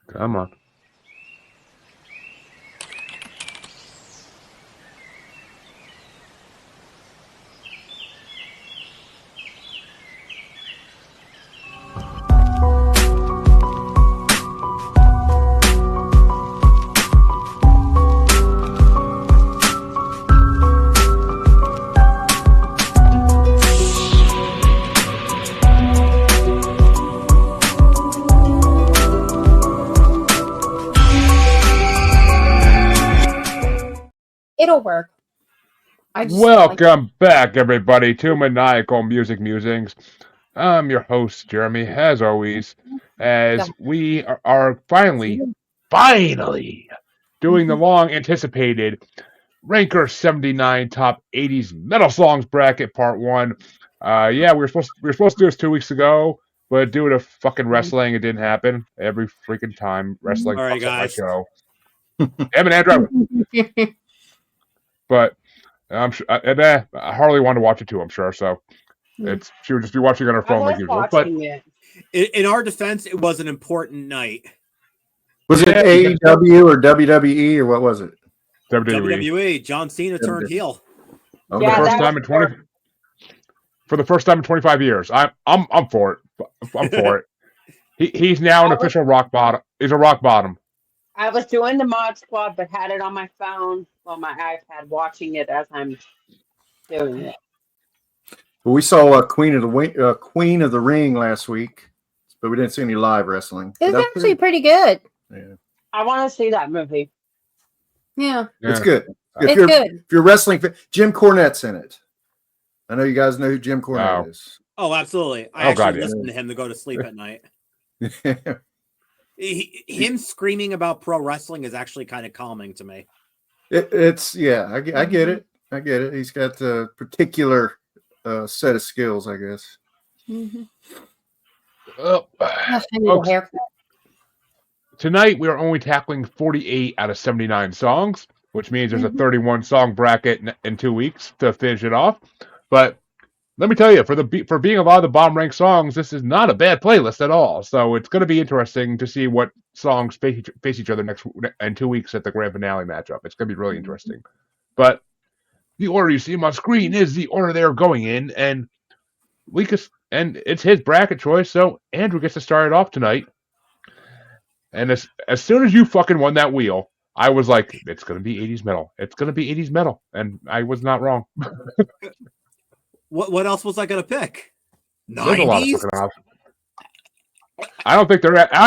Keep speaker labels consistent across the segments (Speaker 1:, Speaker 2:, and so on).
Speaker 1: Come on.
Speaker 2: It'll work.
Speaker 1: Welcome back, everybody, to Maniacal Music Musings. I'm your host, Jeremy, as always, as we are finally doing the long-anticipated Ranker 79 Top 80s Metal Songs Bracket Part 1. Yeah, we were supposed to do this 2 weeks ago, but due to fucking wrestling, it didn't happen. Every freaking time wrestling fucks up my show. Damn it, Andrew! But I'm sure Harley wanted to watch it too, I'm sure. So she would just be watching on her phone like usual. But
Speaker 3: in our defense, it was an important night.
Speaker 4: Was it AEW or WWE or what was it?
Speaker 3: WWE. John Cena turned heel.
Speaker 1: For the first time in 25 years. I'm for it. I'm for it. He's now an official rock bottom. He's a rock bottom.
Speaker 5: I was doing the Mod Squad, but had it on my phone on my iPad, watching it as I'm doing it.
Speaker 4: We saw Queen of the Ring last week, but we didn't see any live wrestling.
Speaker 2: It was actually pretty good.
Speaker 4: Yeah.
Speaker 5: I want to see that movie.
Speaker 2: Yeah.
Speaker 4: It's good.
Speaker 2: It's good.
Speaker 4: If you're wrestling, Jim Cornette's in it. I know you guys know who Jim Cornette is.
Speaker 3: Oh, absolutely. I actually listen to him to go to sleep at night. Him screaming about pro wrestling is actually kind of calming to me.
Speaker 4: I get it. I get it. He's got a particular set of skills, I guess.
Speaker 1: Folks, tonight we are only tackling 48 out of 79 songs, which means there's a 31 song bracket in 2 weeks to finish it off. But let me tell you, for being a lot of the bottom ranked songs, this is not a bad playlist at all. So it's going to be interesting to see what songs face each other in 2 weeks at the grand finale matchup. It's going to be really interesting. But the order you see on screen is the order they're going in, and it's his bracket choice. So Andrew gets to start it off tonight. And as soon as you fucking won that wheel, I was like, it's going to be 80s metal. It's going to be 80s metal, and I was not wrong.
Speaker 3: What else was I going to pick?
Speaker 1: 90s? I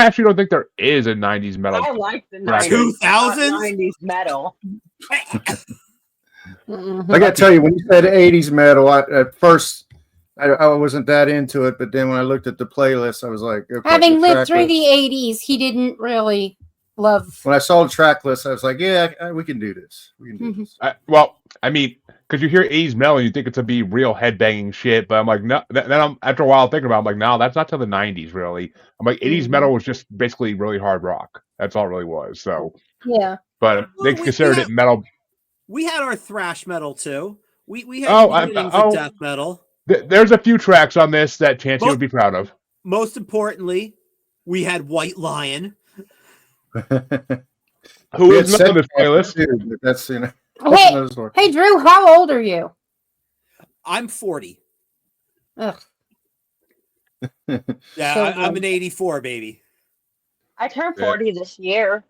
Speaker 1: actually don't think there is a 90s metal.
Speaker 5: I like the 90s. 90s metal.
Speaker 4: I got to tell you, when you said 80s metal, at first I wasn't that into it, but then when I looked at the playlist, I was like, okay,
Speaker 2: having lived through the 80s, he didn't really love.
Speaker 4: When I saw the track list, I was like, yeah, we can do this. We can do this.
Speaker 1: Because you hear 80s metal and you think it's going to be real headbanging shit, but I'm like, no. Then after a while thinking about it, I'm like, no, that's not till the 90s, really. I'm like, 80s metal was just basically really hard rock. That's all it really was. So
Speaker 2: yeah.
Speaker 1: But they considered it metal.
Speaker 3: We had our thrash metal too. We had beginnings of death metal.
Speaker 1: There's a few tracks on this that Chancey would be proud of.
Speaker 3: Most importantly, we had White Lion.
Speaker 1: Who is not on this playlist?
Speaker 4: That's
Speaker 2: Hey, Drew, how old are you?
Speaker 3: I'm 40.
Speaker 2: Ugh.
Speaker 3: Yeah,
Speaker 2: So
Speaker 3: I'm an 84 baby.
Speaker 5: I turned 40 this year.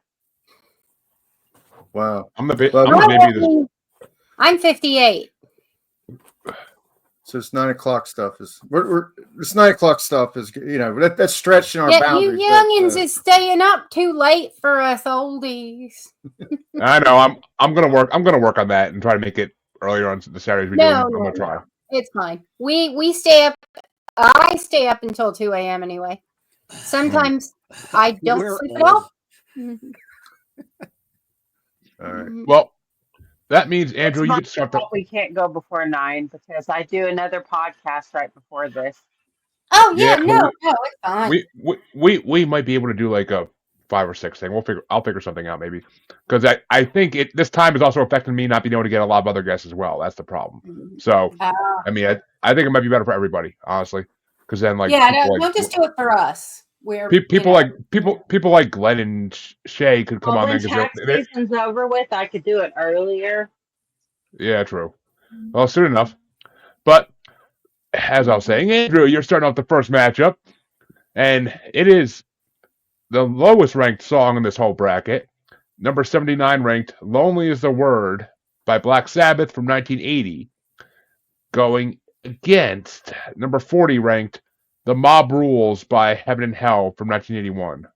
Speaker 4: Wow.
Speaker 1: I'm the baby.
Speaker 2: I'm 58.
Speaker 4: So it's 9 o'clock stuff it's 9 o'clock stuff is that's stretching our boundaries.
Speaker 2: You youngins is staying up too late for us oldies.
Speaker 1: I know. I'm gonna work on that and try to make it earlier on the Saturdays we do. I'm gonna try.
Speaker 2: It's fine. We stay up. I stay up until 2 a.m. anyway. Sometimes I don't sleep at all.
Speaker 4: All right.
Speaker 1: Well, that means, Andrew, you get to start.
Speaker 5: We can't go before 9 because I do another podcast right before this.
Speaker 2: Oh yeah, no, it's fine.
Speaker 1: We might be able to do like a 5 or 6 thing. I'll figure something out maybe, because I think this time is also affecting me not being able to get a lot of other guests as well. That's the problem. So I mean, I think it might be better for everybody, honestly, because then don't
Speaker 2: just do it for us. where
Speaker 1: people like Glenn and Shay could come on
Speaker 5: when
Speaker 1: there
Speaker 5: tax season's over with, I could do it earlier.
Speaker 1: Yeah, true. Well, soon enough. But as I was saying, Andrew, you're starting off the first matchup, and it is the lowest ranked song in this whole bracket. Number 79 ranked "Lonely Is the Word" by Black Sabbath from 1980, going against number 40 ranked "The Mob Rules" by Heaven and Hell from 1981.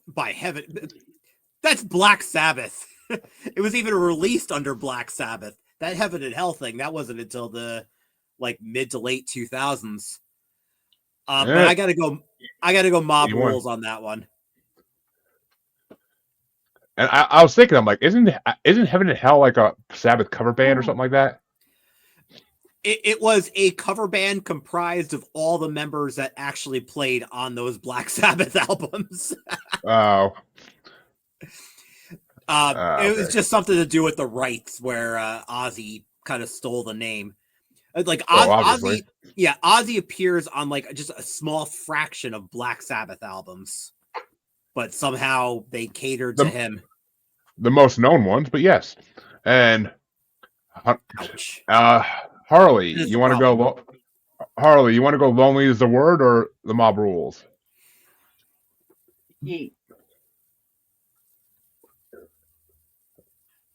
Speaker 3: By heaven, that's Black Sabbath. It was even released under Black Sabbath. That Heaven and Hell thing, that wasn't until the mid to late 2000s. But I gotta go Mob Rules on that one.
Speaker 1: And I was thinking, I'm like, isn't Heaven and Hell like a Sabbath cover band or something like that?
Speaker 3: It was a cover band comprised of all the members that actually played on those Black Sabbath albums.
Speaker 1: Oh.
Speaker 3: It was just something to do with the rights where Ozzy kind of stole the name. Ozzy appears on just a small fraction of Black Sabbath albums, but somehow they catered to him.
Speaker 1: The most known ones, but yes. And
Speaker 3: ouch.
Speaker 1: Harley, you want to go? Harley, you want to go "Lonely Is the Word" or "The Mob Rules"?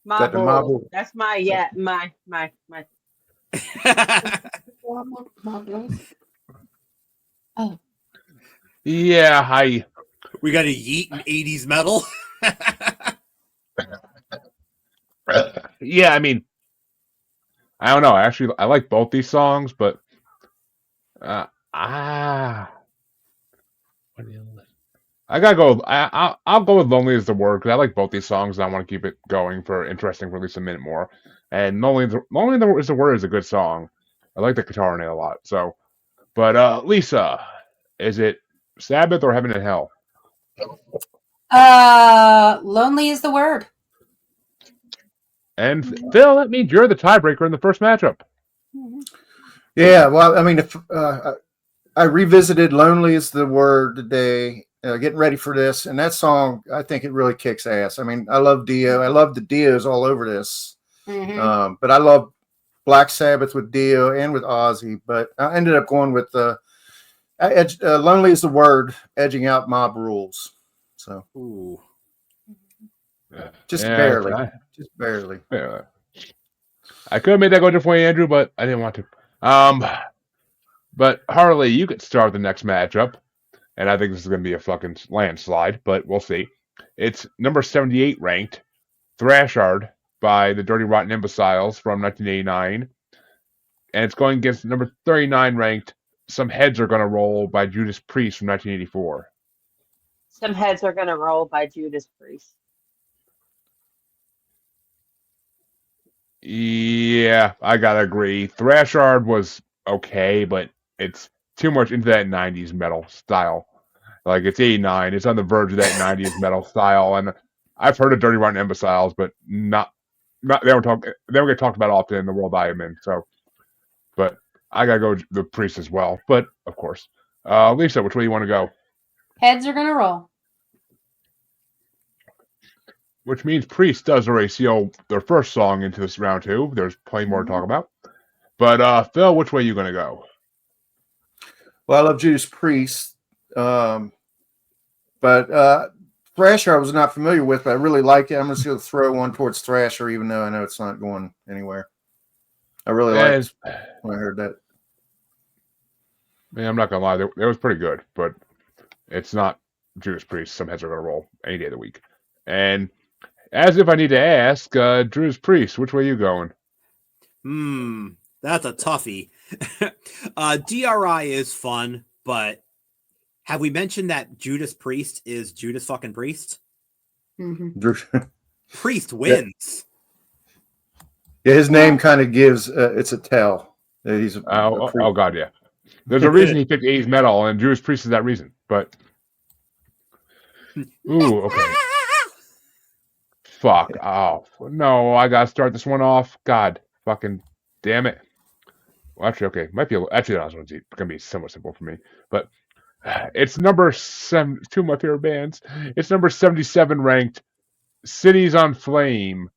Speaker 5: Mob Rules. That's my.
Speaker 2: Oh.
Speaker 1: Yeah,
Speaker 3: we got to yeet in 80s metal.
Speaker 1: Yeah, I mean, I don't know. Actually, I like both these songs, but I gotta go. I'll go with "Lonely Is the Word" because I like both these songs and I want to keep it going for interesting for at least a minute more. And "Lonely Is the Word" is a good song. I like the guitar in it a lot. So, but Lisa, is it Sabbath or Heaven and Hell?
Speaker 2: Lonely Is the Word.
Speaker 1: And Phil, that means you're the tiebreaker in the first matchup.
Speaker 4: Yeah, well, I mean, if I revisited "Lonely Is the Word" today, getting ready for this, and that song, I think it really kicks ass. I mean, I love Dio. I love the Dios all over this.
Speaker 2: Mm-hmm.
Speaker 4: But I love Black Sabbath with Dio and with Ozzy. But I ended up going with "Lonely Is the Word," edging out Mob Rules. So, just barely. Just barely.
Speaker 1: Yeah. I could have made that go different way, Andrew, but I didn't want to. But Harley, you could start the next matchup, and I think this is going to be a fucking landslide, but we'll see. It's number 78 ranked, "Thrashard" by the Dirty Rotten Imbeciles from 1989, and it's going against number 39 ranked, "Some Heads Are Gonna Roll" by Judas Priest from 1984.
Speaker 5: Some Heads Are Gonna Roll by Judas Priest.
Speaker 1: Yeah, I gotta agree. Thrashard was okay, but it's too much into that 90s metal style. Like, it's 89. It's on the verge of that 90s metal style. And I've heard of Dirty Rotten Imbeciles, but not they don't get talked about often in the world I am in. So, but I gotta go the Priest as well. But of course, Lisa, which way you want to go?
Speaker 2: Heads Are Gonna Roll.
Speaker 1: Which means Priest does already seal their first song into this round two. There's plenty more to talk about. But Phil, which way are you going to go?
Speaker 4: Well, I love Judas Priest. But Thrasher I was not familiar with, but I really like it. I'm just going to throw one towards Thrasher, even though I know it's not going anywhere. I really liked when I heard that.
Speaker 1: Man, I'm not going to lie. It was pretty good, but it's not Judas Priest. Some Heads Are going to Roll any day of the week. And as if I need to ask, Judas Priest, which way are you going?
Speaker 3: That's a toughie. DRI is fun, but have we mentioned that Judas Priest is Judas fucking Priest?
Speaker 2: Mm-hmm.
Speaker 3: Priest wins.
Speaker 4: Yeah, his name kind of gives it's a tell. He's
Speaker 1: oh god, yeah. There's a reason he picked 80s metal, and Judas Priest is that reason. But okay. Fuck. Oh, no, I gotta start this one off. God fucking damn it. Well, actually, okay. Might be actually, that's gonna be somewhat simple for me. But It's number 7. Two of my favorite bands. It's number 77 ranked. "Cities on Flame"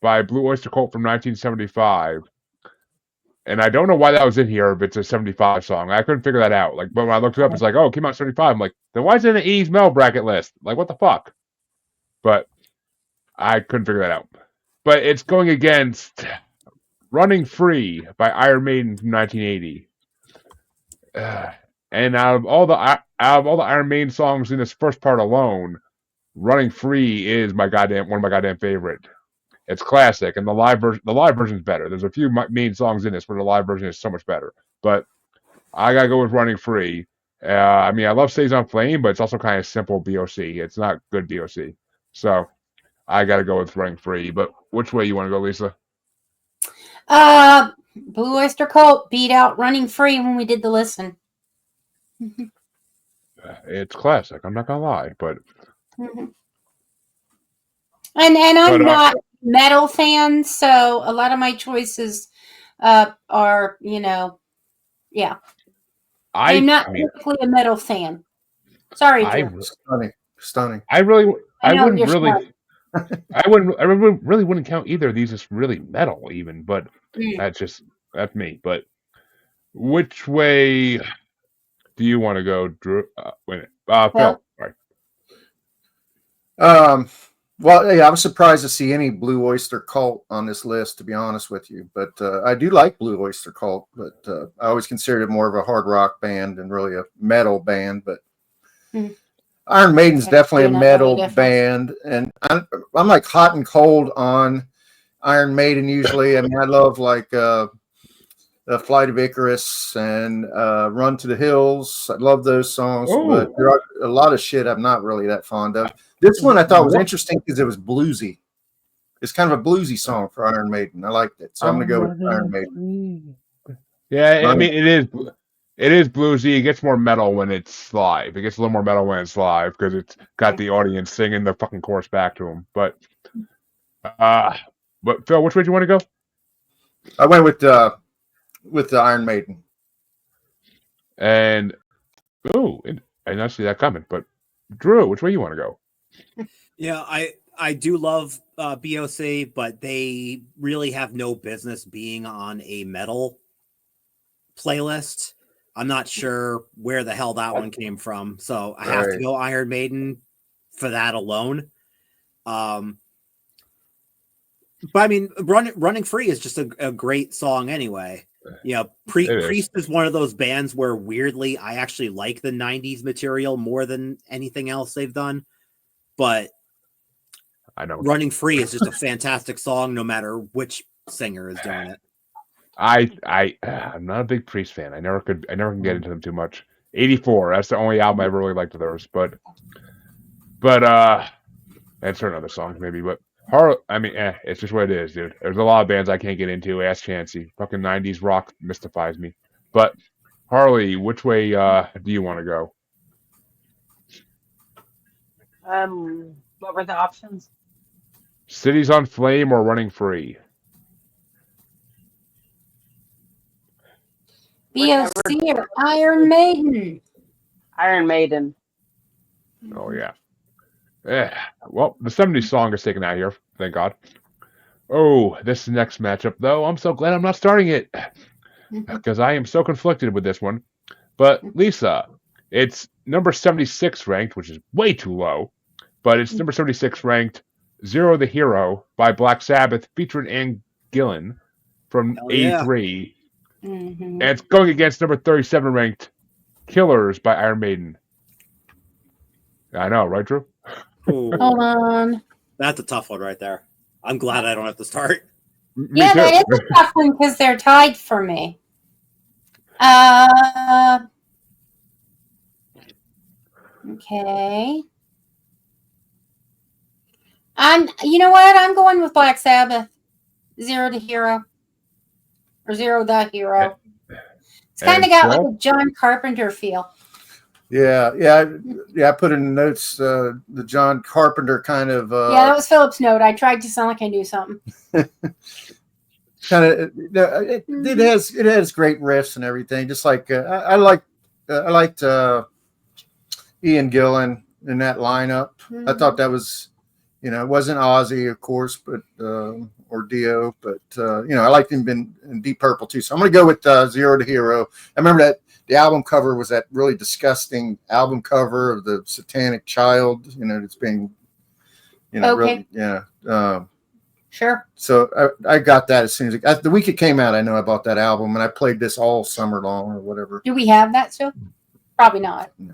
Speaker 1: by Blue Oyster Cult from 1975. And I don't know why that was in here if it's a 75 song. I couldn't figure that out. But when I looked it up, it's like, oh, it came out 75. I'm like, then why is it in the 80s metal bracket list? Like, what the fuck? But I couldn't figure that out. But it's going against "Running Free" by Iron Maiden from 1980. And out of all the Iron Maiden songs in this first part alone, "Running Free" is one of my goddamn favorite. It's classic, and the live version is better. There's a few main songs in this where the live version is so much better. But I gotta go with "Running Free." I mean, I love "Stays on Flame," but it's also kind of simple BOC. It's not good BOC, so I gotta go with "Running Free." But which way you want to go, Lisa?
Speaker 2: Blue Oyster Cult beat out "Running Free" when we did the listen.
Speaker 1: It's classic. I'm not gonna lie, but
Speaker 2: And I'm not metal fan, so a lot of my choices are, yeah. I'm not typically a metal fan. Sorry, Drew.
Speaker 4: Stunning.
Speaker 1: I wouldn't count either of these as really metal, even. But that's me. But which way do you want to go, Drew? Phil. Right.
Speaker 4: Well, yeah, I was surprised to see any Blue Oyster Cult on this list, to be honest with you. But I do like Blue Oyster Cult, but I always considered it more of a hard rock band than really a metal band. But Iron Maiden's definitely a metal band, and I'm like hot and cold on Iron Maiden usually. I mean, I love like Flight of Icarus and Run to the Hills. I love those songs, but there are a lot of shit I'm not really that fond of. This one I thought was interesting because it was bluesy. It's kind of a bluesy song for Iron Maiden. I liked it, so I'm going to go with Iron Maiden.
Speaker 1: Yeah, I mean, it is bluesy. It gets more metal when it's live. It gets a little more metal when it's live because it's got the audience singing the fucking chorus back to them. But Phil, which way do you want to go?
Speaker 4: I went with the Iron Maiden.
Speaker 1: And I did not see that coming. But Drew, which way you want to go?
Speaker 3: Yeah, I do love BOC, but they really have no business being on a metal playlist. I'm not sure where the hell that one came from, so I have to go Iron Maiden for that alone. But I mean, Running Free is just a great song anyway. Priest is one of those bands where weirdly I actually like the 90s material more than anything else they've done. But
Speaker 1: I know
Speaker 3: Running Free is just a fantastic song no matter which singer is doing it.
Speaker 1: I'm not a big Priest fan. I never can get into them too much. 84, that's the only album I ever really liked of theirs. But and certain other songs maybe, but it's just what it is, dude. There's a lot of bands I can't get into. Ask Chansey. Fucking 90s rock mystifies me. But Harley, which way do you want to go?
Speaker 5: What were the options?
Speaker 1: "Cities on Flame" or "Running Free"?
Speaker 2: BOC or Iron Maiden?
Speaker 5: Iron Maiden.
Speaker 1: Oh yeah. Well, the 70s song is taken out here. Thank God. Oh, this next matchup, though, I'm so glad I'm not starting it because I am so conflicted with this one. But Lisa, it's number 76 ranked, which is way too low, but it's number 76 ranked "Zero the Hero" by Black Sabbath featuring Ann Gillan from 83. And it's going against number 37 ranked "Killers" by Iron Maiden. I know, right, Drew?
Speaker 3: Ooh,
Speaker 2: hold on.
Speaker 3: That's a tough one right there. I'm glad I don't have to start.
Speaker 2: Yeah, that is a tough one because they're tied for me. Okay. You know what? I'm going with Black Sabbath. Zero the Hero. Or Zero the Hero. It's kind of got like a John Carpenter feel.
Speaker 4: Yeah. I put in the notes the John Carpenter kind of.
Speaker 2: Yeah, that was Philip's note. I tried to sound like I knew something.
Speaker 4: Kind of, it has great riffs and everything. Just like I liked Ian Gillan in that lineup.
Speaker 2: Mm-hmm.
Speaker 4: I thought that was, it wasn't Ozzy, of course, but or Dio, but I liked him in Deep Purple too. So I'm going to go with Zero to Hero. I remember that the album cover was that really disgusting album cover of the Satanic Child. It's being,
Speaker 2: okay.
Speaker 4: really,
Speaker 2: sure.
Speaker 4: So I got that as soon as the week it came out. I know I bought that album and I played this all summer long or whatever.
Speaker 2: Do we have that still? Probably not. No.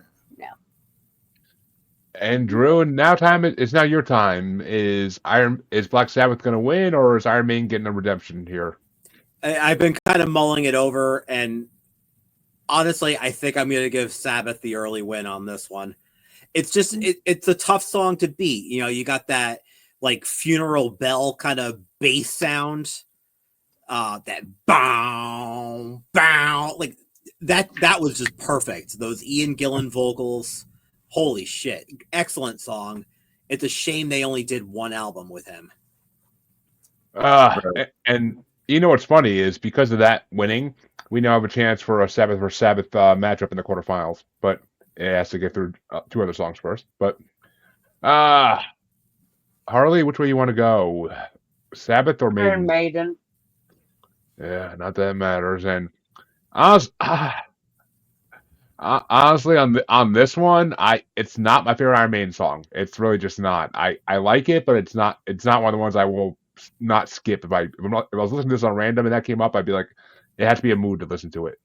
Speaker 1: And Drew, now it's now your time. Is Black Sabbath going to win, or is Iron Maiden getting a redemption here?
Speaker 3: I've been kind of mulling it over, and honestly, I think I'm going to give Sabbath the early win on this one. It's just it's a tough song to beat. You got that like funeral bell kind of bass sound, that bow bow, like that was just perfect. Those Ian Gillan vocals. Holy shit. Excellent song. It's a shame they only did one album with him.
Speaker 1: And what's funny is because of that winning, we now have a chance for a Sabbath versus Sabbath matchup in the quarterfinals. But it has to get through 2 other songs first. But Harley, which way you want to go? Sabbath or Maiden?
Speaker 5: Iron Maiden.
Speaker 1: Yeah, not that it matters. And honestly, on this one, it's not my favorite Iron Maiden song. It's really just not. I like it, but it's not one of the ones I will not skip. If I was listening to this on random and that came up, I'd be like, it has to be a mood to listen to it.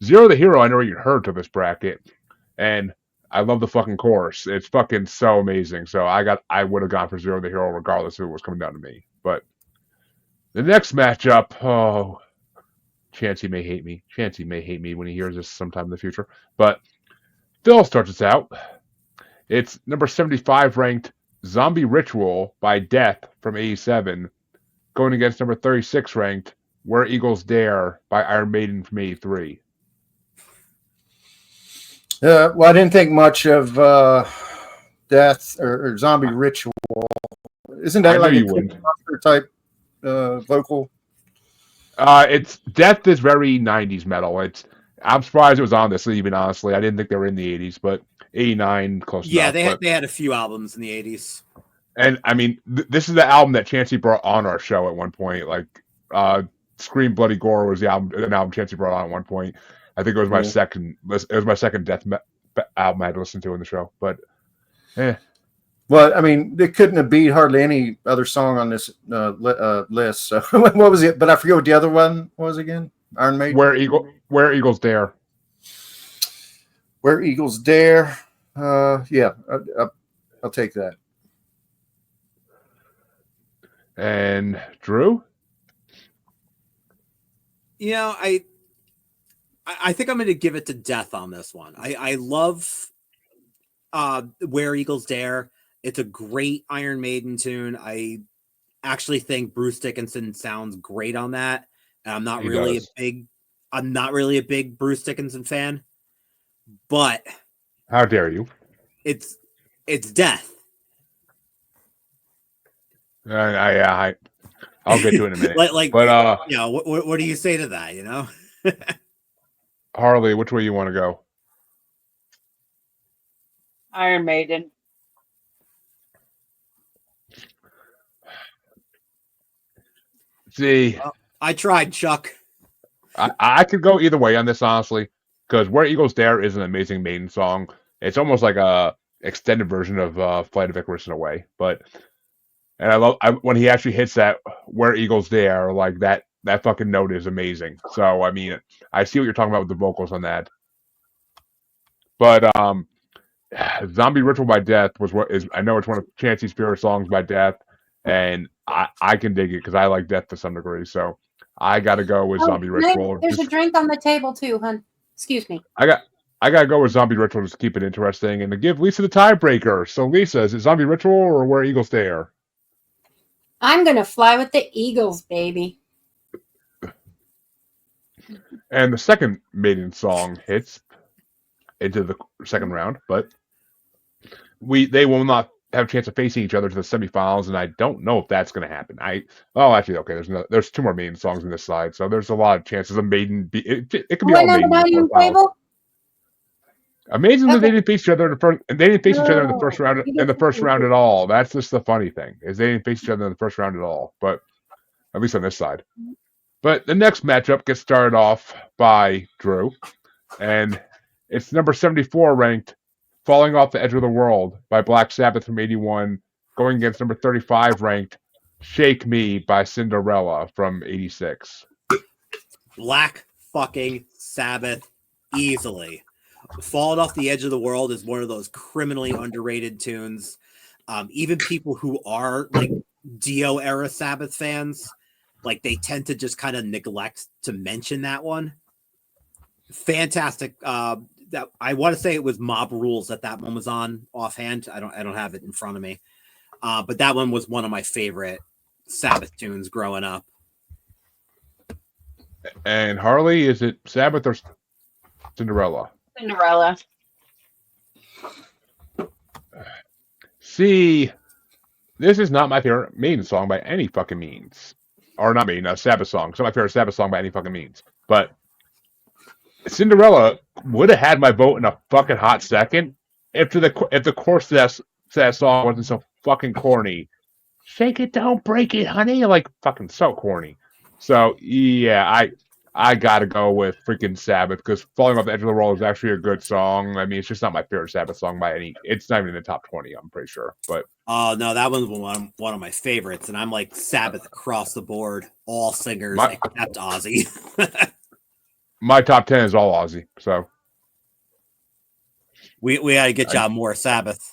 Speaker 1: Zero the Hero, I never even heard to this bracket, and I love the fucking chorus. It's fucking so amazing. So I would have gone for Zero the Hero regardless of it was coming down to me. But the next matchup, Chancey may hate me. Chancey may hate me when he hears this sometime in the future. But Phil starts us out. It's number 75 ranked Zombie Ritual by Death from 87, going against number 36 ranked Where Eagles Dare by Iron Maiden from 83.
Speaker 4: Well, I didn't think much of Death or Zombie Ritual. Isn't that like a monster type vocal?
Speaker 1: It's Death is very 90s metal. I'm surprised it was on this even, honestly. I didn't think they were in the 80s, but 89 close enough.
Speaker 3: Yeah, they had a few albums in the 80s.
Speaker 1: And I mean, this is the album that Chancey brought on our show at one point. Like Scream Bloody Gore was an album Chancey brought on at one point. I think it was my second Death album I had to listen to in the show. But
Speaker 4: well, I mean, they couldn't have beat hardly any other song on this list. So what was it? But I forget what the other one was again. Iron Maiden.
Speaker 1: Where Eagles Dare.
Speaker 4: Where Eagles Dare. Yeah, I'll take that.
Speaker 1: And Drew.
Speaker 3: I think I'm going to give it to Death on this one. I love Where Eagles Dare. It's a great Iron Maiden tune. I actually think Bruce Dickinson sounds great on that. And I'm not really a big Bruce Dickinson fan, but
Speaker 1: how dare you?
Speaker 3: It's Death.
Speaker 1: I'll get to it in a minute.
Speaker 3: What do you say to that?
Speaker 1: Harley, which way you want to go?
Speaker 5: Iron Maiden.
Speaker 1: See,
Speaker 3: I tried, Chuck.
Speaker 1: I could go either way on this, honestly, because Where Eagles Dare is an amazing Maiden song. It's almost like a extended version of Flight of Icarus in a way. And I love when he actually hits that Where Eagles Dare, like that fucking note is amazing. So I mean, I see what you're talking about with the vocals on that. But Zombie Ritual by Death I know it's one of Chancey's favorite songs by Death, and I can dig it because I like Death to some degree. So I got to go with Zombie Ritual.
Speaker 2: There's a drink on the table too, hun. Excuse me.
Speaker 1: I got to go with Zombie Ritual just to keep it interesting and to give Lisa the tiebreaker. So Lisa, is it Zombie Ritual or Where Eagles Dare?
Speaker 2: I'm gonna fly with the Eagles, baby.
Speaker 1: And the second Maiden song hits into the second round, but they will not have a chance of facing each other to the semifinals, and I don't know if that's going to happen. Actually, okay. There's 2 more Maiden songs on this side, so there's a lot of chances of Maiden. It could be all Maiden.
Speaker 2: Table?
Speaker 1: Amazingly, they didn't face each other in the first. They didn't face each other in the first round. In the first round at all. That's just the funny thing is they didn't face each other in the first round at all. But at least on this side. But the next matchup gets started off by Drew, and it's number 74 ranked, "Falling Off the Edge of the World" by Black Sabbath from '81, going against number 35 ranked, "Shake Me" by Cinderella from '86.
Speaker 3: Black fucking Sabbath, easily. "Falling Off the Edge of the World" is one of those criminally underrated tunes. Even people who are like Dio era Sabbath fans, like they tend to just kind of neglect to mention that one. Fantastic. That I want to say it was Mob Rules that one was on offhand. I don't have it in front of me. But that one was one of my favorite Sabbath tunes growing up.
Speaker 1: And Harley, is it Sabbath or Cinderella?
Speaker 5: Cinderella.
Speaker 1: See, this is not my favorite Maiden song by any fucking means. Or not Maiden, a Sabbath song. It's not my favorite Sabbath song by any fucking means. But Cinderella would have had my vote in a fucking hot second if the chorus to that song wasn't so fucking corny. Shake it, don't break it, honey. Like fucking so corny. So yeah, I gotta go with freaking Sabbath because "Falling Off the Edge of the World" is actually a good song. I mean, it's just not my favorite Sabbath song by any. It's not even in the top 20. I'm pretty sure. But
Speaker 3: oh no, that one's one of my favorites, and I'm like Sabbath across the board, all singers except Ozzy.
Speaker 1: My top 10 is all Ozzy. So
Speaker 3: we gotta get you more Sabbath.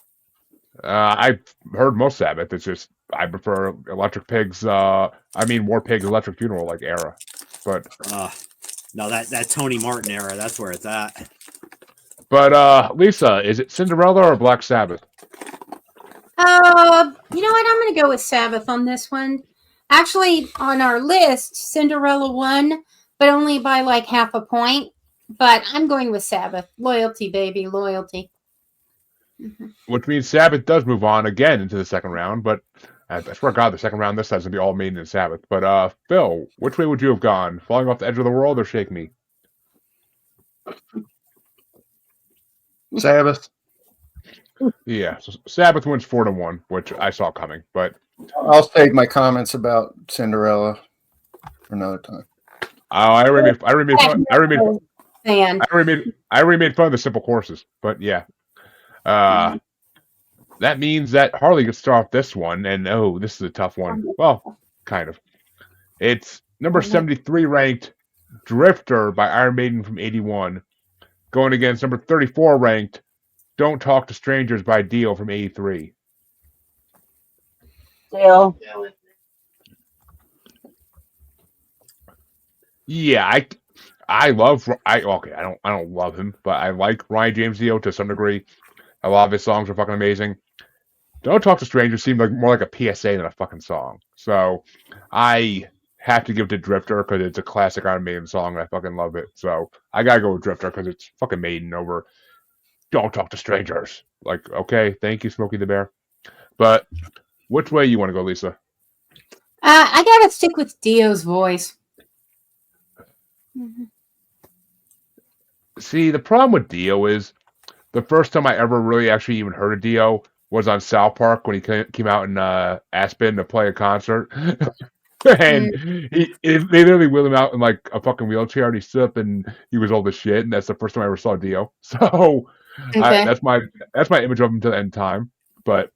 Speaker 1: I've heard most Sabbath. It's just I prefer Electric Pigs. War Pigs, Electric Funeral like era. But
Speaker 3: no, that Tony Martin era, that's where it's at.
Speaker 1: But Lisa, is it Cinderella or Black Sabbath?
Speaker 2: You know what? I'm going to go with Sabbath on this one. Actually, on our list, Cinderella won, but only by like half a point. But I'm going with Sabbath. Loyalty, baby, loyalty.
Speaker 1: Mm-hmm. Which means Sabbath does move on again into the second round, but I swear to God, the second round this time is going to be all Maiden and Sabbath. But Phil, which way would you have gone? "Falling Off the Edge of the World" or "Shake Me"?
Speaker 4: Sabbath.
Speaker 1: Yeah, so Sabbath wins 4-1, which I saw coming. But
Speaker 4: I'll save my comments about Cinderella for another time.
Speaker 1: I already made fun of the simple courses. But yeah, that means that Harley gets to start off this one, and this is a tough one. Well, kind of. It's number 73 ranked, "Drifter" by Iron Maiden from '81, going against number 34 ranked, "Don't Talk to Strangers" by Dio from '83.
Speaker 5: Dio.
Speaker 1: Yeah, I don't love him, but I like Ryan James Dio to some degree. A lot of his songs are fucking amazing. "Don't Talk to Strangers" seemed like more like a PSA than a fucking song. So I have to give it to "Drifter" because it's a classic Iron Maiden song and I fucking love it. So I gotta go with "Drifter" because it's fucking Maiden over "Don't Talk to Strangers." Like, okay, thank you, Smokey the Bear. But which way you want to go, Lisa?
Speaker 2: I gotta stick with Dio's voice. Mm-hmm.
Speaker 1: See, the problem with Dio is the first time I ever really actually even heard of Dio was on South Park when he came out in Aspen to play a concert. And they literally wheeled him out in like a fucking wheelchair and he stood up and he was old as shit. And that's the first time I ever saw Dio. So that's my image of him to the end time. But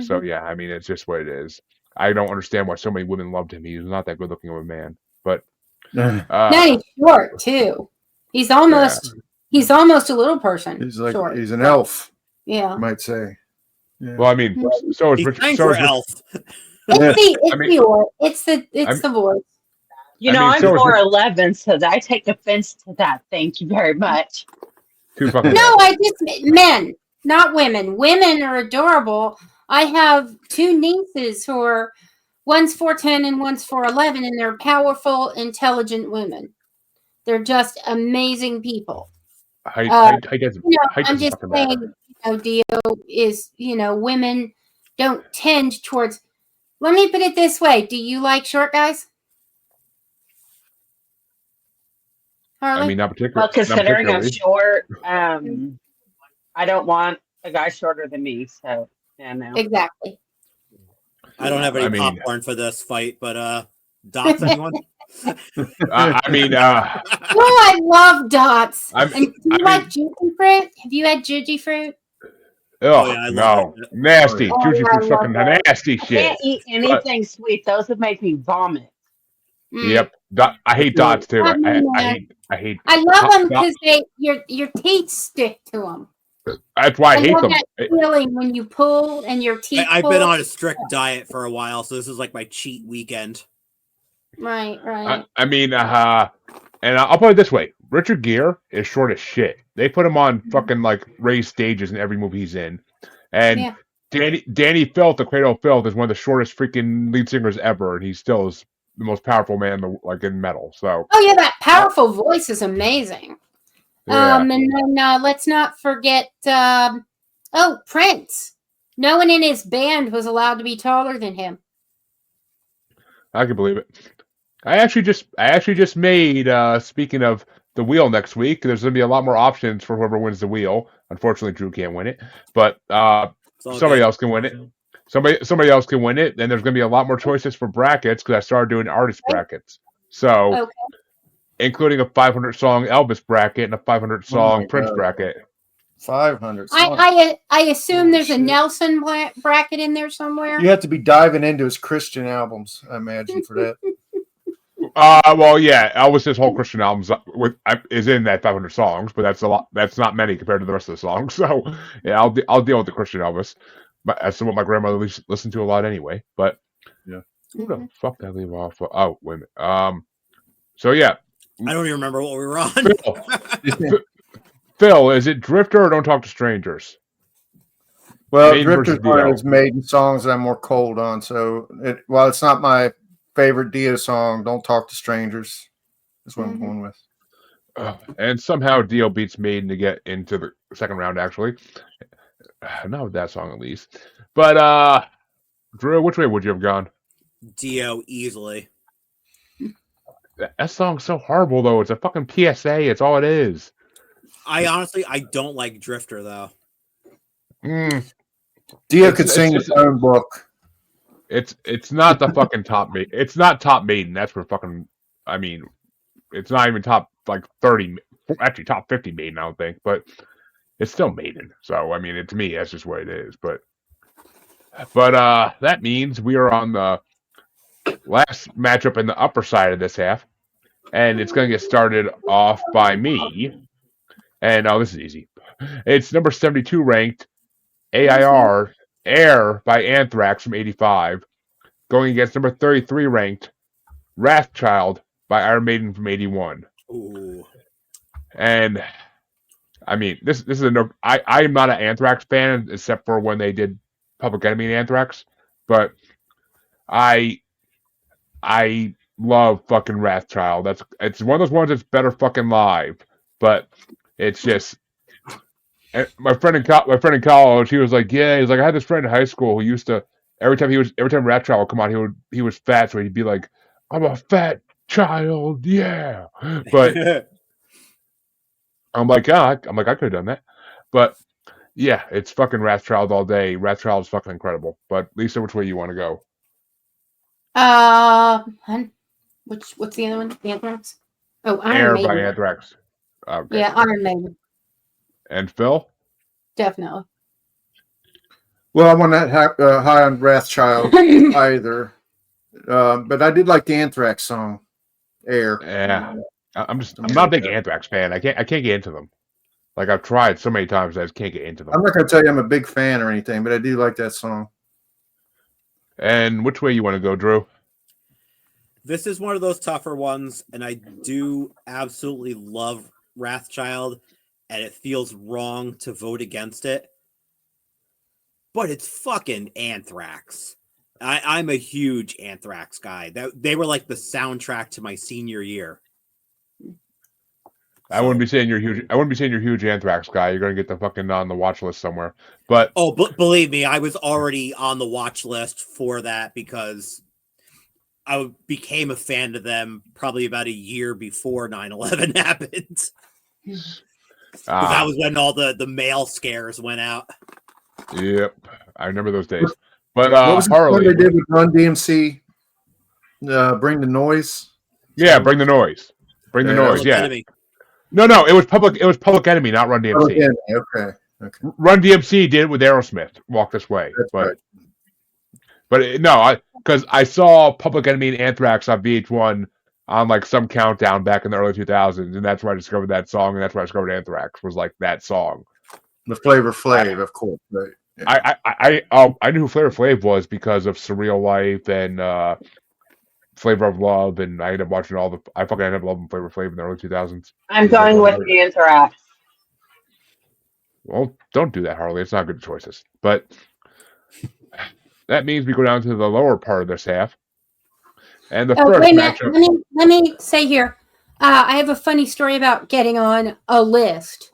Speaker 1: so yeah, I mean, it's just what it is. I don't understand why so many women loved him. He's not that good looking of a man. But
Speaker 2: no, he's short too. He's almost a little person.
Speaker 4: He's like
Speaker 2: short.
Speaker 4: He's an elf.
Speaker 2: Yeah,
Speaker 4: you might say. Yeah.
Speaker 1: Well, I mean, so is Richard. So is
Speaker 3: elf.
Speaker 2: It's the voice.
Speaker 5: You know, I'm 4'11", so I take offense to that. Thank you very much.
Speaker 2: I just men, not women. Women are adorable. I have two nieces who are one's 4'10" and one's 4'11", and they're powerful, intelligent women. They're just amazing people. I'm just saying, Dio is, women don't tend towards. Let me put it this way: do you like short guys? Harley?
Speaker 1: I mean, not particularly.
Speaker 5: Well, considering I'm short, I don't want a guy shorter than me. So, yeah, no.
Speaker 2: Exactly.
Speaker 3: I don't have any popcorn for this fight, but Dots, anyone?
Speaker 1: I mean,
Speaker 2: I love Dots. Do you like Juicy fruit? Have you had Juicy fruit?
Speaker 1: Oh yeah, I love it. Nasty. Juicy fruit's fucking nasty shit.
Speaker 5: I can't eat anything sweet. Those would make me vomit.
Speaker 1: Yep. I hate Dots too. I hate.
Speaker 2: I love them because your teeth stick to them.
Speaker 1: That's why I hate them.
Speaker 2: That feeling when you pull and your teeth.
Speaker 3: I've been on a strict diet for a while, so this is like my cheat weekend.
Speaker 2: Right.
Speaker 1: I mean, and I'll put it this way: Richard Gere is short as shit. They put him on fucking like raised stages in every movie he's in, and Danny Filth, the Cradle of Filth, is one of the shortest freaking lead singers ever, and he still is the most powerful man in metal. So.
Speaker 2: Oh yeah, that powerful voice is amazing. Yeah. And then let's not forget. Prince. No one in his band was allowed to be taller than him.
Speaker 1: I can believe it. I actually just made. Speaking of the wheel next week, there's going to be a lot more options for whoever wins the wheel. Unfortunately, Drew can't win it, but somebody else can win it. Somebody else can win it. Then there's going to be a lot more choices for brackets because I started doing artist brackets. So, including a 500 song Elvis bracket and a 500 song Prince bracket.
Speaker 4: 500.
Speaker 2: I assume there's a Nelson bracket in there somewhere.
Speaker 4: You have to be diving into his Christian albums, I imagine, for that.
Speaker 1: Well, yeah, Elvis's whole Christian albums is in that 500 songs, but that's a lot. That's not many compared to the rest of the songs. So, yeah, I'll deal with the Christian Elvis. That's what my grandmother listened to a lot anyway. But yeah, who the fuck did I leave off? Oh, wait a minute. So yeah,
Speaker 3: I don't even remember what we were on.
Speaker 1: Phil, is it Drifter or Don't Talk to Strangers?
Speaker 4: Well, Drifter's one of his maiden songs that I'm more cold on. So, while it's not my favorite Dio song, Don't Talk to Strangers is what I'm going with.
Speaker 1: And somehow Dio beats Maiden to get into the second round, actually. Not with that song, at least. But, Drew, which way would you have gone?
Speaker 3: Dio, easily.
Speaker 1: That song's so horrible, though. It's a fucking PSA. It's all it is.
Speaker 3: I don't like Drifter, though.
Speaker 4: Dio could sing his own book.
Speaker 1: It's not the fucking top Maiden. It's not top Maiden. That's for fucking. I mean, it's not even top like 30. Actually, top 50 Maiden. I don't think, but it's still Maiden. So I mean, to me, that's just what it is. But that means we are on the last matchup in the upper side of this half, and it's going to get started off by me. And this is easy. It's number 72 ranked AIR Air by Anthrax from 85, going against number 33 ranked Wrathchild by Iron Maiden from 81.
Speaker 3: Ooh.
Speaker 1: And I mean, this is a no. I am not an Anthrax fan except for when they did Public Enemy and Anthrax, but I love fucking Wrathchild. It's one of those ones that's better fucking live, but it's just. My friend in college, he was like, I had this friend in high school who used to every time Wrathchild would come on, he was fat, so he'd be like, I'm a fat child, yeah. But I'm like, I could have done that. But yeah, it's fucking Wrathchild all day. Wrathchild is fucking incredible. But Lisa, which way you want to go?
Speaker 2: What's the other one? Anthrax? Oh,
Speaker 1: Iron Maiden. By Anthrax.
Speaker 2: Okay. Yeah, Iron Maiden.
Speaker 1: And Phil?
Speaker 2: Definitely.
Speaker 4: Well, I'm not high on Wrathchild either. But I did like the Anthrax song, Air.
Speaker 1: Yeah. I'm not a big Anthrax fan. I can't get into them. Like I've tried so many times, I just can't get into them.
Speaker 4: I'm not going to tell you I'm a big fan or anything, but I do like that song.
Speaker 1: And which way you want to go, Drew?
Speaker 3: This is one of those tougher ones, and I do absolutely love Wrathchild, and it feels wrong to vote against it. But it's fucking Anthrax. I'm a huge Anthrax guy. They were like the soundtrack to my senior year.
Speaker 1: I wouldn't be saying you're huge. I wouldn't be saying you're a huge Anthrax guy. You're gonna get the fucking on the watch list somewhere. But
Speaker 3: believe me, I was already on the watch list for that because I became a fan of them probably about a year before 9/11 happened. That was when all the mail scares went out.
Speaker 1: Yep, I remember those days. But
Speaker 4: what was
Speaker 1: Harley,
Speaker 4: they did with Run DMC? Bring the Noise.
Speaker 1: Yeah, Bring the Noise. Bring the Noise. Yeah.
Speaker 3: Enemy.
Speaker 1: No, it was Public Enemy, not Run DMC.
Speaker 4: Okay.
Speaker 1: Run DMC did it with Aerosmith. Walk This Way.
Speaker 4: That's right.
Speaker 1: But no, because I saw Public Enemy and Anthrax on VH1 on like some countdown back in the early 2000s, and that's where I discovered that song, and that's where I discovered Anthrax was like that song.
Speaker 4: The Flavor Flav, of course. Right.
Speaker 1: Yeah. I knew who Flavor Flav was because of Surreal Life and Flavor of Love, and I ended up watching I fucking ended up loving Flavor Flav in the early 2000s.
Speaker 5: I'm going with Anthrax.
Speaker 1: Well, don't do that, Harley. It's not good choices. But that means we go down to the lower part of this half. And the first matchup.
Speaker 2: Let me say here, I have a funny story about getting on a list.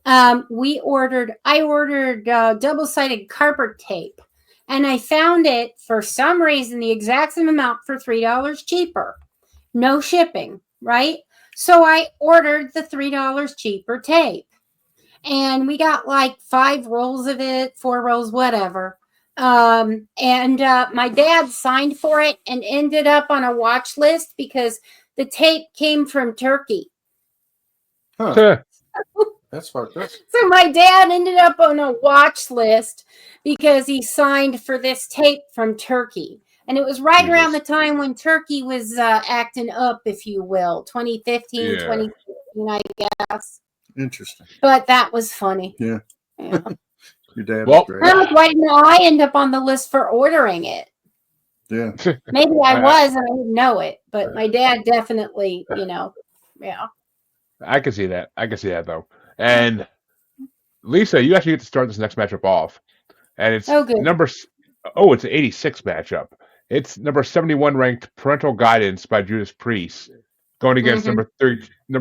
Speaker 2: I ordered double-sided carpet tape, and I found it for some reason the exact same amount for $3 cheaper. No shipping, right? So I ordered the $3 cheaper tape, and we got like 5 rolls of it, 4 rolls, whatever. And my dad signed for it and ended up on a watch list because the tape came from Turkey.
Speaker 4: Huh. That's fucked up.
Speaker 2: So my dad ended up on a watch list because he signed for this tape from Turkey. And it was right around the time when Turkey was acting up, if you will, 2015, 2016, I guess.
Speaker 4: Interesting.
Speaker 2: But that was funny.
Speaker 4: Yeah. Your dad
Speaker 1: was
Speaker 4: great.
Speaker 2: Why didn't I end up on the list for ordering it?
Speaker 4: Yeah.
Speaker 2: Maybe I was and I didn't know it, but my dad definitely, yeah.
Speaker 1: I can see that. Though. And Lisa, you actually get to start this next matchup off. And it's it's an 86 matchup. It's number 71 ranked Parental Guidance by Drewdaspriest going against number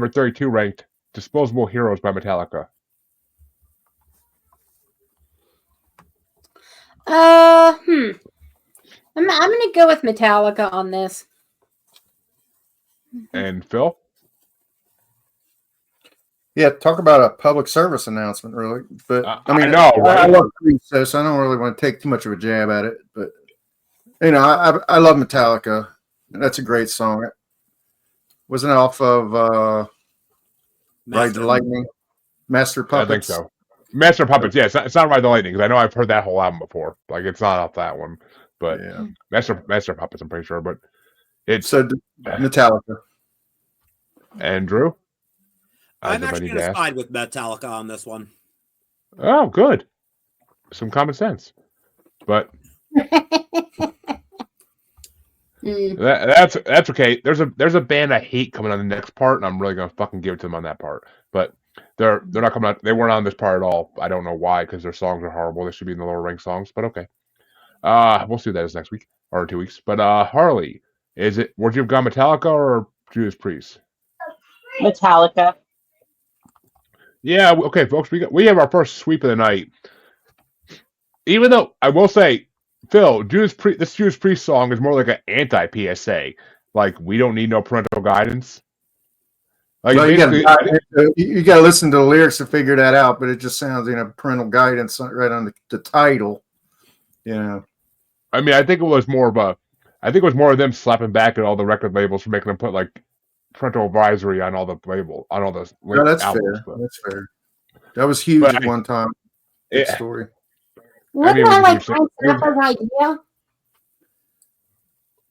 Speaker 1: 32 ranked Disposable Heroes by Metallica.
Speaker 2: I'm gonna go with Metallica on this.
Speaker 1: And Phil?
Speaker 4: Yeah, talk about a public service announcement, really. But I
Speaker 1: know, right?
Speaker 4: I love Priest, so I don't really want to take too much of a jab at it. But I love Metallica. That's a great song. Wasn't it off of Ride the Lightning? Master Puppets?
Speaker 1: I think so. Master Puppets, yeah. It's not Ride the Lightning, because I know I've heard that whole album before. Like, it's not off that one. But Master Puppets, I'm pretty sure. But it's...
Speaker 4: So, Metallica.
Speaker 1: And Drew?
Speaker 3: I'm actually going to side with Metallica on this one.
Speaker 1: Oh, good. Some common sense. But... That's okay. There's a band I hate coming on the next part, and I'm really gonna fucking give it to them on that part. But they're not coming out. They weren't on this part at all. I don't know why, because their songs are horrible. They should be in the lower ranked songs. But okay. We'll see that as next week or 2 weeks. But Harley, would you have gone Metallica or Drewdaspriest?
Speaker 5: Metallica.
Speaker 1: Yeah. Okay, folks. We have our first sweep of the night. Even though I will say, Phil, this Drewdaspriest song is more like an anti-PSA. Like, we don't need no parental guidance. Like,
Speaker 4: well, you got to listen to the lyrics to figure that out, but it just sounds, parental guidance right on the title. I
Speaker 1: mean, I think it was more of them slapping back at all the record labels for making them put like parental advisory on all the albums.
Speaker 4: That's fair. That's fair. That was huge at one time. Good story.
Speaker 2: Wasn't that like Frank Zappa's idea?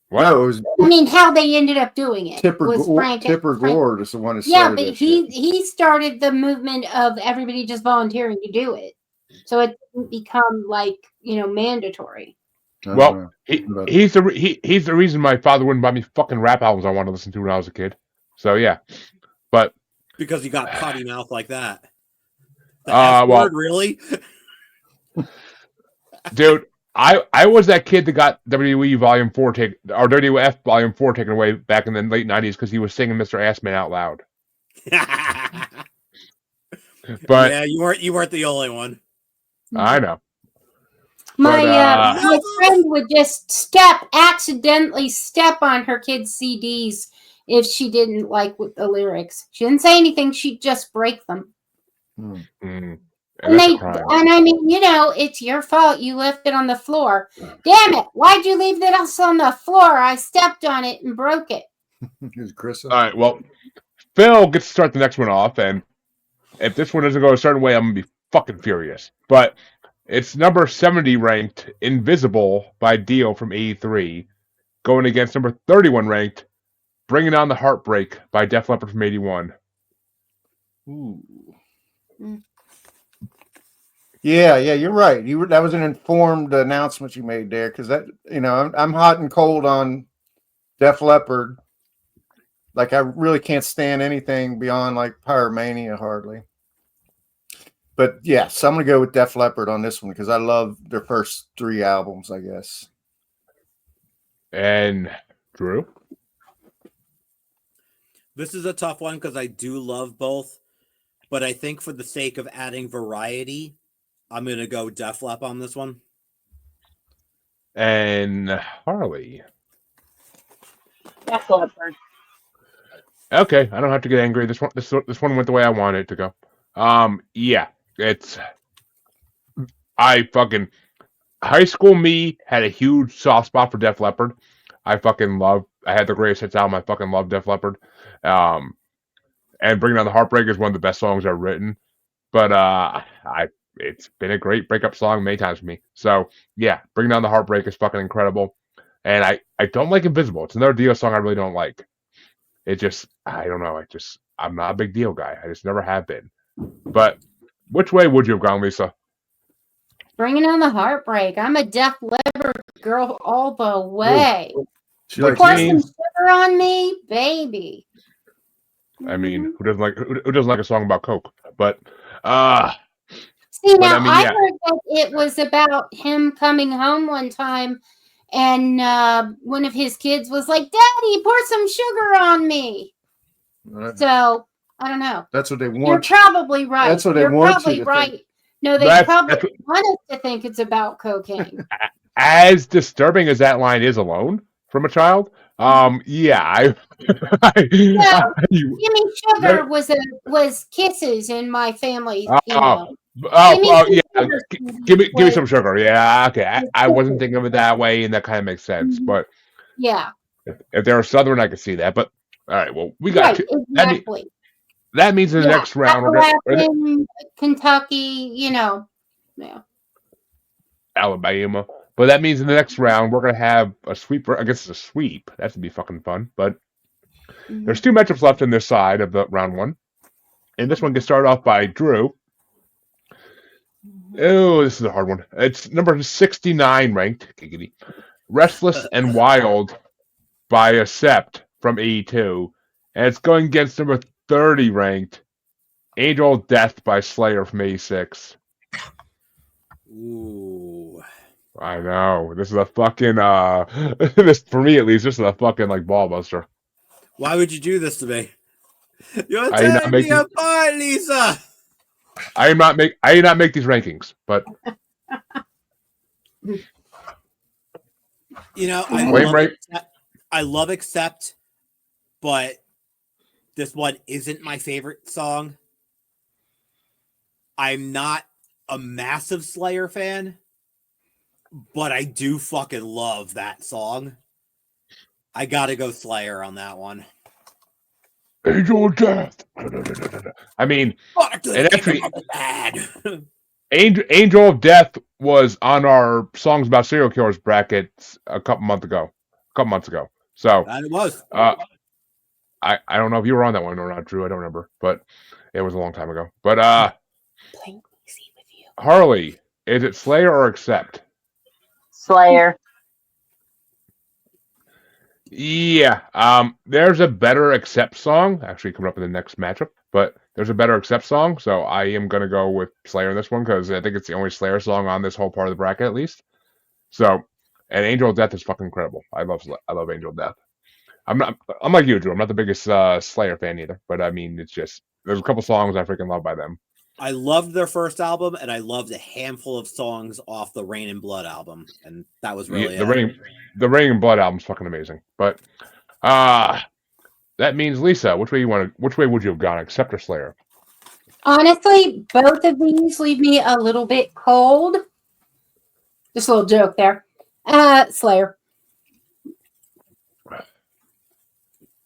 Speaker 1: What?
Speaker 4: No, it was.
Speaker 2: I mean, how they ended up doing it
Speaker 4: Tipper Gore is the one who started.
Speaker 2: Yeah, but he started the movement of everybody just volunteering to do it, so it didn't become like mandatory.
Speaker 1: Well, he's the reason my father wouldn't buy me fucking rap albums I wanted to listen to when I was a kid. So yeah, but
Speaker 3: because you got potty mouth like that. The F word, really?
Speaker 1: Dude, I was that kid that got WWF Volume 4 taken away back in the late 90s because he was singing Mr. Assman out loud. But
Speaker 3: yeah, you weren't the only one.
Speaker 1: I know.
Speaker 2: My friend would just accidentally step on her kids' CDs if she didn't like the lyrics. She didn't say anything; she'd just break them.
Speaker 1: And
Speaker 2: I mean, it's your fault. You left it on the floor. Damn it! Why'd you leave this on the floor? I stepped on it and broke it.
Speaker 1: All right. Well, Phil gets to start the next one off, and if this one doesn't go a certain way, I'm gonna be fucking furious. But it's number 70 ranked "Invisible" by Dio from 83, going against number 31 ranked "Bringing On the Heartbreak" by Def Leppard from 81.
Speaker 4: Ooh. Yeah, you're right. That was an informed announcement you made there, because that I'm hot and cold on Def Leppard. Like, I really can't stand anything beyond like Pyromania hardly. But yes, I'm gonna go with Def Leppard on this one because I love their first 3 albums, I guess.
Speaker 1: And Drew?
Speaker 3: This is a tough one because I do love both, but I think for the sake of adding variety, I'm gonna go Def Leppard on this one.
Speaker 1: And Harley?
Speaker 5: Def Leppard.
Speaker 1: Okay, I don't have to get angry. This one went the way I wanted it to go. Yeah, high school me had a huge soft spot for Def Leppard. I had the greatest hits album. I fucking love Def Leppard. And Bringing On the Heartbreak is one of the best songs I've written. But it's been a great breakup song many times for me. So yeah, Bringing On the Heartbreak is fucking incredible. And I don't like Invisible. It's another Dio song I really don't like. I don't know. I'm not a big Dio guy. I just never have been. But which way would you have gone, Lisa?
Speaker 2: Bringing On the Heartbreak. I'm a Def Leppard girl all the way.
Speaker 4: Pour
Speaker 2: some sugar on me, baby.
Speaker 1: I mean, who doesn't like a song about Coke? But
Speaker 2: see, now I heard that it was about him coming home one time, and one of his kids was like, "Daddy, pour some sugar on me." So I don't know.
Speaker 4: That's what they want.
Speaker 2: You're probably right.
Speaker 4: That's what they want you to
Speaker 2: right.
Speaker 4: think.
Speaker 2: No, they probably want us to think it's about cocaine.
Speaker 1: As disturbing as that line is alone from a child, yeah,
Speaker 2: Jimmy Sugar was kisses in my family.
Speaker 1: Yeah. Give me some sugar. Yeah, okay. I wasn't thinking of it that way, and that kind of makes sense. But
Speaker 2: yeah,
Speaker 1: if they're Southern, I could see that. But all right, well, we got
Speaker 2: exactly.
Speaker 1: That means in the next round,
Speaker 2: Kentucky, yeah,
Speaker 1: Alabama. But that means in the next round, we're gonna have a sweep. I guess it's a sweep. That should be fucking fun. But there's 2 matchups left in this side of the round 1, and this one gets started off by Drew. Oh, this is a hard one. It's number 69 ranked. Giggity. Restless and Wild by Accept from 82. And it's going against number 30 ranked Angel of Death by Slayer from 86.
Speaker 3: Ooh.
Speaker 1: I know. This is a fucking this, for me at least, this is a fucking like ball buster.
Speaker 3: Why would you do this to me? You're tearing me apart, Lisa.
Speaker 1: I did not make these rankings, but
Speaker 3: I love Accept, but this one isn't my favorite song. I'm not a massive Slayer fan, but I do fucking love that song. I gotta go Slayer on that one.
Speaker 1: Angel of Death. I mean, and actually, Angel of Death was on our songs about serial killers brackets a couple months ago. So
Speaker 3: it was.
Speaker 1: I don't know if you were on that one or not, Drew. I don't remember, but it was a long time ago. But Harley, is it Slayer or Accept?
Speaker 5: Slayer.
Speaker 1: Yeah, there's a better Accept song actually coming up in the next matchup, but there's a better Accept song, so I am gonna go with Slayer in this one because I think it's the only Slayer song on this whole part of the bracket at least. So, and Angel of Death is fucking incredible. I love Angel of Death. I'm like you, Drew. I'm not the biggest Slayer fan either, but I mean, it's just there's a couple songs I freaking love by them.
Speaker 3: I loved their first album, and I loved a handful of songs off the Rain and Blood album, and that was really
Speaker 1: the Rain and Blood album's fucking amazing. But that means Lisa, which way would you have gone, Accept or Slayer?
Speaker 2: Honestly, both of these leave me a little bit cold. Just a little joke there. Slayer.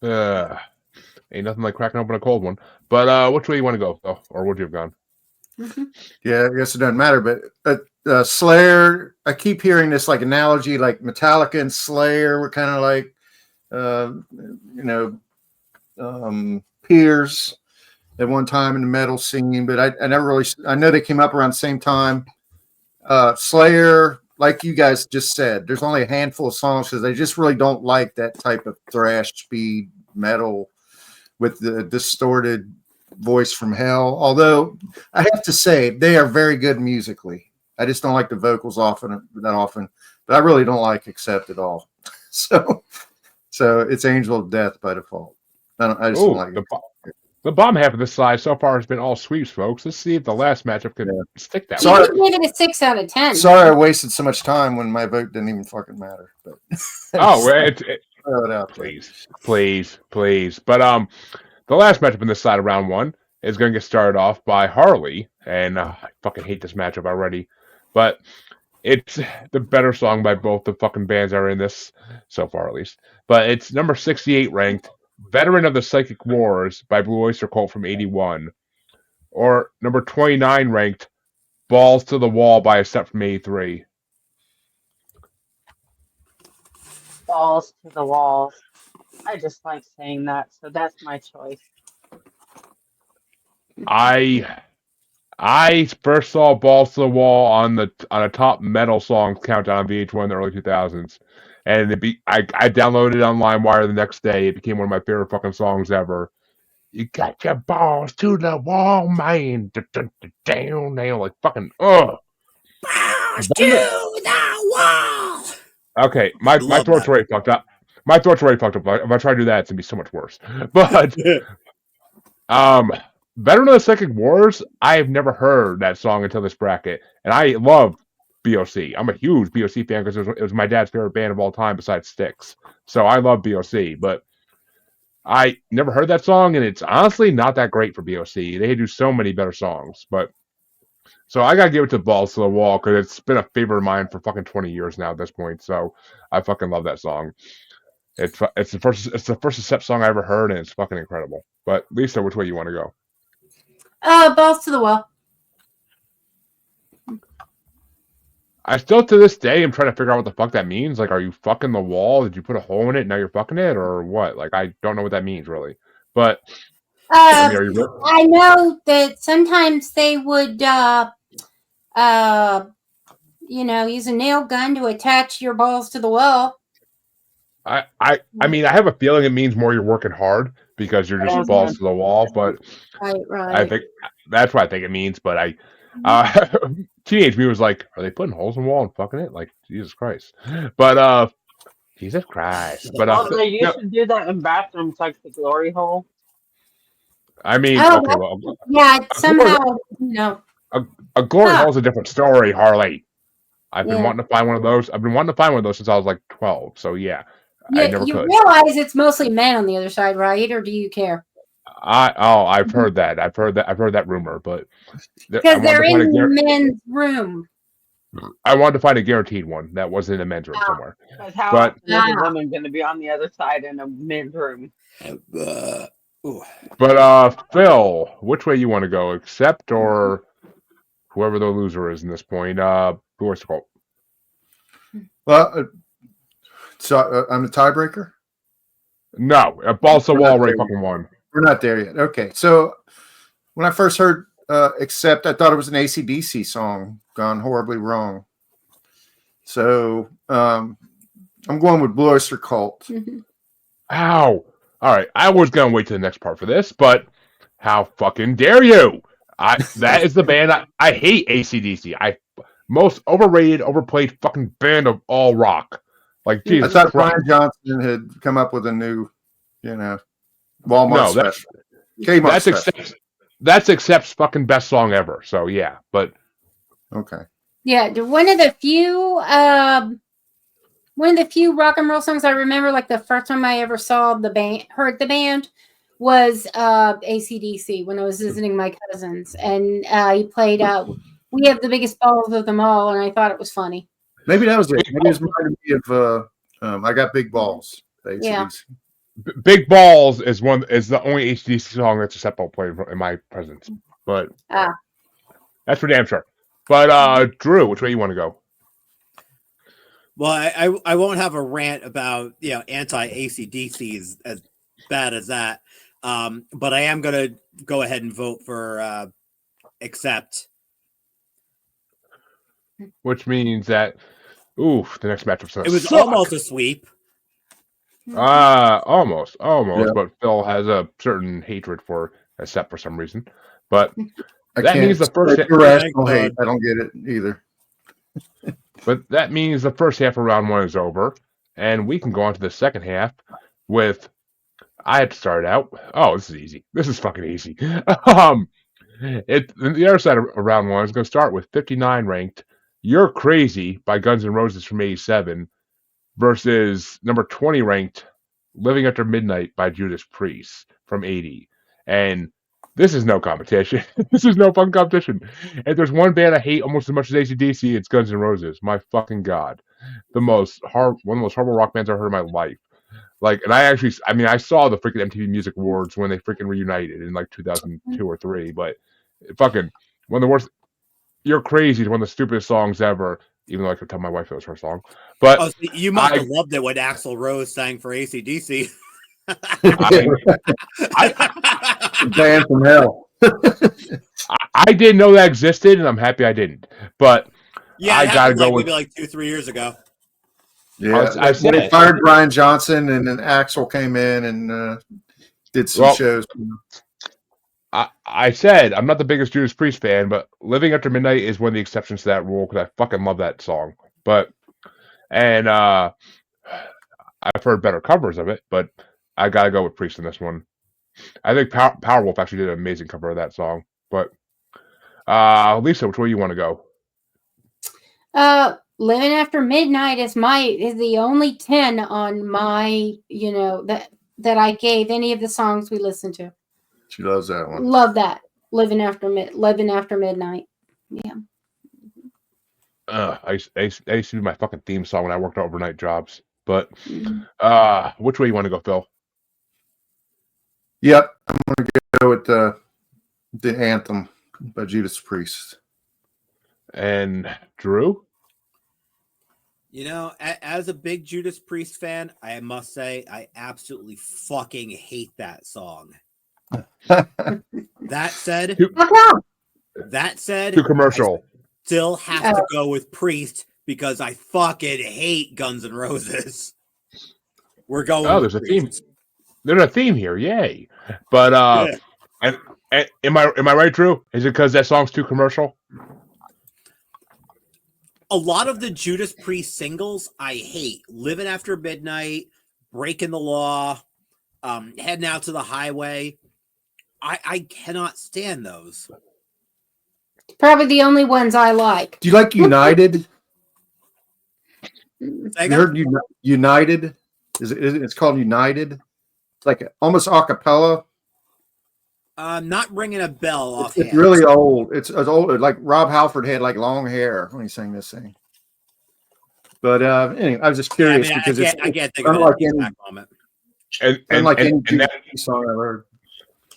Speaker 1: Ain't nothing like cracking open a cold one. But which way you want to go, though? Or would you have gone?
Speaker 2: Mm-hmm.
Speaker 4: Yeah, I guess it doesn't matter. But Slayer, I keep hearing this like analogy, like Metallica and Slayer were kind of like, peers at one time in the metal scene. But I never really, I know they came up around the same time. Slayer, like you guys just said, there's only a handful of songs because they just really don't like that type of thrash speed metal with the distorted voice from hell. Although I have to say they are very good musically. I just don't like the vocals that often, but I really don't like Accept at all. So it's Angel of Death by default. I just don't like it.
Speaker 1: The bottom half of this slide so far has been all sweeps, folks. Let's see if the last matchup can stick that.
Speaker 2: Sorry, you gave it a 6 out of 10.
Speaker 4: Sorry, I wasted so much time when my vote didn't even fucking matter. But please. But the last matchup in this side of round 1 is going to get started off by Harley, and I fucking hate this matchup already. But it's the better song by both the fucking bands that are in this so far, at least. But it's number 68 ranked. Veteran of the Psychic Wars by Blue Oyster Cult from 81. Or number 29 ranked Balls to the Wall by A Step from 83.
Speaker 5: Balls to the walls. I just like saying that, so that's my choice.
Speaker 1: I first saw Balls to the Wall on a top metal songs countdown on VH1 in the early 2000s. And I downloaded it on LimeWire the next day. It became one of my favorite fucking songs ever. You got your balls to the wall, man. Down, like fucking balls to the wall. Okay, my throat's already fucked up. My throat's already fucked up. If I try to do that, it's gonna be so much worse. But Veteran of the Psychic Wars, I've never heard that song until this bracket, and I love BOC. I'm a huge BOC fan because it was my dad's favorite band of all time besides Styx. So I love BOC, but I never heard that song, and it's honestly not that great for BOC. They do so many better songs, but so I gotta give it to Balls to the Wall because it's been a favorite of mine for fucking 20 years now at this point. So I fucking love that song. It's the first Accept song I ever heard, and it's fucking incredible. But Lisa, which way you want to go?
Speaker 2: Balls to the Wall.
Speaker 1: I still, to this day, am trying to figure out what the fuck that means. Like, are you fucking the wall? Did you put a hole in it and now you're fucking it? Or what? Like, I don't know what that means, really. But,
Speaker 2: I know that sometimes they would, use a nail gun to attach your balls to the wall.
Speaker 1: I mean, I have a feeling it means more you're working hard because you're just balls to the wall. But
Speaker 2: right.
Speaker 1: I think that's what I think it means. But teenage me was like, are they putting holes in the wall and fucking it? Like, Jesus Christ. But Jesus Christ. But
Speaker 5: they used to do that in bathrooms, like the glory hole.
Speaker 1: I mean,
Speaker 2: somehow,
Speaker 1: a glory hole is a different story, Harley. I've been wanting to find one of those. I've been wanting to find one of those since I was like 12. So yeah, I never could.
Speaker 2: You realize it's mostly men on the other side, right? Or do you care?
Speaker 1: I've heard that. I've heard that rumor, but
Speaker 2: because they're in the men's room.
Speaker 1: I wanted to find a guaranteed one that was in a men's room somewhere.
Speaker 5: How often is a woman going to be on the other side in a men's room?
Speaker 1: But Phil, which way you want to go? Accept or whoever the loser is in this point? Who wants to go?
Speaker 4: Well, so I'm the tiebreaker.
Speaker 1: No, Balls to the Wall, right? Fucking one.
Speaker 4: We're not there yet. Okay, so when I first heard Accept, I thought it was an AC/DC song gone horribly wrong. So I'm going with Blue Oyster Cult.
Speaker 1: Ow. All right, I was going to wait to the next part for this, but how fucking dare you? That is the band I hate AC/DC. Most overrated, overplayed fucking band of all rock. Like, Jesus.
Speaker 4: I thought Brian Johnson had come up with a new, Walmart special. Kmart special.
Speaker 1: that's Accept's fucking best song ever. So yeah, but
Speaker 4: okay.
Speaker 2: Yeah, one of the few rock and roll songs I remember, like the first time I ever saw the band, heard the band, was AC/DC when I was visiting my cousins, and he played "We Have the Biggest Balls of Them All," and I thought it was funny.
Speaker 4: Maybe that was it. Maybe it was reminding me of "I Got Big Balls."
Speaker 2: Yeah.
Speaker 1: Big Balls is the only AC/DC song that's acceptable played in my presence, but that's for damn sure. But Drew, which way you want to go?
Speaker 3: Well, I won't have a rant about anti AC/DC as bad as that, but I am gonna go ahead and vote for Accept.
Speaker 1: Which means that the next matchup's gonna
Speaker 3: It was
Speaker 1: suck.
Speaker 3: almost a sweep.
Speaker 1: Almost.
Speaker 4: Yeah.
Speaker 1: But Phil has a certain hatred for Accept for some reason. But
Speaker 4: that
Speaker 1: means the first
Speaker 4: irrational hate. I don't get it either.
Speaker 1: But that means the first half of round one is over, and we can go on to the second half with. I had to start out. Oh, this is easy. This is fucking easy. The other side of round one is going to start with 59 ranked "You're Crazy" by Guns N' Roses from '87 versus number 20 ranked "Living After Midnight" by Drewdaspriest from '80. And this is no competition. This is no fun competition. If there's one band I hate almost as much as AC/DC, it's Guns N' Roses. My fucking god, one of the most horrible rock bands I've heard in my life. Like, and I saw the freaking MTV Music Awards when they freaking reunited in like 2002 or 3. But fucking one of the worst. "You're Crazy" is one of the stupidest songs ever. Even though I could tell my wife it was her song, but
Speaker 3: so you must have loved it when Axl Rose sang for AC/DC.
Speaker 4: Band from hell.
Speaker 1: I didn't know that existed, and I'm happy I didn't. But
Speaker 3: yeah, I gotta go with maybe like 2-3 years ago.
Speaker 4: Yeah, when they fired Brian Johnson, and then Axl came in and did some shows.
Speaker 1: I said I'm not the biggest Drewdaspriest fan, but "Living After Midnight" is one of the exceptions to that rule because I fucking love that song. And I've heard better covers of it, but I gotta go with Priest in this one. I think Powerwolf actually did an amazing cover of that song. But Lisa, which way you want to go?
Speaker 2: "Living After Midnight" is the only 10 on my that I gave any of the songs we listened to.
Speaker 4: She loves that one.
Speaker 2: Love that. Living After Midnight. Yeah.
Speaker 1: I used to do my fucking theme song when I worked overnight jobs. But which way you want to go, Phil?
Speaker 4: Yep, I'm going to go with the Anthem by Drewdaspriest.
Speaker 1: And Drew?
Speaker 3: As a big Drewdaspriest fan, I must say I absolutely fucking hate that song. That said,
Speaker 1: too commercial.
Speaker 3: I still have to go with Priest because I fucking hate Guns N' Roses. We're going.
Speaker 1: Oh, there's a theme. There's a theme here, yay! But and am I right, Drew? Is it because that song's too commercial?
Speaker 3: A lot of the Drewdaspriest singles I hate. "Living After Midnight," "Breaking the Law," "Heading Out to the Highway." I cannot stand those.
Speaker 2: Probably the only ones I like.
Speaker 4: Do you like United? You heard United? It's called United. It's like almost a cappella.
Speaker 3: Not ringing a bell off.
Speaker 4: It's really old. It's old. Like Rob Halford had like long hair when he sang this thing. But anyway, I was just curious because
Speaker 3: I can't think of it at moment.
Speaker 4: Unlike any song I've heard.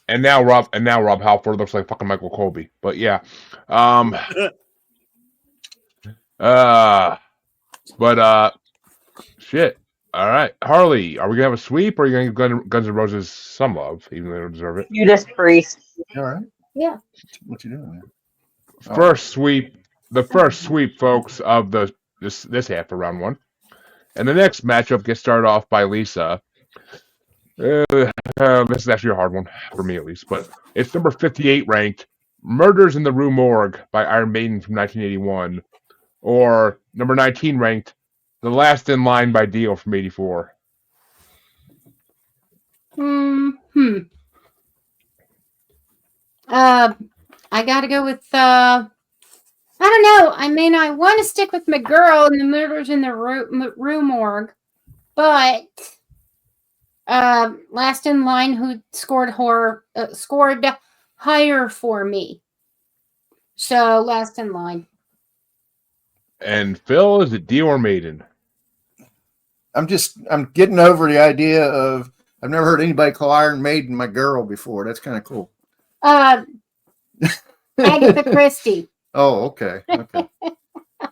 Speaker 1: And now Rob Halford looks like fucking Michael Colby. But yeah. Shit. All right. Harley, are we gonna have a sweep or are you gonna give Guns N' Roses some love, even though they don't deserve it?
Speaker 5: Drewdaspriest.
Speaker 4: All right.
Speaker 2: Yeah.
Speaker 4: What you doing there?
Speaker 1: First sweep, folks, of this half of round one. And the next matchup gets started off by Lisa. This is actually a hard one for me, at least, but it's number 58 ranked "Murders in the Rue Morgue" by Iron Maiden from 1981, or number 19 ranked "The Last in Line" by Dio from '84.
Speaker 2: I got to go with. I don't know. I mean, I want to stick with my girl in the Murders in the Rue Morgue, but last in line who scored higher for me. So last in line.
Speaker 1: And Phil, is it Dio or Maiden?
Speaker 4: I'm getting over the idea of I've never heard anybody call Iron Maiden my girl before. That's kind of cool.
Speaker 2: Agatha Christie.
Speaker 4: Oh, okay.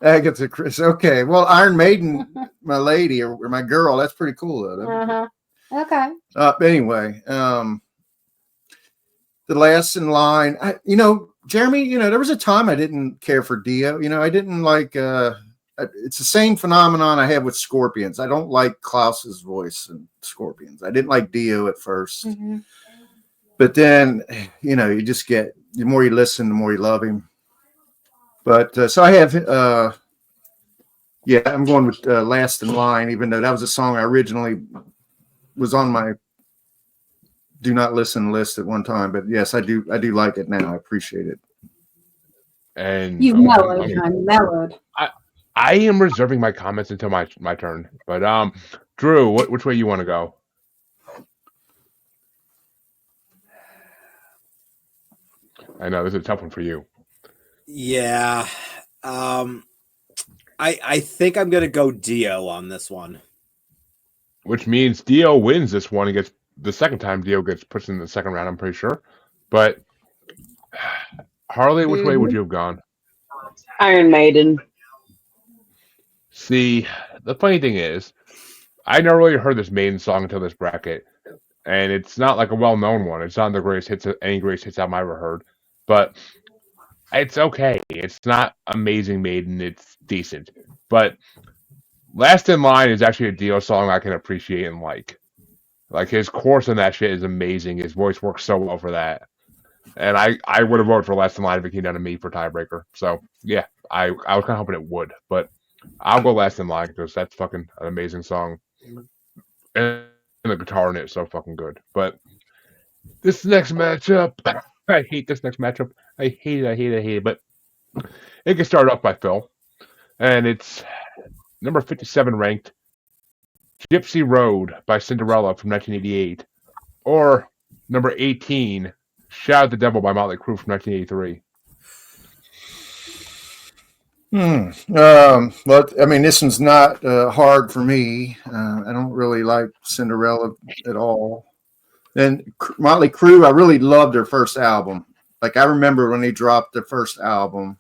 Speaker 4: Agatha Christie. Okay. Well, Iron Maiden, my lady or my girl. That's pretty cool, though.
Speaker 2: Okay.
Speaker 4: Anyway, the last in line. Jeremy. There was a time I didn't care for Dio. I didn't like. It's the same phenomenon I have with Scorpions. I don't like Klaus's voice in Scorpions. I didn't like Dio at first, but then you just get the more you listen, the more you love him. But so I have, I'm going with Last in Line, even though that was a song I originally was on my do not listen list at one time. But yes, I do like it now. I appreciate it.
Speaker 1: And
Speaker 2: you've mellowed.
Speaker 1: I am reserving my comments until my turn. But Drew, which way you want to go? I know this is a tough one for you.
Speaker 3: Yeah. I think I'm gonna go Dio on this one.
Speaker 1: Which means Dio wins this one and gets the second time Dio gets pushed in the second round, I'm pretty sure. But Harley, which way would you have gone?
Speaker 5: Iron Maiden.
Speaker 1: See, the funny thing is, I never really heard this Maiden song until this bracket, and it's not like a well-known one. It's not the greatest hits, any greatest hits album I ever heard, but it's okay. It's not amazing Maiden. It's decent, but Last in Line is actually a Dio song I can appreciate and like. Like his chorus in that shit is amazing. His voice works so well for that, and I would have voted for Last in Line if it came down to me for tiebreaker. So yeah, I was kind of hoping it would, but I'll go Last in Line because that's fucking an amazing song. And the guitar in it is so fucking good. But this next matchup, I hate this next matchup. I hate it. But it gets started off by Phil. And it's number 57 ranked Gypsy Road by Cinderella from 1988. Or number 18, Shout at the Devil by Motley Crue from 1983.
Speaker 4: Well, I mean, this one's not hard for me. I don't really like Cinderella at all. And Motley Crue, I really loved their first album. Like I remember when they dropped their first album,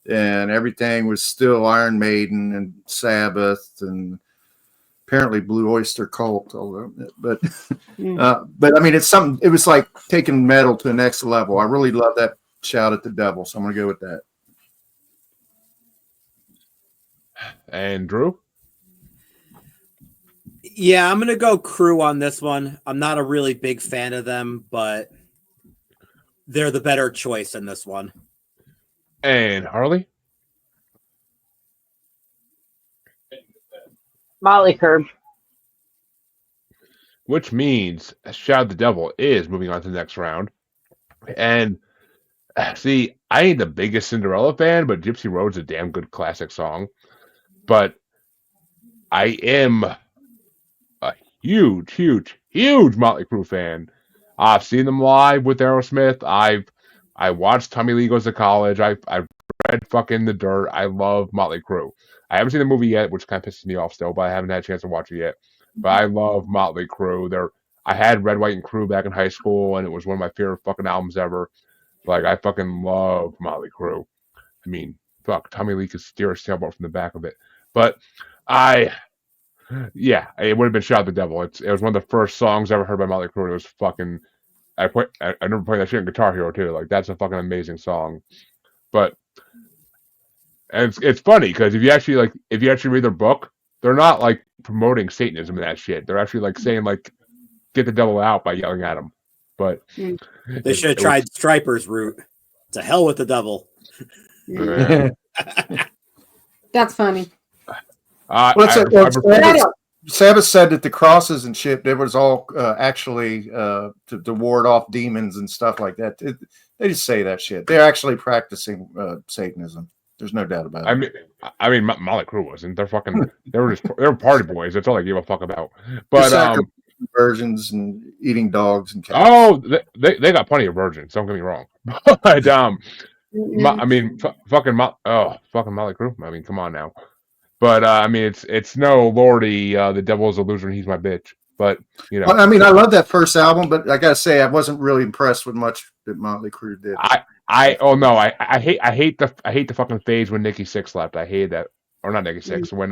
Speaker 4: and everything was still Iron Maiden and Sabbath and apparently Blue Oyster Cult. But I mean, it's something. It was like taking metal to the next level. I really love that Shout at the Devil, so I'm gonna go with that.
Speaker 1: And Drew?
Speaker 3: Yeah, I'm going to go Crue on this one. I'm not a really big fan of them, but they're the better choice in this one.
Speaker 1: And Harley?
Speaker 5: Motley Crue.
Speaker 1: Which means Shout at the Devil is moving on to the next round. And see, I ain't the biggest Cinderella fan, but Gypsy Road's a damn good classic song. But I am a huge Motley Crue fan. I've seen them live with Aerosmith. I watched Tommy Lee Goes to College. I've read fucking The Dirt. I love Motley Crue. I haven't seen the movie yet, which kind of pisses me off still, but I haven't had a chance to watch it yet. But I love Motley Crue. I had Red, White, and Crue back in high school, and it was one of my favorite fucking albums ever. Like, I fucking love Motley Crue. I mean, fuck, Tommy Lee could steer a sailboat from the back of it. But it would have been Shout at the Devil. It was one of the first songs I ever heard by Motley Crue. It was fucking, I remember playing that shit in Guitar Hero too. Like, that's a fucking amazing song. But, and it's funny because if you actually read their book, they're not like promoting Satanism and that shit. They're actually like saying like, get the devil out by yelling at him. But
Speaker 3: they should have tried Stryper's route. To hell with the devil.
Speaker 2: That's funny.
Speaker 4: Sabbath said that the crosses and shit, it was all actually to ward off demons and stuff like that. They just say that shit. They're actually practicing Satanism. There's no doubt about it.
Speaker 1: I mean, Molly Crew wasn't. They were party boys. That's all I gave a fuck about. But
Speaker 4: virgins and eating dogs and cats.
Speaker 1: Oh, they got plenty of virgins. Don't get me wrong. But fucking Molly Crew. I mean, come on now. But I mean, it's no Lordy. The devil is a loser and he's my bitch. But you know,
Speaker 4: I mean, I love that first album, but I gotta say, I wasn't really impressed with much that Motley Crue did.
Speaker 1: I hate the fucking phase when Nikki Sixx left. I hated that, or not Nikki Sixx, when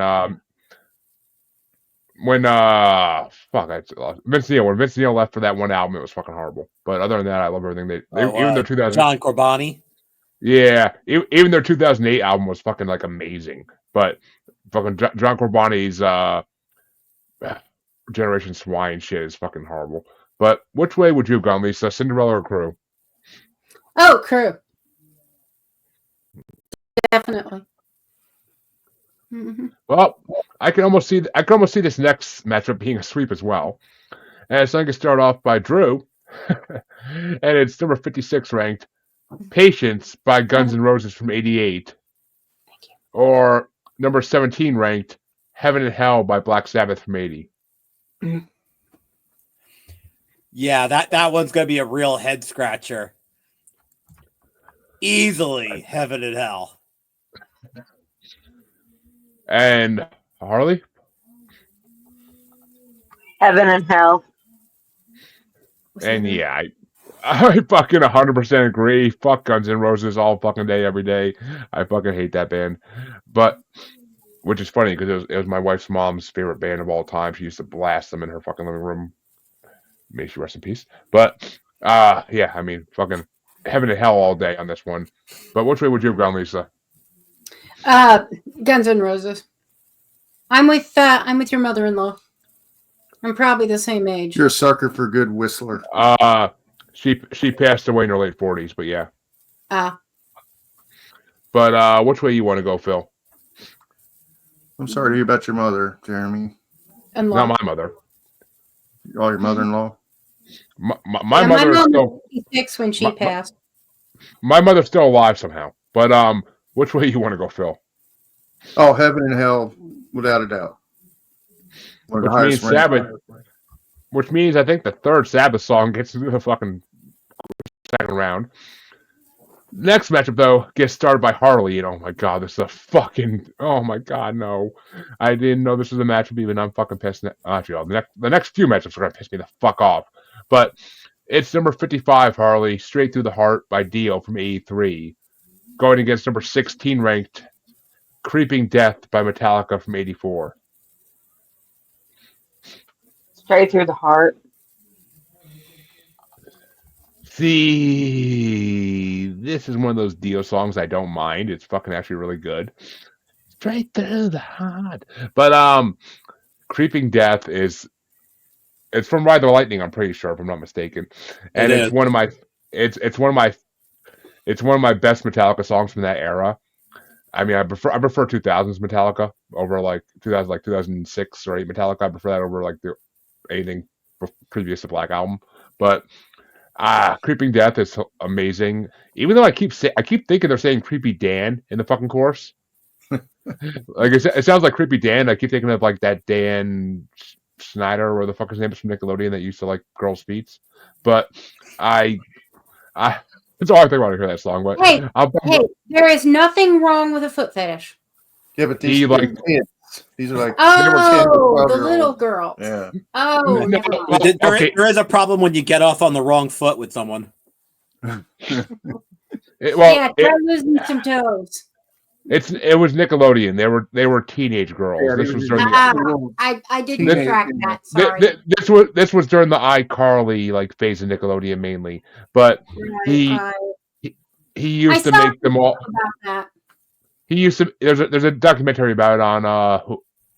Speaker 1: Vince Neil left for that one album, it was fucking horrible. But other than that, I love everything even their 2000
Speaker 3: John Corbani.
Speaker 1: Yeah, even their 2008 album was fucking like amazing. But fucking John Corbani's Generation Swine shit is fucking horrible. But which way would you have gone, Lisa? Cinderella or Crew?
Speaker 2: Oh, Crew. Definitely. Mm-hmm.
Speaker 1: Well, I can almost see this next matchup being a sweep as well. And so I can start off by Drew, and it's number 56 ranked, "Patience" by Guns N' Roses from '88, or number 17 ranked, "Heaven and Hell" by Black Sabbath from '80.
Speaker 3: Yeah, that one's gonna be a real head scratcher. Easily, Heaven and Hell.
Speaker 1: And Harley?
Speaker 5: Heaven and Hell.
Speaker 1: And yeah, I fucking 100% agree. Fuck Guns N' Roses all fucking day, every day. I fucking hate that band. But, which is funny because it was my wife's mom's favorite band of all time. She used to blast them in her fucking living room. May she rest in peace. But, yeah, I mean, fucking Heaven and Hell all day on this one. But which way would you have gone, Lisa?
Speaker 2: Guns N' Roses. I'm with your mother-in-law. I'm probably the same age.
Speaker 4: You're a sucker for a good whistler.
Speaker 1: She passed away in her late 40s, but yeah. But which way you want to go, Phil?
Speaker 4: I'm sorry to hear about your mother, Jeremy.
Speaker 1: Not my mother.
Speaker 4: Oh, your mother-in-law?
Speaker 1: My mother is still
Speaker 2: 56 when she passed.
Speaker 1: My mother's still alive somehow. But which way you want to go, Phil?
Speaker 4: Oh, Heaven and Hell, without a doubt.
Speaker 1: Which means I think the third Sabbath song gets to the fucking second round. Next matchup, though, gets started by Harley. And oh my god, this is a fucking... Oh my god, no. I didn't know this was a matchup even. I'm fucking pissed. Actually, the next few matchups are going to piss me the fuck off. But it's number 55, Harley, Straight Through the Heart by Dio from '83. Going against number 16 ranked, Creeping Death by Metallica from '84.
Speaker 5: Straight Through the Heart.
Speaker 1: See, this is one of those Dio songs I don't mind. It's fucking actually really good. Straight Through the Heart. But Creeping Death it's from Ride the Lightning, I'm pretty sure, if I'm not mistaken. And it's one of my best Metallica songs from that era. I mean, I prefer 2000s Metallica over like 2006 or 8 Metallica. I prefer that over like anything previous to Black Album. But Creeping Death is amazing. Even though I keep thinking they're saying Creepy Dan in the fucking chorus. Like it sounds like Creepy Dan. I keep thinking of like that Dan Snyder, or the fuck his name is, from Nickelodeon, that used to like girls' feet. But it's all I think about to hear that song. But
Speaker 2: hey, there is nothing wrong with a foot fetish.
Speaker 4: Yeah, but these are like
Speaker 2: the little girls.
Speaker 4: Yeah.
Speaker 2: Oh,
Speaker 3: there is a problem when you get off on the wrong foot with someone.
Speaker 2: Try losing some toes.
Speaker 1: It was Nickelodeon. They were teenage girls.
Speaker 4: Yeah,
Speaker 1: this was during
Speaker 2: I didn't track that. Sorry.
Speaker 1: This was during the iCarly like phase of Nickelodeon mainly. But he used to make them all.
Speaker 2: About that.
Speaker 1: He used to. There's a documentary about it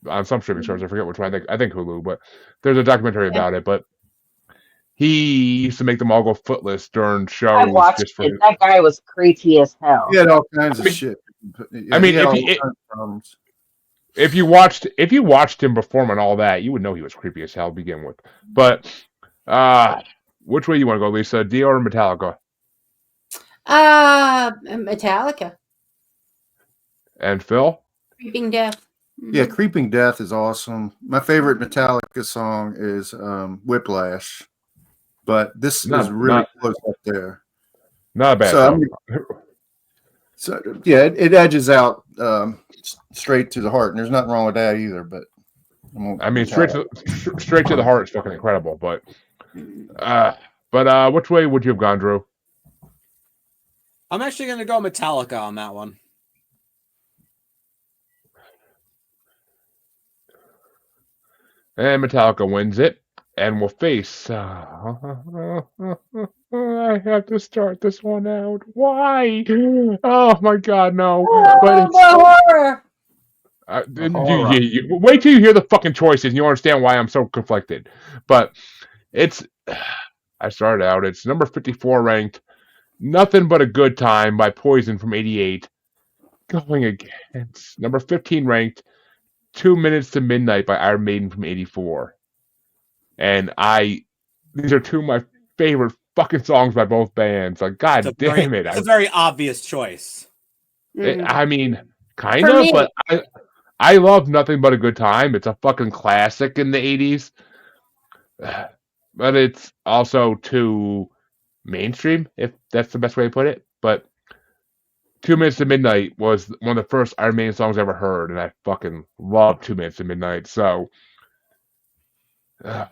Speaker 1: on some streaming service. I forget which one. I think Hulu. But there's a documentary about it. But he used to make them all go footless during shows.
Speaker 5: I watched it. That guy was creepy as hell.
Speaker 4: He had all kinds of shit.
Speaker 1: I mean, if you watched him perform and all that, you would know he was creepy as hell to begin with. But which way you want to go, Lisa? Dio or Metallica?
Speaker 2: Metallica.
Speaker 1: And Phil?
Speaker 2: Creeping Death.
Speaker 4: Yeah, Creeping Death is awesome. My favorite Metallica song is Whiplash, but this is really close up there.
Speaker 1: Not a bad song.
Speaker 4: So yeah, it edges out straight to the heart, and there's nothing wrong with that either. But
Speaker 1: I mean, straight to the heart is fucking incredible. But which way would you have gone, Drew?
Speaker 3: I'm actually going to go Metallica on that one.
Speaker 1: And Metallica wins it, and will face. I have to start this one out. Why? Oh my God, no! But
Speaker 2: horror.
Speaker 1: Wait till you hear the fucking choices, and you understand why I'm so conflicted. But it's. I started out. It's number 54 ranked. Nothing But a Good Time by Poison from '88. Going against number 15 ranked. 2 Minutes to Midnight by Iron Maiden from '84. And these are two of my favorite fucking songs by both bands. Like, God damn it.
Speaker 3: It's a very obvious choice.
Speaker 1: I mean, kind of, but I love Nothing But a Good Time. It's a fucking classic in the 80s. But it's also too mainstream, if that's the best way to put it. But 2 Minutes to Midnight was one of the first Iron Maiden songs I ever heard, and I fucking love 2 Minutes to Midnight. So,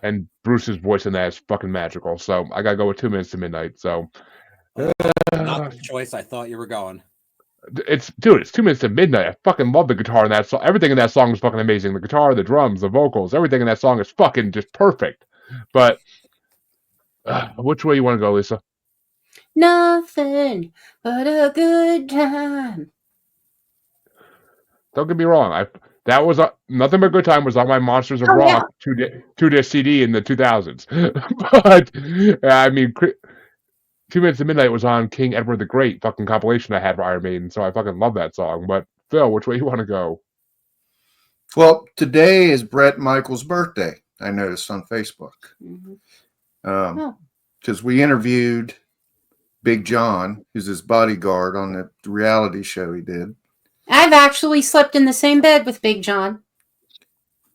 Speaker 1: and Bruce's voice in that is fucking magical. So I gotta go with 2 Minutes to Midnight. So,
Speaker 3: not the choice I thought you were going.
Speaker 1: It's 2 Minutes to Midnight. I fucking love the guitar in that song. Everything in that song is fucking amazing. The guitar, the drums, the vocals, everything in that song is fucking just perfect. But which way you want to go, Lisa?
Speaker 2: Nothing But a Good Time.
Speaker 1: Don't get me wrong. Nothing But a Good Time was on my Monsters of Rock 2-disc CD in the 2000s. But I mean, 2 Minutes to Midnight was on King Edward the Great fucking compilation I had for Iron Maiden, so I fucking love that song. But Phil, which way you want to go?
Speaker 4: Well, today is Bret Michaels' birthday. I noticed on Facebook because we interviewed Big John, who's his bodyguard on the reality show he did.
Speaker 2: I've actually slept in the same bed with Big John.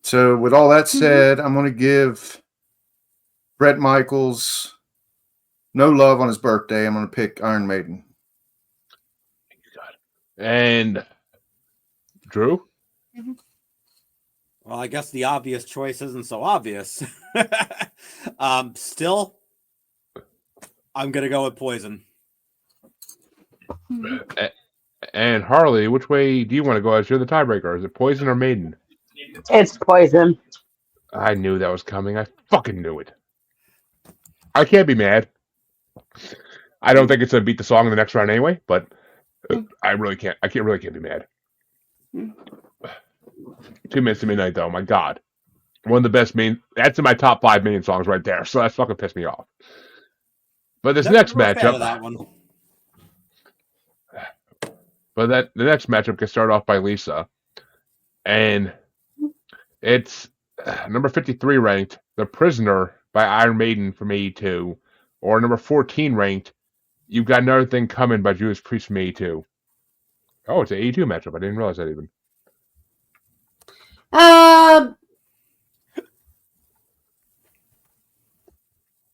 Speaker 4: So with all that said, I'm going to give Bret Michaels no love on his birthday. I'm going to pick Iron Maiden.
Speaker 1: And Drew?
Speaker 3: Well, I guess the obvious choice isn't so obvious. Still, I'm going to go with Poison.
Speaker 1: And Harley, which way do you want to go as you're the tiebreaker? Is it Poison or Maiden?
Speaker 5: It's Poison.
Speaker 1: I knew that was coming. I fucking knew it. I can't be mad. I don't think it's going to beat the song in the next round anyway, but I really can't. I really can't be mad. 2 Minutes to Midnight, though. My God. One of the best that's in my top 5 Maiden songs right there, so that's fucking pissed me off. But this next matchup.
Speaker 3: That one.
Speaker 1: But the next matchup gets started off by Lisa. And it's number 53 ranked, The Prisoner by Iron Maiden from '82. Or number 14 ranked, You've Got Another Thing Coming by Drewdaspriest from '82. Oh, it's an '82 matchup. I didn't realize that even.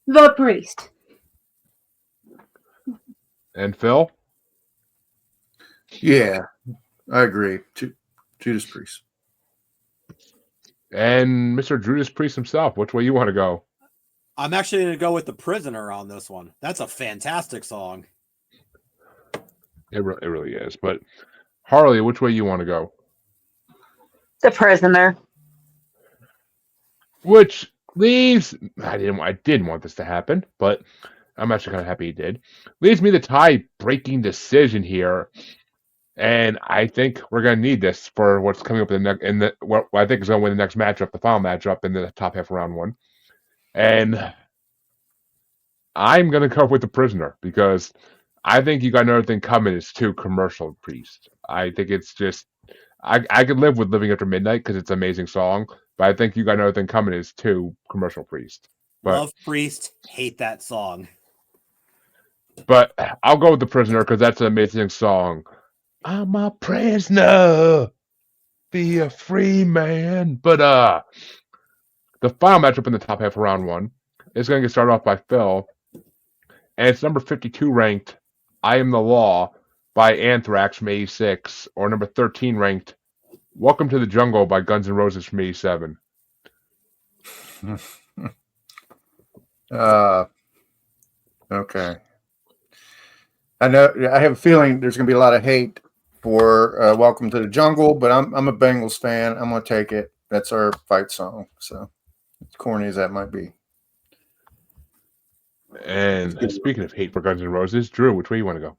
Speaker 2: The Priest.
Speaker 1: And Phil?
Speaker 4: Yeah, I agree. Drewdaspriest.
Speaker 1: And Mr. Drewdaspriest himself. Which way you want to go?
Speaker 3: I'm actually going to go with The Prisoner on this one. That's a fantastic song.
Speaker 1: It really is. But Harley, which way you want to go?
Speaker 5: The Prisoner.
Speaker 1: Which leaves I didn't want this to happen, but I'm actually kind of happy he did. Leaves me the tie-breaking decision here, and I think we're going to need this for what's coming up in what I think is going to win the next matchup, the final matchup in the top half of round 1. And I'm going to go with The Prisoner because I think You Got Another Thing Coming is too commercial, Priest. I think it's just I could live with Living After Midnight because it's an amazing song, but I think You Got Another Thing Coming is too commercial, Priest. But,
Speaker 3: love Priest, hate that song.
Speaker 1: But I'll go with The Prisoner because that's an amazing song. I'm a prisoner, be a free man. But the final matchup in the top half of round one is going to get started off by Phil, and it's number 52 ranked I Am the Law by Anthrax from 86, or number 13 ranked Welcome to the Jungle by Guns N' Roses from 87.
Speaker 4: Okay. I know. I have a feeling there's going to be a lot of hate for "Welcome to the Jungle," but I'm a Bengals fan. I'm going to take it. That's our fight song. So, as corny as that might be.
Speaker 1: And speaking of hate for Guns N' Roses, Drew, which way you want to go?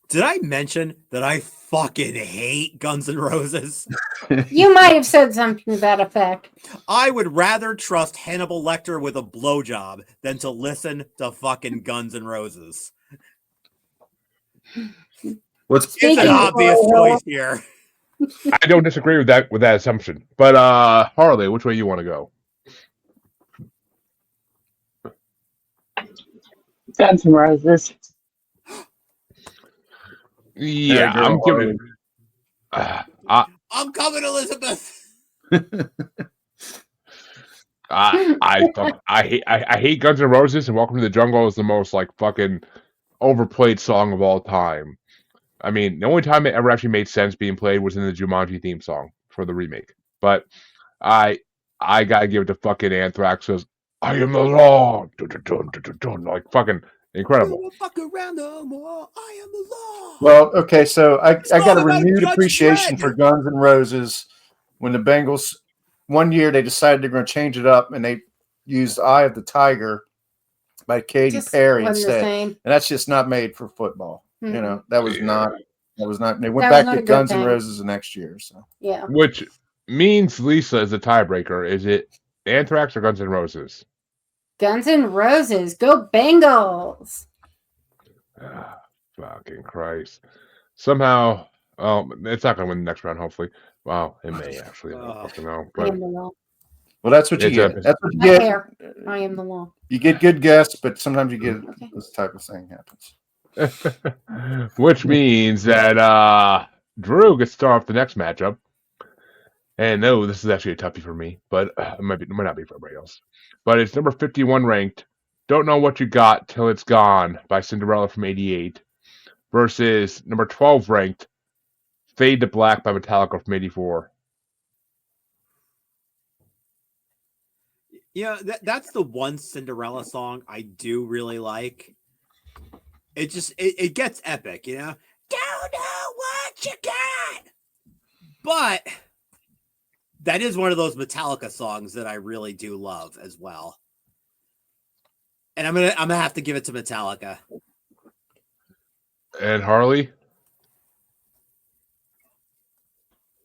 Speaker 3: Did I mention that I fucking hate Guns N' Roses?
Speaker 2: You might have said something to that effect.
Speaker 3: I would rather trust Hannibal Lecter with a blowjob than to listen to fucking Guns N' Roses.
Speaker 4: What's
Speaker 3: It's an obvious choice here.
Speaker 1: I don't disagree with that assumption. But Harley, which way you want to go?
Speaker 5: Guns N' Roses.
Speaker 1: Yeah, I'm giving.
Speaker 3: I'm coming, Elizabeth.
Speaker 1: I hate Guns N' Roses, and Welcome to the Jungle is the most like fucking overplayed song of all time. I mean, the only time it ever actually made sense being played was in the Jumanji theme song for the remake. But I gotta give it to fucking Anthrax. Says, "I am the law," like fucking incredible.
Speaker 3: Fuck around no more. I am the law.
Speaker 4: Well, okay, so I got a renewed appreciation for Guns N' Roses when the Bengals one year they decided they're going to change it up and they used "Eye of the Tiger" by Katy Perry instead, and that's just not made for football. Mm-hmm. You know, that was not. They went back to Guns N' Roses the next year. So
Speaker 2: yeah,
Speaker 1: which means Lisa is the tiebreaker. Is it Anthrax or Guns N' Roses?
Speaker 2: Guns N' Roses, go Bengals!
Speaker 1: Fucking Christ! Somehow, it's not going to win the next round. Hopefully, wow, it may actually. I don't fucking know. But,
Speaker 4: well, that's what you get. That's what you get.
Speaker 2: I am the law.
Speaker 4: You get good guests, but sometimes you get this type of thing happens.
Speaker 1: Which means that Drew gets to start off the next matchup. And no, this is actually a toughie for me, but it might not be for everybody else. But it's number 51 ranked Don't Know What You Got Till It's Gone by Cinderella from 88 versus number 12 ranked Fade to Black by Metallica from 84.
Speaker 3: Yeah, that's the one Cinderella song I do really like. It just it gets epic, you know. Don't know what you got, but that is one of those Metallica songs that I really do love as well. And I'm gonna have to give it to Metallica.
Speaker 1: And Harley?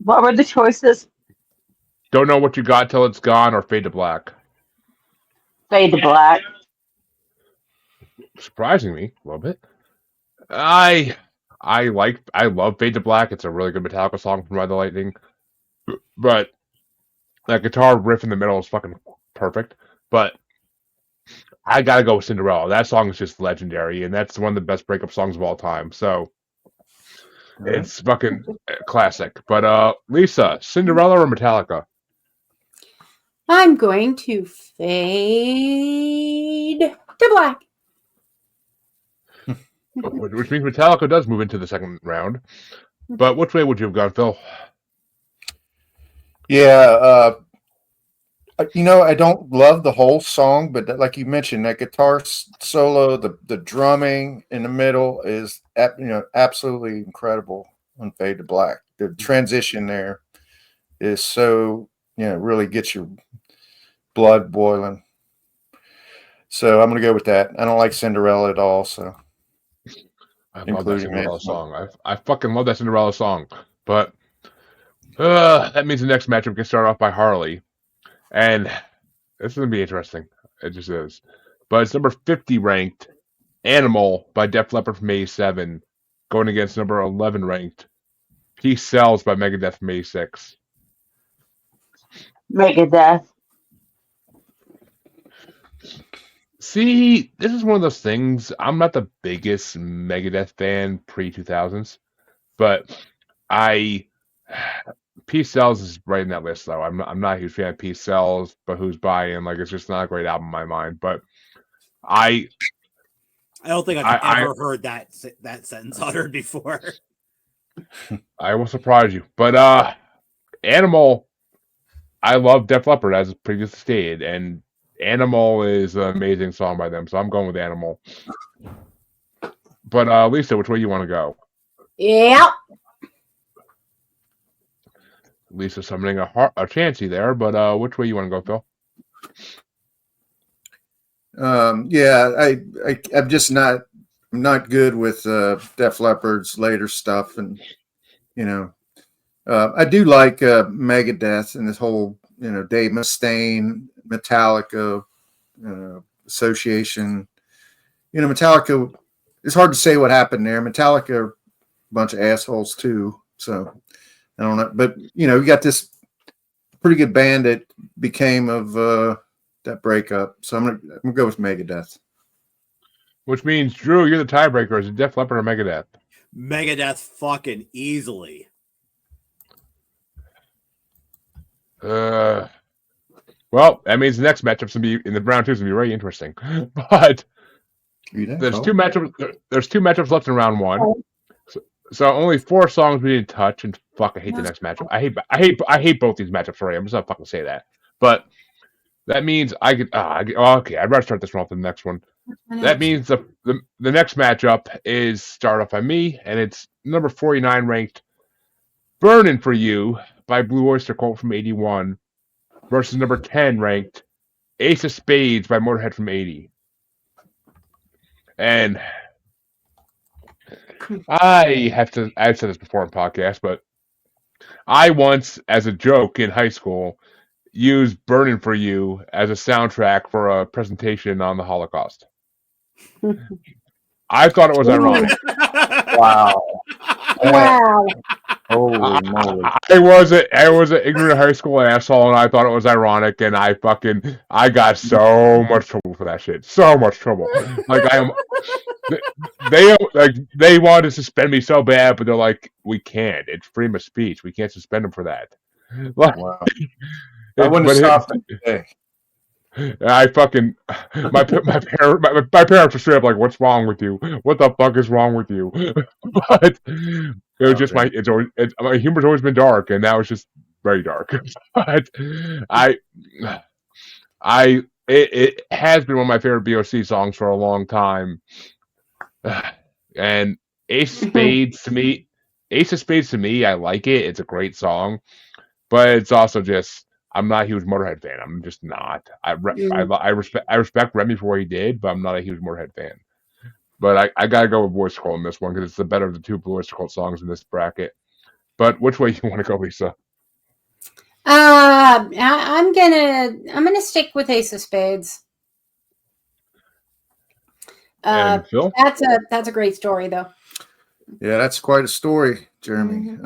Speaker 5: What were the choices?
Speaker 1: Don't Know What You Got Till It's Gone or Fade to Black.
Speaker 5: Fade to Black.
Speaker 1: Surprising me a little bit. I love Fade to Black. It's a really good Metallica song from Ride the Lightning. But that guitar riff in the middle is fucking perfect. But I gotta go with Cinderella. That song is just legendary, and that's one of the best breakup songs of all time. So it's fucking classic. But Lisa, Cinderella or Metallica?
Speaker 2: I'm going to fade to black.
Speaker 1: Which means Metallica does move into the second round. But which way would you have gone, Phil?
Speaker 4: Yeah, I don't love the whole song, but like you mentioned, that guitar solo, the drumming in the middle is absolutely incredible on Fade to Black. The transition there is so really gets your blood boiling. So I'm going to go with that. I don't like Cinderella at all. So
Speaker 1: I love that Cinderella song. I fucking love that Cinderella song. But that means the next matchup gets started off by Harley. And this is going to be interesting. It just is. But it's number 50 ranked Animal by Def Leppard from 87 going against number 11 ranked Peace Sells by Megadeth from 86.
Speaker 5: Megadeth.
Speaker 1: See, this is one of those things. I'm not the biggest Megadeth fan pre-2000s, but Peace Sells is right in that list though. I'm not a huge fan of Peace Sells, but Who's Buying? Like, it's just not a great album in my mind. But I
Speaker 3: don't think I've ever heard that sentence uttered before.
Speaker 1: I will surprise you, but Animal. I love Def Leppard as previously stated, and Animal is an amazing song by them, so I'm going with Animal. But Lisa, which way you want to go?
Speaker 2: Yeah.
Speaker 1: Lisa summoning a Chansey there, but which way you want to go,
Speaker 4: Phil? Yeah, I'm just not good with Def Leppard's later stuff, and I do like Megadeth and this whole Dave Mustaine, Metallica association. Metallica. It's hard to say what happened there. Metallica are a bunch of assholes too, so I don't know. But we got this pretty good band that became of that breakup. So I'm gonna go with Megadeth.
Speaker 1: Which means, Drew, you're the tiebreaker. Is it Def Leppard or Megadeth?
Speaker 3: Megadeth, fucking easily.
Speaker 1: Well, that means the next matchup's gonna be in the round 2 is gonna be very interesting. But there's two matchups left in round 1. So only 4 songs we didn't touch, and fuck, I hate the next matchup. I hate both these matchups. Sorry, I'm just gonna fucking say that. But that means I could. Okay, I'd rather start this one off than the next one. That means the next matchup is started off by me, and it's number 49 ranked "Burnin' for You" by Blue Oyster Cult from 81 versus number 10 ranked "Ace of Spades" by Motorhead from 80. And I've said this before in podcasts, but I once, as a joke in high school, used "Burnin' for You" as a soundtrack for a presentation on the Holocaust. I thought it was ironic.
Speaker 6: Wow. Holy moly.
Speaker 1: I was an ignorant high school asshole, and I thought it was ironic, and I got so much trouble for that shit. So much trouble. They wanted to suspend me so bad, but they're like, we can't. It's freedom of speech. We can't suspend them for that.
Speaker 4: Wow. I wouldn't have stopped it today.
Speaker 1: My parents were straight up like, "What's wrong with you? What the fuck is wrong with you?" But it was just my humor's always been dark, and now it's just very dark. But it has been one of my favorite BOC songs for a long time. And Ace of Spades to me, I like it. It's a great song, but it's also just. I'm not a huge Motorhead fan. I'm just not. I respect Remy for what he did, but I'm not a huge Motorhead fan. But I gotta go with Blue Oyster Cult in this one because it's the better of the 2 Blue Oyster Cult songs in this bracket. But which way you want to go, Lisa?
Speaker 2: I'm gonna stick with Ace of Spades.
Speaker 1: And Phil?
Speaker 2: That's a great story, though.
Speaker 4: Yeah, that's quite a story, Jeremy.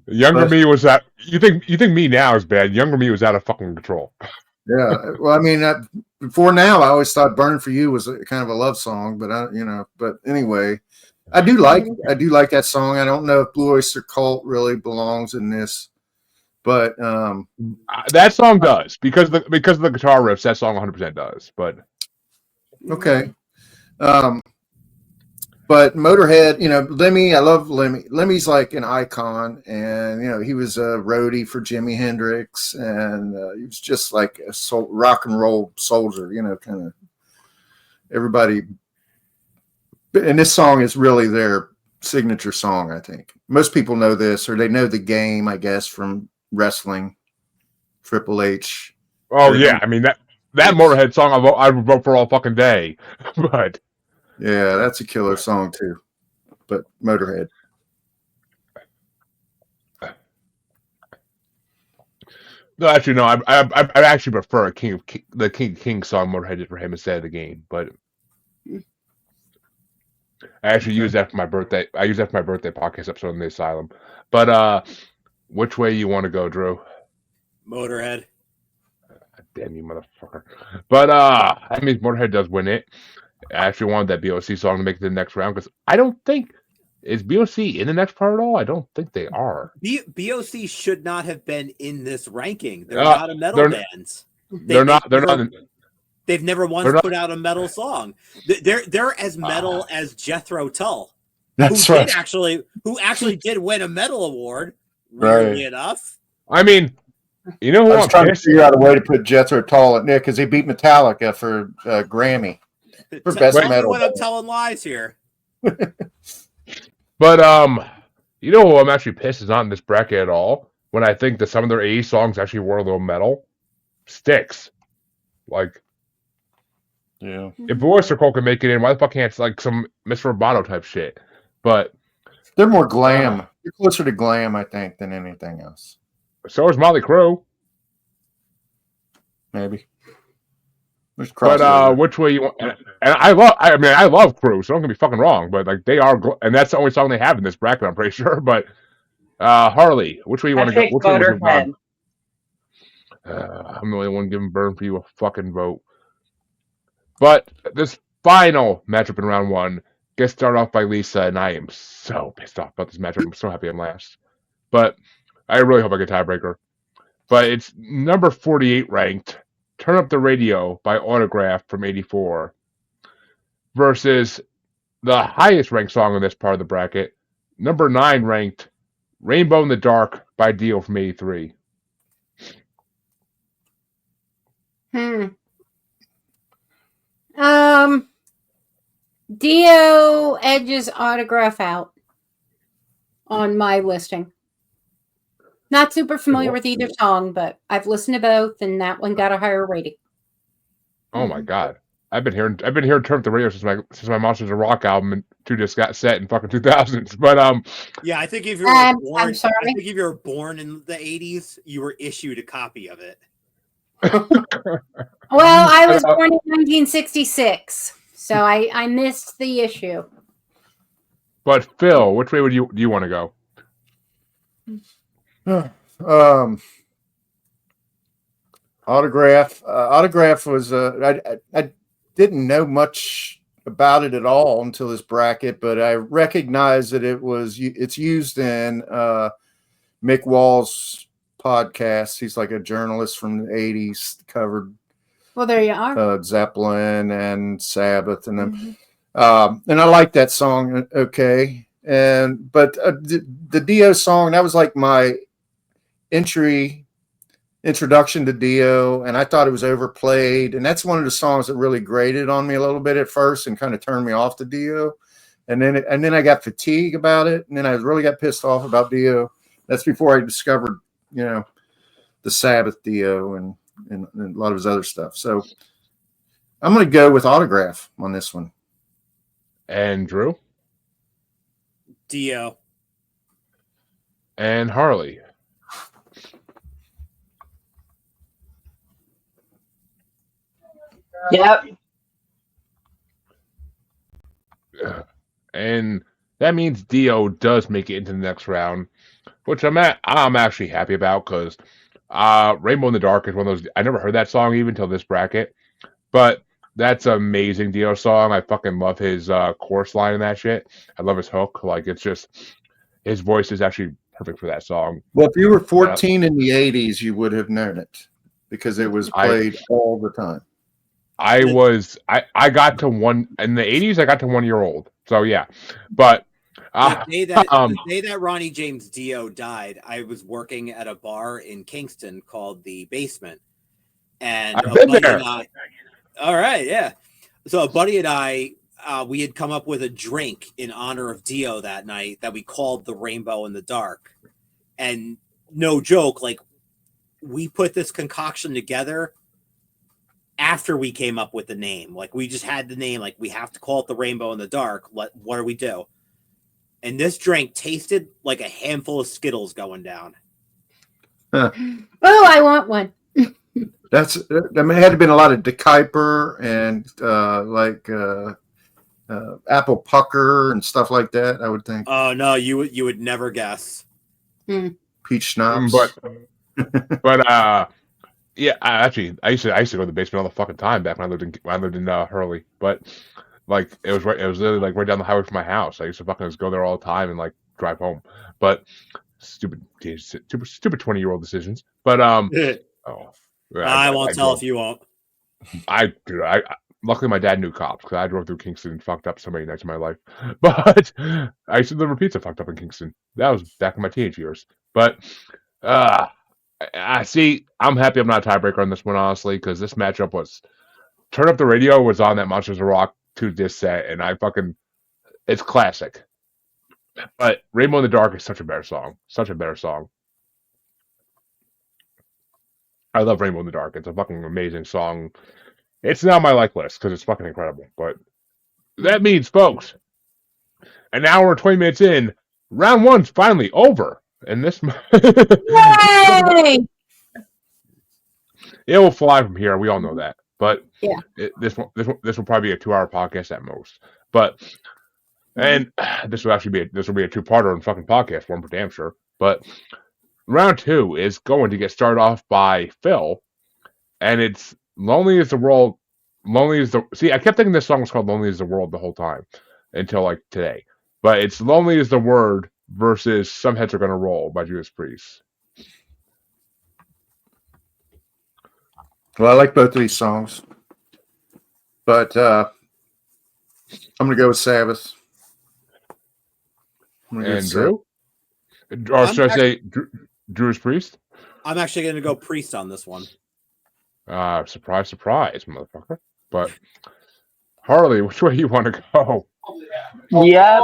Speaker 1: Younger me was that. You think me now is bad? Younger me was out of fucking control.
Speaker 4: Yeah, well, I mean, before now, I always thought "Burning for You" was kind of a love song, but but anyway, I do like that song. I don't know if Blue Oyster Cult really belongs in this, but
Speaker 1: that song does because of the guitar riffs. That song 100% does. But
Speaker 4: okay. But Motorhead, Lemmy, I love Lemmy. Lemmy's like an icon, and he was a roadie for Jimi Hendrix, and he was just like a rock and roll soldier, kind of everybody. And this song is really their signature song, I think. Most people know this, or they know the game, I guess, from wrestling, Triple H.
Speaker 1: Oh yeah, I mean that Motorhead song I would vote for all fucking day, but.
Speaker 4: Yeah, that's a killer song too. But Motorhead.
Speaker 1: No, actually, no. I actually prefer the King song Motorhead did for him instead of the game. But I actually used that for my birthday. I used that for my birthday podcast episode in the Asylum. But which way you want to go, Drew?
Speaker 3: Motorhead.
Speaker 1: damn you, motherfucker. But that means Motorhead does win it. I actually wanted that BOC song to make it to the next round because I don't think is BOC in the next part at all. I don't think they are.
Speaker 3: BOC should not have been in this ranking. They're not a metal band.
Speaker 1: They're not.
Speaker 3: They've never once put out a metal song. They're as metal as Jethro Tull.
Speaker 4: That's
Speaker 3: who
Speaker 4: right.
Speaker 3: Who actually did win a metal award, weirdly enough.
Speaker 1: I mean, you know who
Speaker 4: I was trying to figure out a way to put Jethro Tull in there because he beat Metallica for Grammy for best metal.
Speaker 3: When I'm telling lies here.
Speaker 1: But you know who I'm actually pissed is not in this bracket at all. When I think that some of their 80s songs actually were a little metal, Styx. Like,
Speaker 4: yeah,
Speaker 1: if Voice or Cole can make it in, why the fuck can't it's like some Mr. Roboto type shit? But
Speaker 4: they're more glam. They're closer to glam, I think, than anything else.
Speaker 1: So is Motley Crue.
Speaker 4: Maybe.
Speaker 1: But which way you want? And I love Crue, so don't get me fucking wrong. But like they are, and that's the only song they have in this bracket, I'm pretty sure. But Harley, which way you want to go? Which way would you want? I'm the only one giving Burn for you a fucking vote. But this final matchup in round one gets started off by Lisa, and I am so pissed off about this matchup. I'm so happy I'm last. But I really hope I get tiebreaker. But it's number 48 ranked. Turn Up the Radio by Autograph from 84 versus the highest ranked song in this part of the bracket, number 9 ranked Rainbow in the Dark by Dio from 83.
Speaker 2: Dio edges Autograph out on my listing. Not super familiar with either song, but I've listened to both, and that one got a higher rating.
Speaker 1: Oh my god! I've been hearing Turn Up the Radio since my Monsters of Rock album and two discs got set in fucking 2000s. But
Speaker 3: yeah, I think if you were born,
Speaker 2: I'm sorry.
Speaker 3: I think if you were born in the 80s, you were issued a copy of it.
Speaker 2: Well, I was born in 1966, so I missed the issue.
Speaker 1: But Phil, which way do you want to go?
Speaker 4: Autograph. Autograph was I didn't know much about it at all until this bracket, but I recognized that it's used in Mick Wall's podcast. He's like a journalist from the 80s, covered.
Speaker 2: Well, there you are.
Speaker 4: Zeppelin and Sabbath, and them. And I like that song. Okay, but the Dio song, that was like my introduction to Dio, and I thought it was overplayed, and that's one of the songs that really grated on me a little bit at first and kind of turned me off to Dio, and then I got fatigued about it, and then I really got pissed off about Dio. That's before I discovered the Sabbath Dio and a lot of his other stuff. So I'm going to go with Autograph on this one.
Speaker 1: And Drew?
Speaker 3: Dio.
Speaker 1: And Harley?
Speaker 5: Yep.
Speaker 1: And that means Dio does make it into the next round, which I'm actually happy about because Rainbow in the Dark is one of those. I never heard that song even until this bracket, but that's an amazing Dio song. I fucking love his chorus line in that shit. I love his hook. Like it's just his voice is actually perfect for that song.
Speaker 4: Well, if you were 14 in the 80s, you would have known it because it was played all the time.
Speaker 1: I got to one in the 80s. I got to 1 year old. So yeah, but
Speaker 3: the day that Ronnie James Dio died, I was working at a bar in Kingston called The Basement, and
Speaker 1: I've been there.
Speaker 3: All right, yeah. So a buddy and I, we had come up with a drink in honor of Dio that night that we called the Rainbow in the Dark, and no joke, like we put this concoction together after we came up with the name. Like we just had the name, like we have to call it the Rainbow in the Dark. What do we do? And this drink tasted like a handful of Skittles going down.
Speaker 2: Oh, I want one.
Speaker 4: It had to been a lot of De Kuyper and apple pucker and stuff like that, I would think.
Speaker 3: Oh no, you would never guess.
Speaker 4: Peach schnapps.
Speaker 1: But Yeah, I used to go to the basement all the fucking time back when I lived in Hurley, but like it was literally like right down the highway from my house. I used to fucking just go there all the time and like drive home. But stupid 20-year-old decisions. But oh,
Speaker 3: I won't tell if you won't.
Speaker 1: Dude, luckily my dad knew cops because I drove through Kingston and fucked up so many nights of my life. But I used to deliver pizza fucked up in Kingston. That was back in my teenage years. But I see. I'm happy I'm not a tiebreaker on this one, honestly, because this matchup was Turn Up the Radio was on that Monsters of Rock 2 disc set, and it's classic. But Rainbow in the Dark is such a better song. Such a better song. I love Rainbow in the Dark. It's a fucking amazing song. It's not on my like list because it's fucking incredible. But that means, folks, an hour and 20 minutes in, round one's finally over. And this
Speaker 2: Yay!
Speaker 1: It will fly from here. We all know that. But
Speaker 2: yeah,
Speaker 1: this will probably be a 2-hour podcast at most. But and this will be a 2-parter on fucking podcast form for damn sure. But round 2 is going to get started off by Phil, and it's Lonely as the World. See, I kept thinking this song was called Lonely as the World the whole time until like today. But it's Lonely as the Word versus Some Heads Are Gonna Roll by Drewdaspriest.
Speaker 4: Well, I like both of these songs, but I'm going to go with Sabbath.
Speaker 1: And Drew? Or should I say Drewdaspriest?
Speaker 3: I'm actually going to go Priest on this one.
Speaker 1: Surprise, surprise, motherfucker. But Harley, which way you want to go?
Speaker 5: Yep.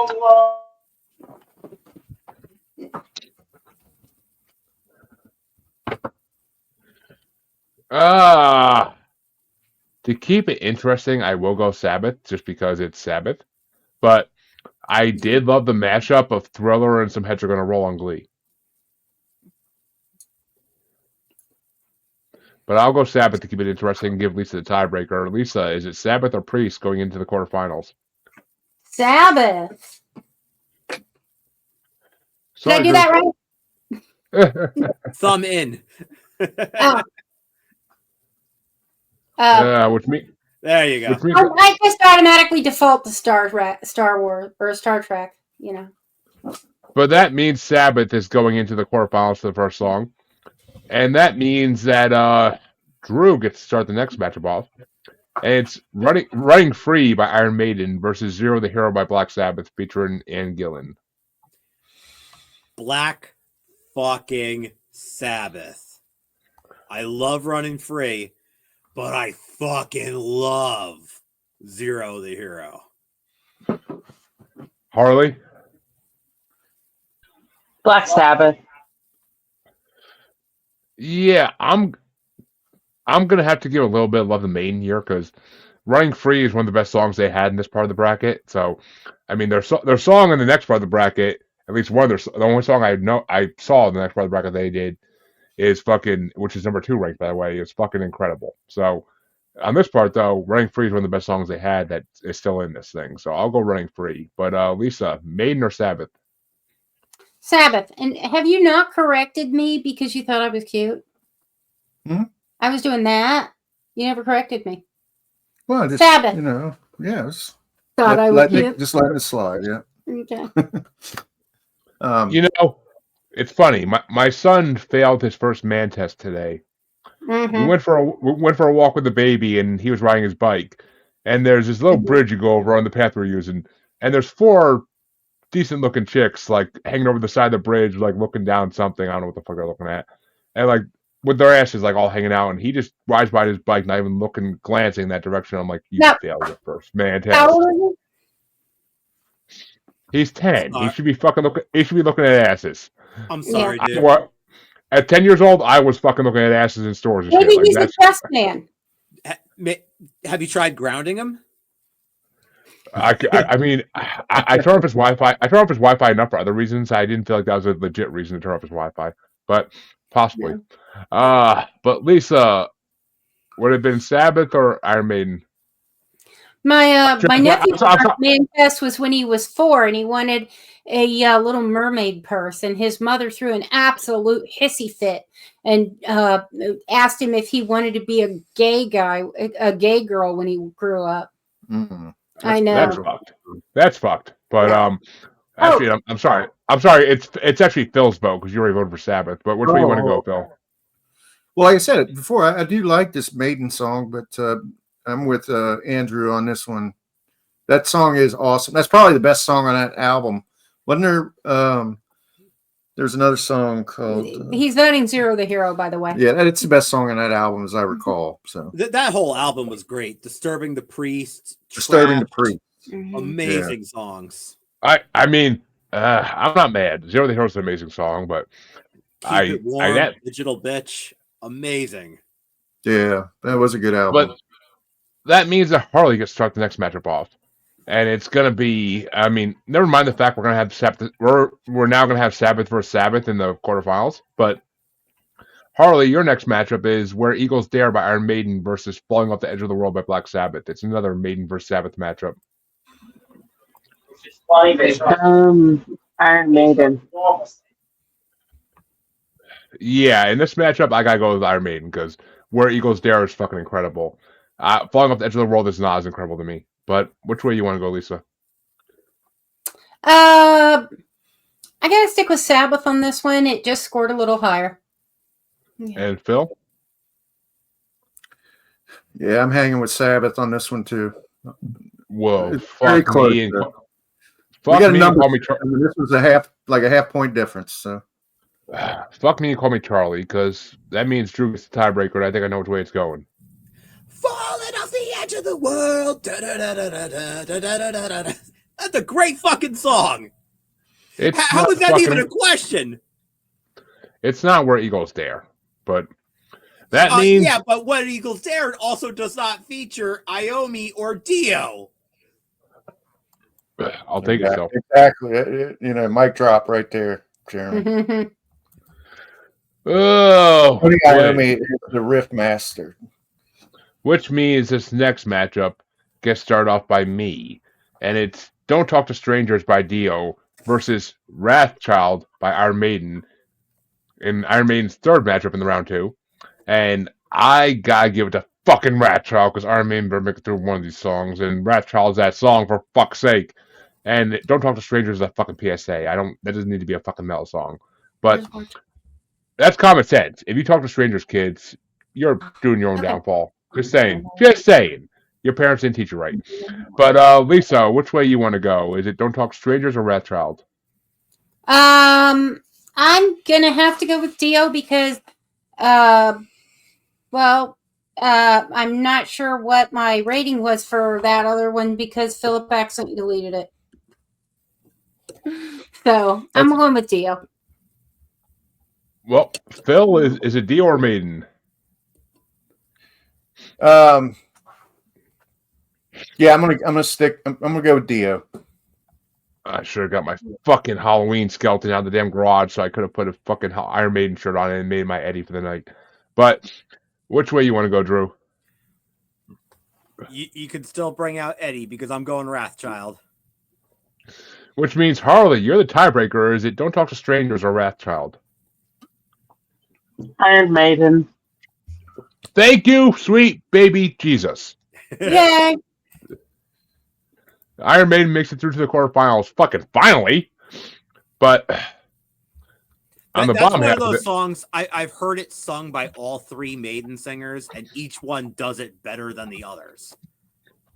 Speaker 1: To keep it interesting, I will go Sabbath just because it's Sabbath. But I did love the mashup of Thriller and Some Heads Are Gonna Roll on Glee. But I'll go Sabbath to keep it interesting and give Lisa the tiebreaker. Lisa, is it Sabbath or Priest going into the quarterfinals?
Speaker 2: Sabbath. Did I do that right?
Speaker 3: Thumb in.
Speaker 1: Which means
Speaker 3: there you go.
Speaker 2: I just automatically default to Star Wars or Star Trek, you know.
Speaker 1: But that means Sabbath is going into the quarterfinals for the first song. And that means that Drew gets to start the next matchup off. And it's Running Free by Iron Maiden versus Zero the Hero by Black Sabbath featuring Ann Gillan.
Speaker 3: Black fucking Sabbath. I love Running Free, but I fucking love Zero the Hero.
Speaker 1: Harley?
Speaker 5: Black Sabbath.
Speaker 1: Yeah, I'm gonna have to give a little bit of love to Maiden here because Running Free is one of the best songs they had in this part of the bracket. So, I mean, their song in the next part of the bracket, at least one of the only song I saw in the next part of the bracket they did is fucking, which is number 2 ranked by the way, is fucking incredible. So, on this part though, Running Free is one of the best songs they had that is still in this thing. So I'll go Running Free. But Lisa, Maiden or Sabbath?
Speaker 2: Sabbath. And have you not corrected me because you thought I was cute?
Speaker 4: Hmm?
Speaker 2: I was doing that. You never corrected me.
Speaker 4: Well, just,
Speaker 2: Sabbath.
Speaker 4: You know, yes.
Speaker 2: Thought I was cute.
Speaker 4: Just let it slide, yeah.
Speaker 2: Okay.
Speaker 1: You know, it's funny. My son failed his first man test today.
Speaker 2: Mm-hmm.
Speaker 1: We went for a walk with the baby, and he was riding his bike. And there's this little bridge you go over on the path we're using, and there's 4 decent-looking chicks like hanging over the side of the bridge, like looking down something. I don't know what the fuck they're looking at, and like with their asses like all hanging out. And he just rides by his bike, not even glancing in that direction. I'm like, you failed your first man test.
Speaker 2: How old is he?
Speaker 1: He's 10. He should be fucking looking. He should be looking at asses.
Speaker 3: I'm sorry, dude.
Speaker 1: At 10 years old, I was fucking looking at asses in stores. And
Speaker 2: Maybe
Speaker 1: shit.
Speaker 2: he's a test man.
Speaker 3: Have you tried grounding him?
Speaker 1: I mean, I turn off his Wi-Fi. I turn off his Wi-Fi enough for other reasons. I didn't feel like that was a legit reason to turn off his Wi-Fi, but possibly.
Speaker 2: Yeah.
Speaker 1: But Lisa, would it have been Sabbath or Iron Maiden?
Speaker 2: My nephew's man fest was when he was 4, and he wanted a Little Mermaid purse, and his mother threw an absolute hissy fit and asked him if he wanted to be a gay girl when he grew up.
Speaker 4: Mm-hmm.
Speaker 2: I know
Speaker 1: that's fucked. That's fucked. But actually, I'm sorry. It's actually Phil's vote because you already voted for Sabbath. But which way you want to go, Phil?
Speaker 4: Well, like I said before, I do like this Maiden song, but I'm with Andrew on this one. That song is awesome. That's probably the best song on that album. Wasn't there? There's another song called.
Speaker 2: He's voting Zero the Hero, by the way.
Speaker 4: Yeah, it's the best song on that album, as I recall. So
Speaker 3: that whole album was great. Disturbing the Priest.
Speaker 4: Disturbing the Priest.
Speaker 3: Amazing songs.
Speaker 1: I mean, I'm not mad. Zero the Hero is an amazing song, but
Speaker 3: Keep It Warm, Digital Bitch, amazing.
Speaker 4: Yeah, that was a good album.
Speaker 1: But that means that Harley gets to start the next matchup off. And it's going to be, I mean, never mind the fact we're going to have Sabbath. We're now going to have Sabbath versus Sabbath in the quarterfinals. But Harley, your next matchup is Where Eagles Dare by Iron Maiden versus Falling Off the Edge of the World by Black Sabbath. It's another Maiden versus Sabbath matchup.
Speaker 5: Iron Maiden.
Speaker 1: Yeah, in this matchup, I got to go with Iron Maiden because Where Eagles Dare is fucking incredible. Falling Off the Edge of the World is not as incredible to me. But which way you want to go, Lisa?
Speaker 2: I gotta stick with Sabbath on this one. It just scored a little higher.
Speaker 1: Yeah. And Phil?
Speaker 4: Yeah, I'm hanging with Sabbath on this one too.
Speaker 1: Whoa,
Speaker 4: it's very close. This was a half point difference. So
Speaker 1: fuck me and call me Charlie because that means Drew gets the tiebreaker, and I think I know which way it's going.
Speaker 3: Falling off the edge of the world. That's a great fucking song. How is that even a question?
Speaker 1: It's not Where Eagles Dare, but that means
Speaker 3: but Where Eagles Dare also does not feature Iommi or Dio.
Speaker 1: I'll take it.
Speaker 4: Exactly. Mic drop right there, Jeremy.
Speaker 1: Oh,
Speaker 4: Iommi is the riff master.
Speaker 1: Which means this next matchup gets started off by me. And it's Don't Talk to Strangers by Dio versus Wrathchild by Iron Maiden in Iron Maiden's third matchup in the round 2. And I gotta give it to fucking Wrathchild because Iron Maiden better make it through one of these songs. And Wrathchild's that song for fuck's sake. And Don't Talk to Strangers is a fucking PSA. That doesn't need to be a fucking metal song. But that's common sense. If you talk to strangers, kids, you're doing your own downfall. Just saying. Your parents didn't teach you right. But Lisa, which way you want to go? Is it Don't Talk to Strangers or Wrathchild?
Speaker 2: I'm gonna have to go with Dio because, I'm not sure what my rating was for that other one because Philip accidentally deleted it. So I'm going with Dio.
Speaker 1: Well, Phil, is it Dio or Maiden?
Speaker 4: Yeah, I'm gonna go with Dio.
Speaker 1: I should have got my fucking Halloween skeleton out of the damn garage, so I could have put a fucking Iron Maiden shirt on it and made my Eddie for the night. But which way you want to go, Drew?
Speaker 3: You could still bring out Eddie because I'm going Wrathchild.
Speaker 1: Which means Harley, you're the tiebreaker. Or is it Don't Talk to Strangers or Wrathchild?
Speaker 5: Iron Maiden.
Speaker 1: Thank you, sweet baby Jesus.
Speaker 2: Yay!
Speaker 1: Iron Maiden makes it through to the quarterfinals. Fucking finally. But on the bottom half
Speaker 3: of those songs, I've heard it sung by all 3 Maiden singers, and each one does it better than the others.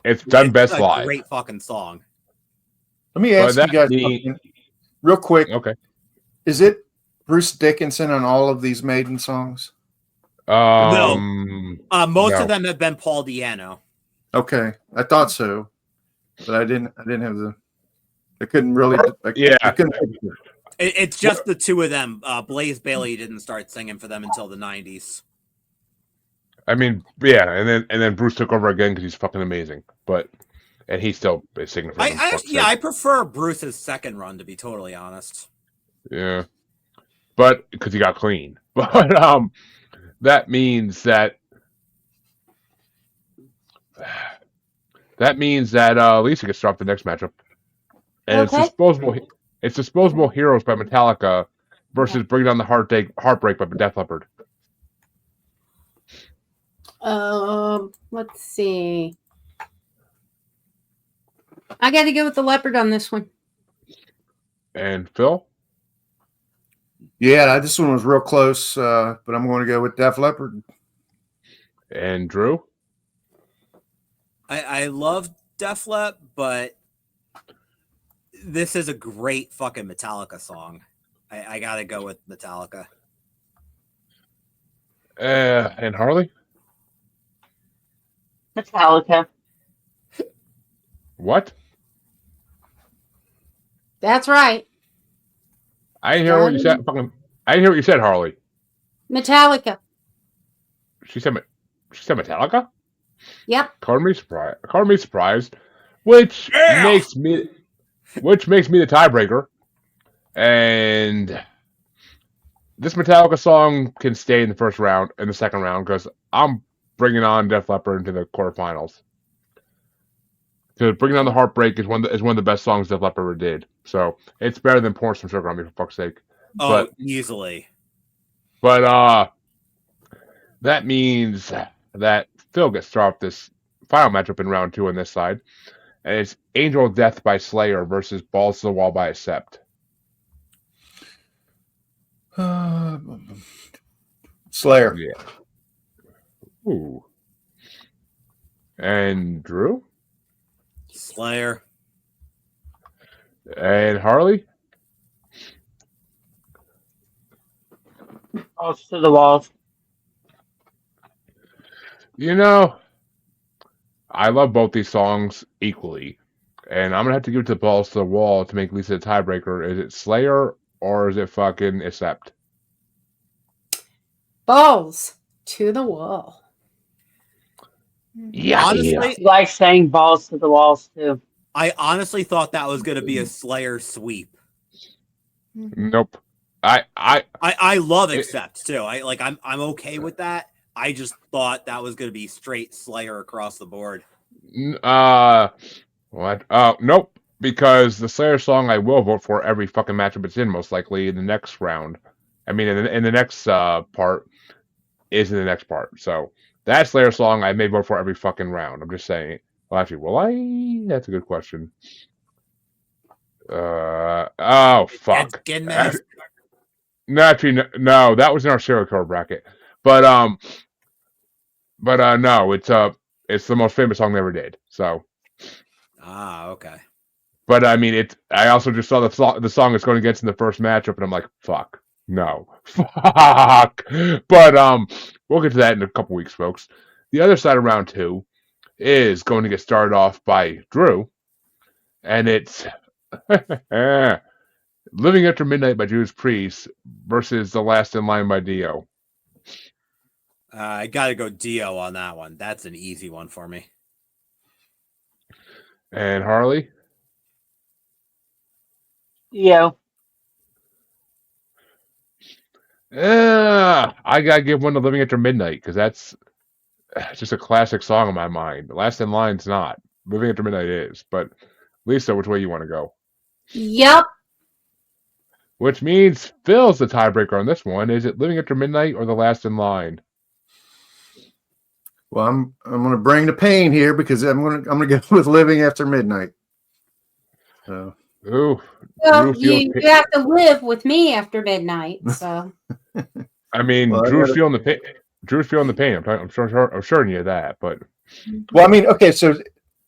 Speaker 1: It's done best live.
Speaker 3: Great fucking song.
Speaker 4: Let me ask you guys something real quick.
Speaker 1: Okay.
Speaker 4: Is it Bruce Dickinson on all of these Maiden songs?
Speaker 3: No. Most of them have been Paul Di'Anno.
Speaker 4: Okay, I thought so, but I didn't have the. I couldn't really.
Speaker 3: It's just the 2 of them. Blaze Bayley didn't start singing for them until the 90s.
Speaker 1: I mean, yeah, and then Bruce took over again because he's fucking amazing. And he still is singing for them.
Speaker 3: I prefer Bruce's second run, to be totally honest.
Speaker 1: Yeah, but because he got clean. But that means that That means that Lisa gets dropped the next matchup. And
Speaker 2: Okay.
Speaker 1: It's Disposable Heroes by Metallica versus Bring Down the Heartbreak by Def Leppard.
Speaker 2: Let's see. I got to go with the Leopard on this one.
Speaker 1: And Phil?
Speaker 4: Yeah, this one was real close, but I'm going to go with Def Leppard.
Speaker 1: And Drew?
Speaker 3: I love Def Leppard, but this is a great fucking Metallica song. I got to go with Metallica.
Speaker 1: And Harley?
Speaker 5: Metallica.
Speaker 1: What?
Speaker 2: That's right.
Speaker 1: I didn't hear what you said. I didn't hear what you said, Harley.
Speaker 2: Metallica.
Speaker 1: She said Metallica?
Speaker 2: Yep.
Speaker 1: Called me surprised. Which makes me the tiebreaker. And this Metallica song can stay in the second round, because I'm bringing on Def Leppard into the quarterfinals. Because Bringing On the Heartbreak is one of the best songs Def Leppard ever did. So it's better than Pour Some Sugar on Me, for fuck's sake.
Speaker 3: Oh, easily.
Speaker 1: But that means that Phil gets dropped this final matchup in round 2 on this side. And it's Angel of Death by Slayer versus Balls to the Wall by Accept.
Speaker 4: Slayer.
Speaker 1: Yeah. Ooh. And Drew?
Speaker 3: Slayer.
Speaker 1: And Harley?
Speaker 5: Balls to the walls.
Speaker 1: You know, I love both these songs equally. And I'm going to have to give it to Balls to the Wall to make Lisa the tiebreaker. Is it Slayer or is it fucking Accept?
Speaker 2: Balls to the wall.
Speaker 1: Yeah.
Speaker 3: Honestly,
Speaker 5: I like saying balls to the walls too.
Speaker 3: I honestly thought that was going to be a Slayer sweep.
Speaker 1: Nope. I
Speaker 3: love Accept too. I'm okay with that. I just thought that was going to be straight Slayer across the board.
Speaker 1: What? Nope. Because the Slayer song I will vote for every fucking matchup it's in, most likely in the next round. I mean, in the next part is in the next part. So that Slayer song I may vote for every fucking round. I'm just saying. Well, actually, will I? That's a good question. Oh fuck. No, actually, no. That was in our serial killer bracket. But no. It's the most famous song they ever did. So.
Speaker 3: Okay.
Speaker 1: But I mean, I also just saw the song it's going against in the first matchup, and I'm like, fuck, no, fuck. But we'll get to that in a couple weeks, folks. The other side of round 2 is going to get started off by Drew, and it's "Living After Midnight" by Drewdaspriest versus "The Last in Line" by Dio.
Speaker 3: I got to go Dio on that one. That's an easy one for me.
Speaker 1: And Harley?
Speaker 5: Dio.
Speaker 1: I gotta give one to "Living After Midnight" because that's just a classic song in my mind. "The Last in Line's not. "Living After Midnight" is. But Lisa, which way you want to go?
Speaker 2: Yep.
Speaker 1: Which means Phil's the tiebreaker on this one. Is it "Living After Midnight" or "The Last in Line"?
Speaker 4: Well, I'm going to bring the pain here because I'm going to go with "Living After Midnight." So.
Speaker 1: Ooh.
Speaker 2: Well, you have to live with me after midnight. So.
Speaker 1: I mean, well, Drew's feeling the pain. Drew's feeling the pain. I'm sure you that, but.
Speaker 4: Well, I mean, okay, so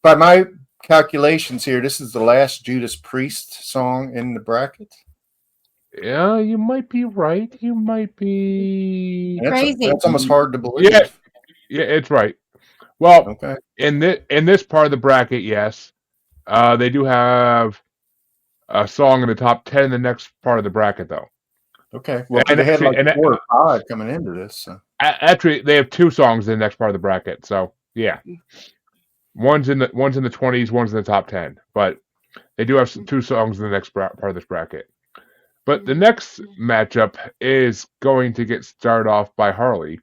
Speaker 4: by my calculations here, this is the last Drewdaspriest song in the bracket.
Speaker 1: Yeah, you might be right. You might be
Speaker 2: crazy.
Speaker 4: That's almost hard to believe.
Speaker 1: Yeah, it's right. Well,
Speaker 4: okay.
Speaker 1: In this part of the bracket, yes, they do have a song in the top 10 in the next part of the bracket, though.
Speaker 4: Okay. Well, they had like 4 or 5 coming into this. So.
Speaker 1: Actually, they have 2 songs in the next part of the bracket. So yeah, one's in the 20s, one's in the top 10. But they do have 2 songs in the next part of this bracket. But the next matchup is going to get started off by Harley,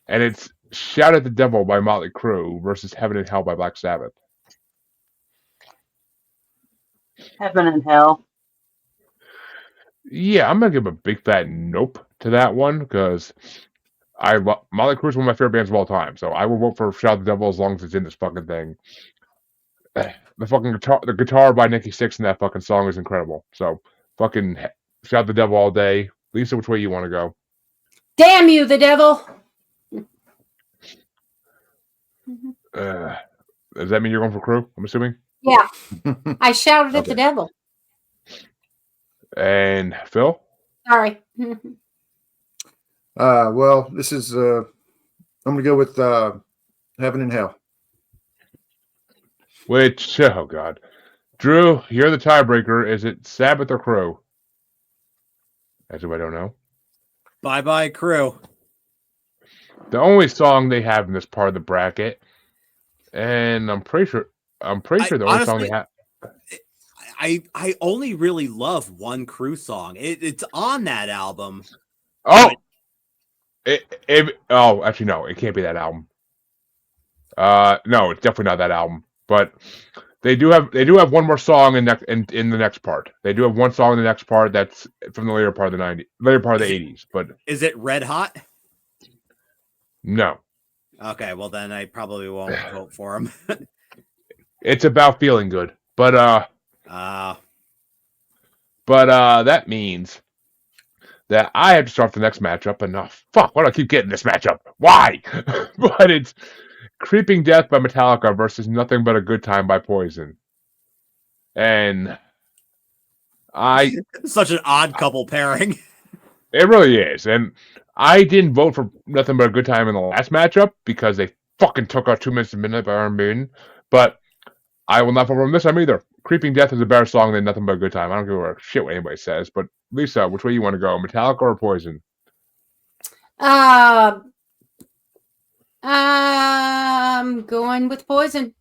Speaker 1: and it's "Shout at the Devil" by Motley Crue versus "Heaven and Hell" by Black Sabbath.
Speaker 5: Heaven and Hell.
Speaker 1: Yeah, I'm gonna give a big fat nope to that one because Motley Crue is one of my favorite bands of all time. So I will vote for Shout the Devil as long as it's in this fucking thing. The fucking guitar by Nikki Sixx in that fucking song is incredible. So fucking Shout the Devil all day. Lisa, which way you want to go?
Speaker 2: Damn you, the devil!
Speaker 1: Does that mean you're going for Crue? I'm assuming.
Speaker 2: Yeah, I shouted at the devil.
Speaker 1: And Phil?
Speaker 2: Sorry.
Speaker 4: Well, this is I'm gonna go with Heaven and Hell.
Speaker 1: Which, oh god, Drew, you're the tiebreaker. Is it Sabbath or Crue? As if I don't know.
Speaker 3: Bye bye, Crue.
Speaker 1: The only song they have in this part of the bracket, and I'm pretty sure the only song they have.
Speaker 3: I only really love one Crue song. It's on that album.
Speaker 1: Oh, actually no, it can't be that album. No, it's definitely not that album. But they do have one more song in the next part. They do have one song in the next part that's from the later part of the '80s. But
Speaker 3: is it Red Hot?
Speaker 1: No.
Speaker 3: Okay, well then I probably won't vote for him.
Speaker 1: It's about feeling good, but that means that I have to start the next matchup. And fuck, why do I keep getting this matchup? Why? But it's Creeping Death by Metallica versus Nothing But a Good Time by Poison. And
Speaker 3: such an odd couple pairing.
Speaker 1: It really is. And I didn't vote for Nothing But a Good Time in the last matchup because they fucking took out 2 Minutes to Midnight by Iron Maiden. But I will not vote for them this time either. Creeping Death is a better song than Nothing But a Good Time. I don't give a shit what anybody says. But Lisa, which way you want to go? Metallica or Poison?
Speaker 2: I'm going with Poison.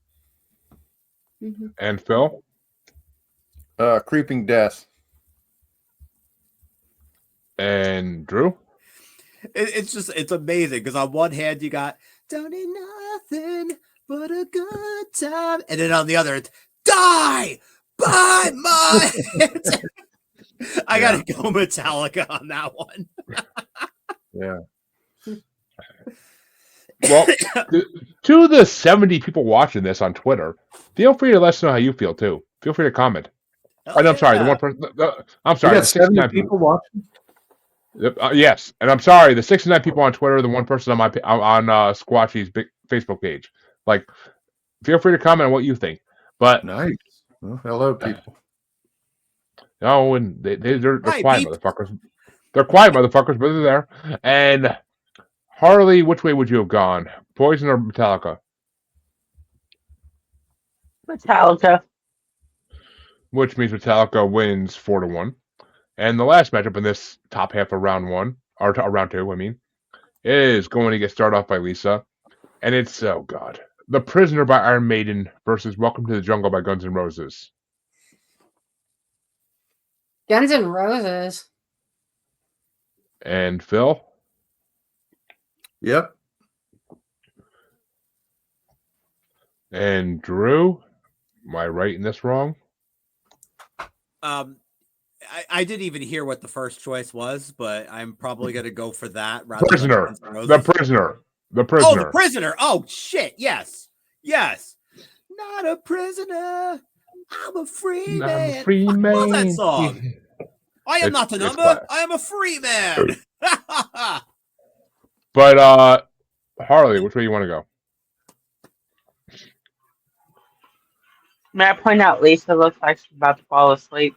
Speaker 2: Mm-hmm.
Speaker 1: And Phil?
Speaker 4: Creeping Death.
Speaker 1: And Drew?
Speaker 3: It's amazing because on one hand you got don't need nothing but a good time, and then on the other it's die by my I gotta go Metallica on that one.
Speaker 4: Yeah.
Speaker 1: Well, to the 70 people watching this on Twitter, feel free to let us know how you feel too. Feel free to comment. I'm sorry, the one person. I'm sorry, the 69
Speaker 4: people watching.
Speaker 1: Yes, and I'm sorry, the 69 people on Twitter, the one person on Squatchy's big Facebook page. Like, feel free to comment on what you think. But
Speaker 4: nice. Well, hello, people.
Speaker 1: No, and they're quiet motherfuckers. They're quiet motherfuckers, but they're there. And Harley, which way would you have gone? Poison or Metallica?
Speaker 5: Metallica.
Speaker 1: Which means Metallica wins 4-1. And the last matchup in this top half of round one, or round two, I mean, is going to get started off by Lisa. And it's, oh God, The Prisoner by Iron Maiden versus Welcome to the Jungle by Guns N' Roses.
Speaker 2: Guns N' Roses.
Speaker 1: And Phil?
Speaker 4: Yep.
Speaker 1: And Drew? Am I right in this wrong?
Speaker 3: I didn't even hear what the first choice was, but I'm probably going to go for that.
Speaker 1: The Prisoner. Oh, The
Speaker 3: Prisoner. Oh, shit. Yes. Not a prisoner. I'm a free man. I love that song. I am not a number. I am a free man.
Speaker 1: But, Harley, which way you want to go?
Speaker 5: May I point out Lisa looks like she's about to fall asleep?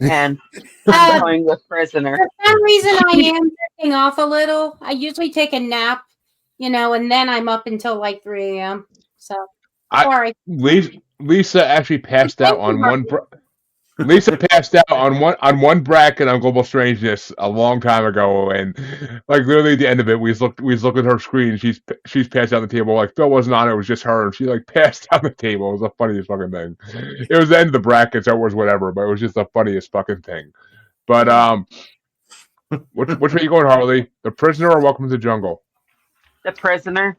Speaker 5: And I'm going with Prisoner.
Speaker 2: For some reason, I am drifting off a little. I usually take a nap, and then I'm up until like 3 a.m. So, sorry.
Speaker 1: Lisa actually passed out on one. Lisa passed out on one bracket on Global Strangeness a long time ago, and like literally at the end of it, we looked at her screen. And she's passed out on the table. Like Phil wasn't on it; it was just her, and she like passed out on the table. It was the funniest fucking thing. It was the end of the bracket, so it was whatever, but it was just the funniest fucking thing. But which way are you going, Harley? The Prisoner or Welcome to the Jungle?
Speaker 5: The Prisoner.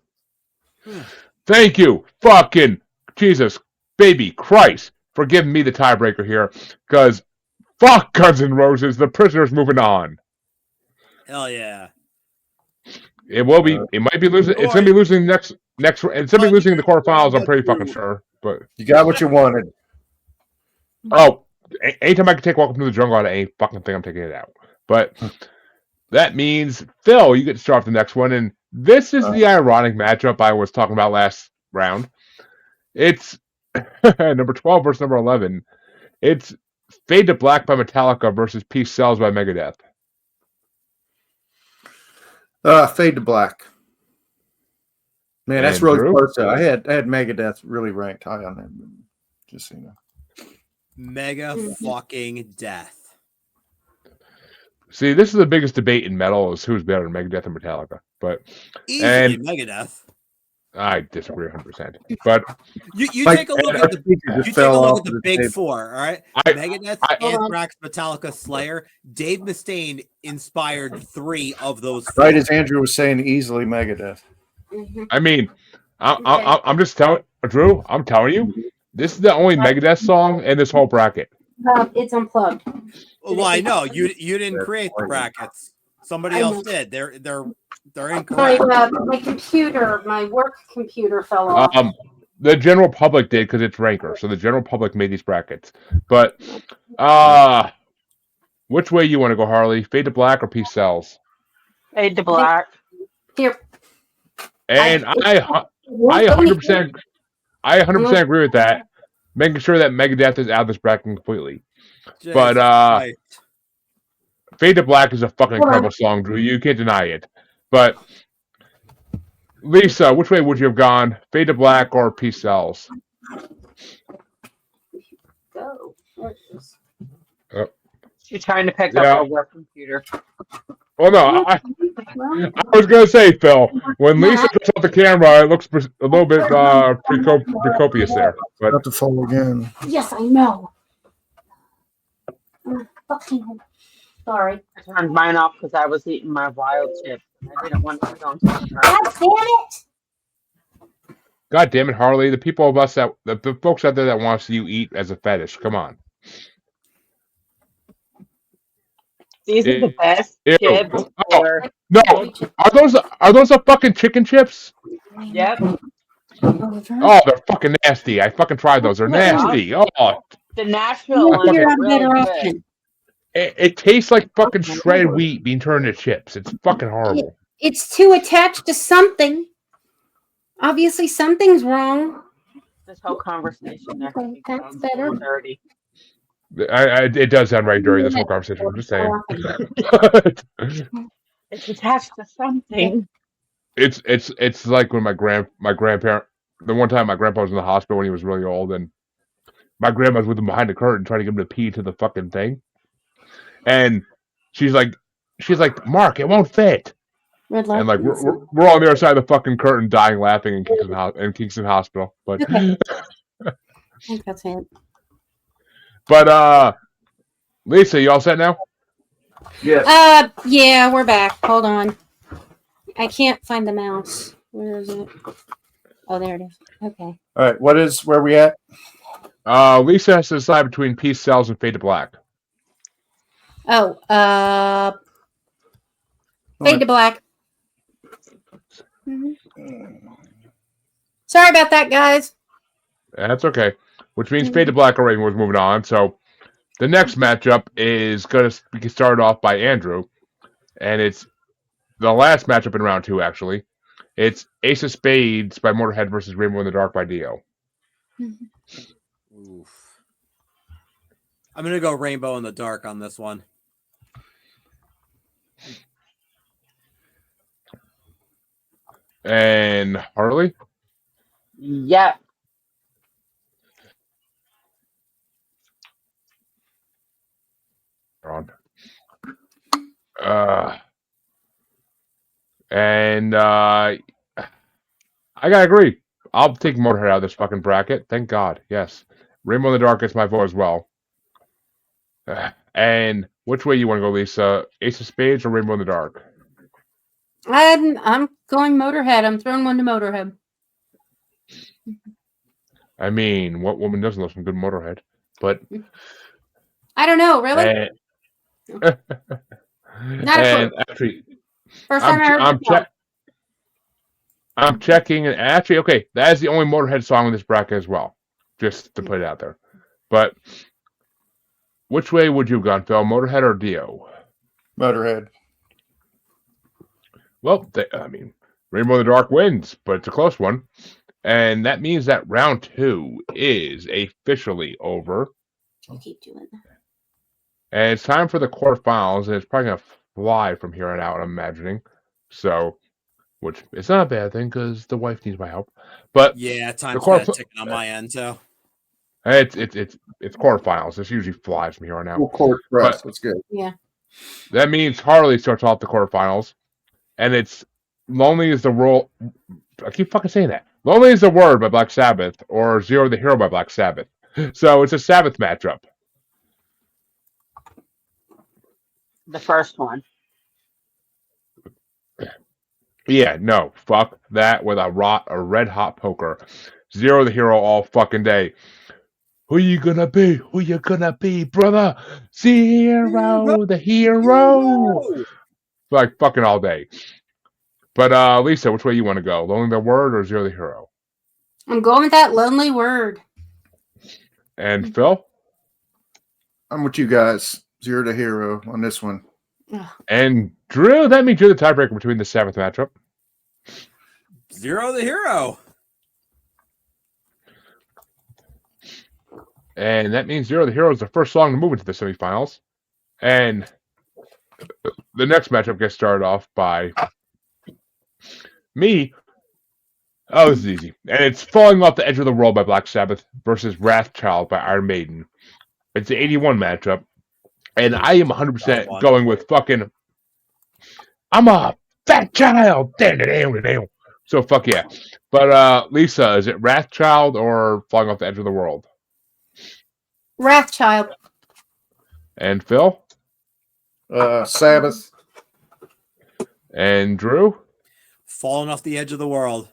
Speaker 1: Thank you, fucking Jesus, baby Christ. for giving me the tiebreaker here, because fuck Guns N' Roses, The Prisoner's moving on.
Speaker 3: Hell yeah.
Speaker 1: It will be. It might be losing. It's gonna be losing next. It's gonna be losing the quarterfinals. I'm pretty fucking sure. But
Speaker 4: You got what you wanted.
Speaker 1: oh, anytime I can take Welcome to the Jungle out of any fucking thing, I'm taking it out. But that means Phil, you get to start off the next one, and this is the ironic matchup I was talking about last round. It's number 12 versus number 11. It's Fade to Black by Metallica versus Peace Sells by Megadeth.
Speaker 4: Fade to Black. Man, that's really close. I had Megadeth really ranked high on that. Just so you know.
Speaker 3: Mega fucking death.
Speaker 1: See, this is the biggest debate in metal: is who's better, Megadeth or Metallica. But
Speaker 3: easily Megadeth.
Speaker 1: I disagree 100%. But
Speaker 3: you take a look at the big four. All right, Megadeth, Anthrax, Metallica, Slayer. Dave Mustaine inspired 3 of those 4.
Speaker 4: Right as Andrew was saying, easily Megadeth.
Speaker 1: I mean, I'm just telling Drew. I'm telling you, this is the only Megadeth song in this whole bracket.
Speaker 2: It's unplugged.
Speaker 3: Well, I know you didn't create the brackets. Somebody else did. They're incorrect.
Speaker 2: My computer, my work computer fell off.
Speaker 1: The general public did because it's Ranker, so the general public made these brackets. But which way you want to go, Harley? Fade to Black or Peace Sells?
Speaker 5: Fade to Black.
Speaker 2: Here.
Speaker 1: And I 100% agree with that. Making sure that Megadeth is out of this bracket completely. But Fade to Black is a fucking incredible song, Drew. You can't deny it. But Lisa, which way would you have gone? Fade to Black or Peace Sells?
Speaker 2: Go.
Speaker 5: You're trying to pick up a work computer.
Speaker 1: Well, no, I was going to say, Phil, when Lisa puts up the camera, it looks a little bit precopious there. But
Speaker 4: about to fall again.
Speaker 2: Yes, I know. Sorry.
Speaker 5: I turned mine off because I was eating my wild chips. I didn't want to go. God
Speaker 2: damn it!
Speaker 1: God damn it, Harley! The people of us the folks out there that want to see you eat as a fetish. Come on.
Speaker 5: These are the best chips.
Speaker 1: No, are those the fucking chicken chips?
Speaker 5: Yep.
Speaker 1: Oh, they're fucking nasty. I fucking tried those. They're nasty. Oh,
Speaker 5: the Nashville ones are really good.
Speaker 1: It tastes like fucking shredded wheat being turned into chips. It's fucking horrible.
Speaker 2: It's too attached to something. Obviously, something's wrong.
Speaker 5: This whole conversation.
Speaker 2: That's better.
Speaker 5: Dirty.
Speaker 1: It does sound right during this whole conversation. I'm just saying.
Speaker 5: It's attached to something.
Speaker 1: It's like when my grandparent. The one time my grandpa was in the hospital when he was really old, and my grandma was with him behind the curtain trying to get him to pee to the fucking thing. And she's like, Mark, it won't fit. And like we're on the other side of the fucking curtain, dying laughing in Kingston Hospital. But
Speaker 2: I think that's it.
Speaker 1: But Lisa, you all set now?
Speaker 4: Yes.
Speaker 2: Yeah, we're back. Hold on. I can't find the mouse. Where is it? Oh, there it is. Okay.
Speaker 4: All right. Where we at?
Speaker 1: Lisa has to decide between Peace Sells and Fade to Black.
Speaker 2: Oh, Fade to Black. Mm-hmm. Sorry about that, guys.
Speaker 1: That's okay. Which means Fade to Black already was moving on. So the next matchup is going to be started off by Andrew. And it's the last matchup in round 2, actually. It's Ace of Spades by Motorhead versus Rainbow in the Dark by Dio.
Speaker 3: Oof. I'm going to go Rainbow in the Dark on this one.
Speaker 1: And Harley?
Speaker 5: Yep.
Speaker 1: On. And I gotta agree. I'll take Motorhead out of this fucking bracket. Thank God. Yes. Rainbow in the Dark gets my vote as well. And which way you want to go, Lisa? Ace of Spades or Rainbow in the Dark?
Speaker 2: I'm going Motorhead. I'm throwing one to Motorhead.
Speaker 1: I mean, what woman doesn't love some good Motorhead? But
Speaker 2: I don't know, really. Not a clue.
Speaker 1: Actually,
Speaker 2: First time I heard
Speaker 1: I'm checking, and actually, okay, that is the only Motorhead song in this bracket as well. Just to put it out there. But which way would you have gone, Phil? Motorhead or Dio?
Speaker 4: Motorhead.
Speaker 1: Well, Rainbow in the Dark wins, but it's a close one. And that means that round 2 is officially over.
Speaker 2: I keep doing that.
Speaker 1: And it's time for the quarterfinals, and it's probably going to fly from here on out, I'm imagining. So, which is not a bad thing, because the wife needs my help. But
Speaker 3: yeah, time's kind of ticking on my end, too.
Speaker 1: It's quarterfinals. This usually flies from here on out.
Speaker 4: Full court press. That's good.
Speaker 2: Yeah.
Speaker 1: That means Harley starts off the quarterfinals, and it's Lonely is the World. I keep fucking saying that. Lonely is the Word by Black Sabbath, or Zero the Hero by Black Sabbath. So it's a Sabbath matchup.
Speaker 5: The first one.
Speaker 1: Yeah, no, fuck that with a red hot poker. Zero the Hero all fucking day. Who you gonna be? Who you gonna be, brother? Zero the Hero. Like fucking all day. But Lisa, which way you want to go? Lonely the Word or Zero the Hero?
Speaker 2: I'm going with that Lonely Word.
Speaker 1: And Phil?
Speaker 4: I'm with you guys. Zero the Hero on this one.
Speaker 1: And Drew, that means you're the tiebreaker between the Sabbath matchup.
Speaker 3: Zero the Hero.
Speaker 1: And that means Zero the Hero is the first song to move into the semifinals. And the next matchup gets started off by me. Oh, this is easy. And it's Falling Off the Edge of the World by Black Sabbath versus Wrathchild by Iron Maiden. It's the 81 matchup. And I am 100% going with fucking... I'm a fat child! So fuck yeah. But Lisa, is it Wrathchild or Falling Off the Edge of the World?
Speaker 2: Wrathchild.
Speaker 1: And Phil?
Speaker 4: Sabbath.
Speaker 1: And Drew?
Speaker 3: Falling Off the Edge of the World.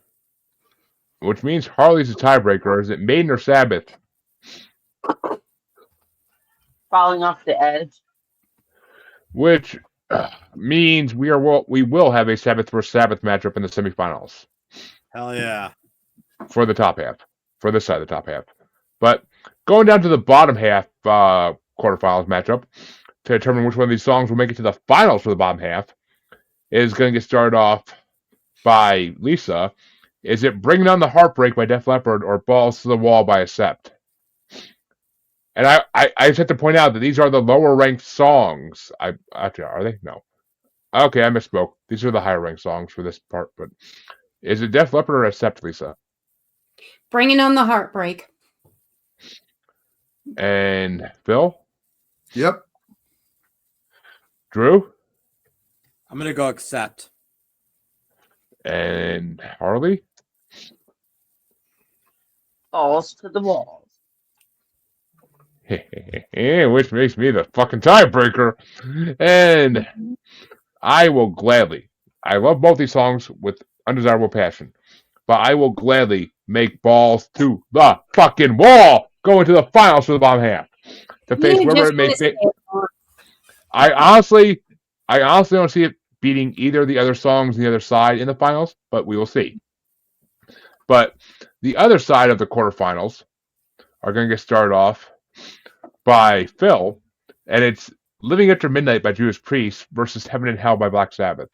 Speaker 1: Which means Harley's a tiebreaker. Is it Maiden or Sabbath?
Speaker 5: Falling Off the Edge.
Speaker 1: Which means we will have a Sabbath versus Sabbath matchup in the semifinals.
Speaker 3: Hell yeah.
Speaker 1: For the top half. For this side of the top half. But going down to the bottom half quarterfinals matchup to determine which one of these songs will make it to the finals for the bottom half is going to get started off by Lisa. Is it Bring Down the Heartbreak by Def Leppard or Balls to the Wall by Accept? And I just have to point out that these are the lower ranked songs. Actually, are they? No. Okay, I misspoke. These are the higher ranked songs for this part. But is it Def Leppard or Accept, Lisa?
Speaker 2: Bringing on the Heartbreak.
Speaker 1: And Phil?
Speaker 4: Yep.
Speaker 1: Drew?
Speaker 3: I'm going to go Accept.
Speaker 1: And Harley?
Speaker 5: Balls to the Walls.
Speaker 1: Which makes me the fucking tiebreaker. And I will gladly, I love both these songs with undesirable passion, but I will gladly make Balls to the fucking Wall go into the finals for the bottom half to face whoever it may be. I honestly don't see it beating either of the other songs on the other side in the finals, but we will see. But the other side of the quarterfinals are going to get started off by Phil, and it's Living After Midnight by Drewdaspriest versus Heaven and Hell by Black Sabbath.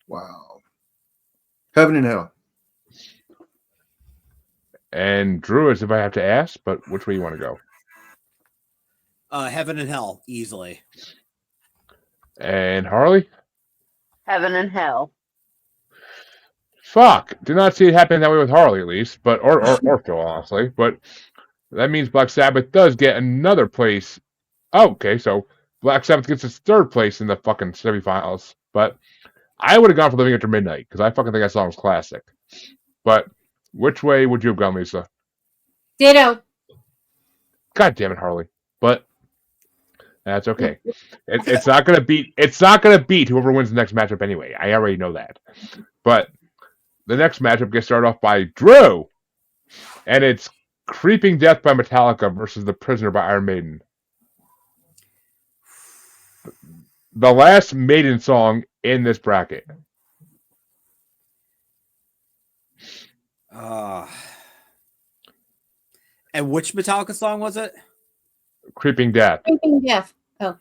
Speaker 4: Wow. Heaven and Hell. And
Speaker 1: Drew, as if I have to ask, but which way you want to go?
Speaker 3: Heaven and Hell, easily.
Speaker 1: And Harley?
Speaker 5: Heaven and Hell.
Speaker 1: Fuck. Do not see it happening that way with Harley, at least, but or Phil, honestly. But that means Black Sabbath does get another place. Oh, okay, so Black Sabbath gets its third place in the fucking semifinals. But I would have gone for Living After Midnight, because I fucking think that song's classic. But which way would you have gone, Lisa?
Speaker 2: Ditto.
Speaker 1: God damn it, Harley. But that's okay. It's not gonna beat. It's not gonna beat whoever wins the next matchup anyway. I already know that. But the next matchup gets started off by Drew. And it's Creeping Death by Metallica versus The Prisoner by Iron Maiden. The last Maiden song in this bracket.
Speaker 3: And which Metallica song was it?
Speaker 1: Creeping Death.
Speaker 2: Creeping Death. Oh.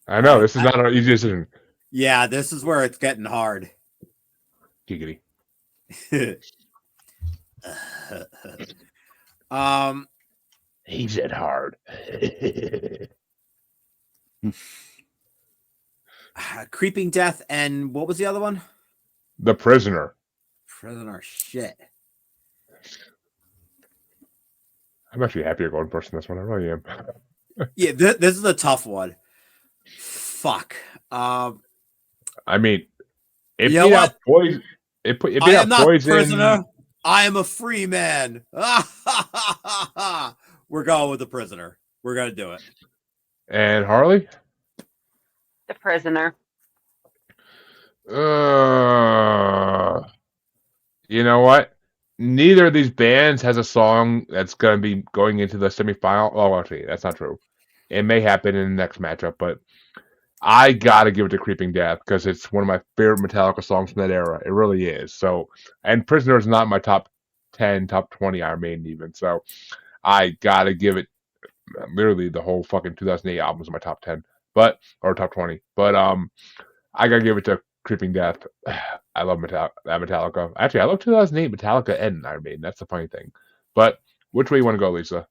Speaker 1: I know, this is not an easy decision.
Speaker 3: Yeah, this is where it's getting hard.
Speaker 1: Giggity. He said hard.
Speaker 3: Creeping Death and what was the other one?
Speaker 1: The Prisoner.
Speaker 3: Prisoner. Shit.
Speaker 1: I'm actually happier going first in this one. I really am.
Speaker 3: Yeah, this is a tough one. Fuck.
Speaker 1: I mean, it
Speaker 3: You know
Speaker 1: beat out
Speaker 3: what?
Speaker 1: Poison. It beat
Speaker 3: I
Speaker 1: out
Speaker 3: am not
Speaker 1: Poison.
Speaker 3: Prisoner. I am a free man. We're going with The Prisoner. We're going to do it.
Speaker 1: And Harley?
Speaker 5: The Prisoner.
Speaker 1: You know what? Neither of these bands has a song that's going to be going into the semifinal. Oh, actually, that's not true. It may happen in the next matchup, but I got to give it to Creeping Death because it's one of my favorite Metallica songs from that era. It really is. So, and Prisoner is not my top 10, top 20 Iron Maiden even. So, I got to give it literally the whole fucking 2008 album is my top 10, or top 20. But I got to give it to Creeping Death. I love Metallica. Actually, I love 2008 Metallica and Iron Maiden. That's the funny thing. But which way you want to go, Lisa?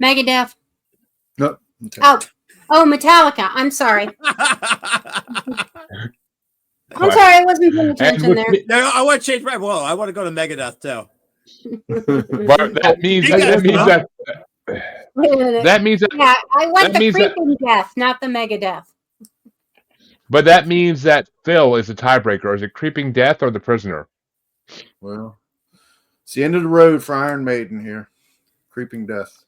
Speaker 2: Megadeth.
Speaker 4: No. Okay.
Speaker 2: Oh, Metallica. I'm sorry. I'm sorry, I wasn't paying attention there.
Speaker 3: No, I want to change my. Whoa, I want to go to Megadeth too.
Speaker 1: But that means that.
Speaker 2: Wait a minute.
Speaker 1: That means that.
Speaker 2: Yeah, I went
Speaker 1: that
Speaker 2: the
Speaker 1: means that-
Speaker 2: Creeping Death, not the Megadeth.
Speaker 1: But that means that Phil is the tiebreaker. Is it Creeping Death or The Prisoner?
Speaker 4: Well, it's the end of the road for Iron Maiden here. Creeping Death.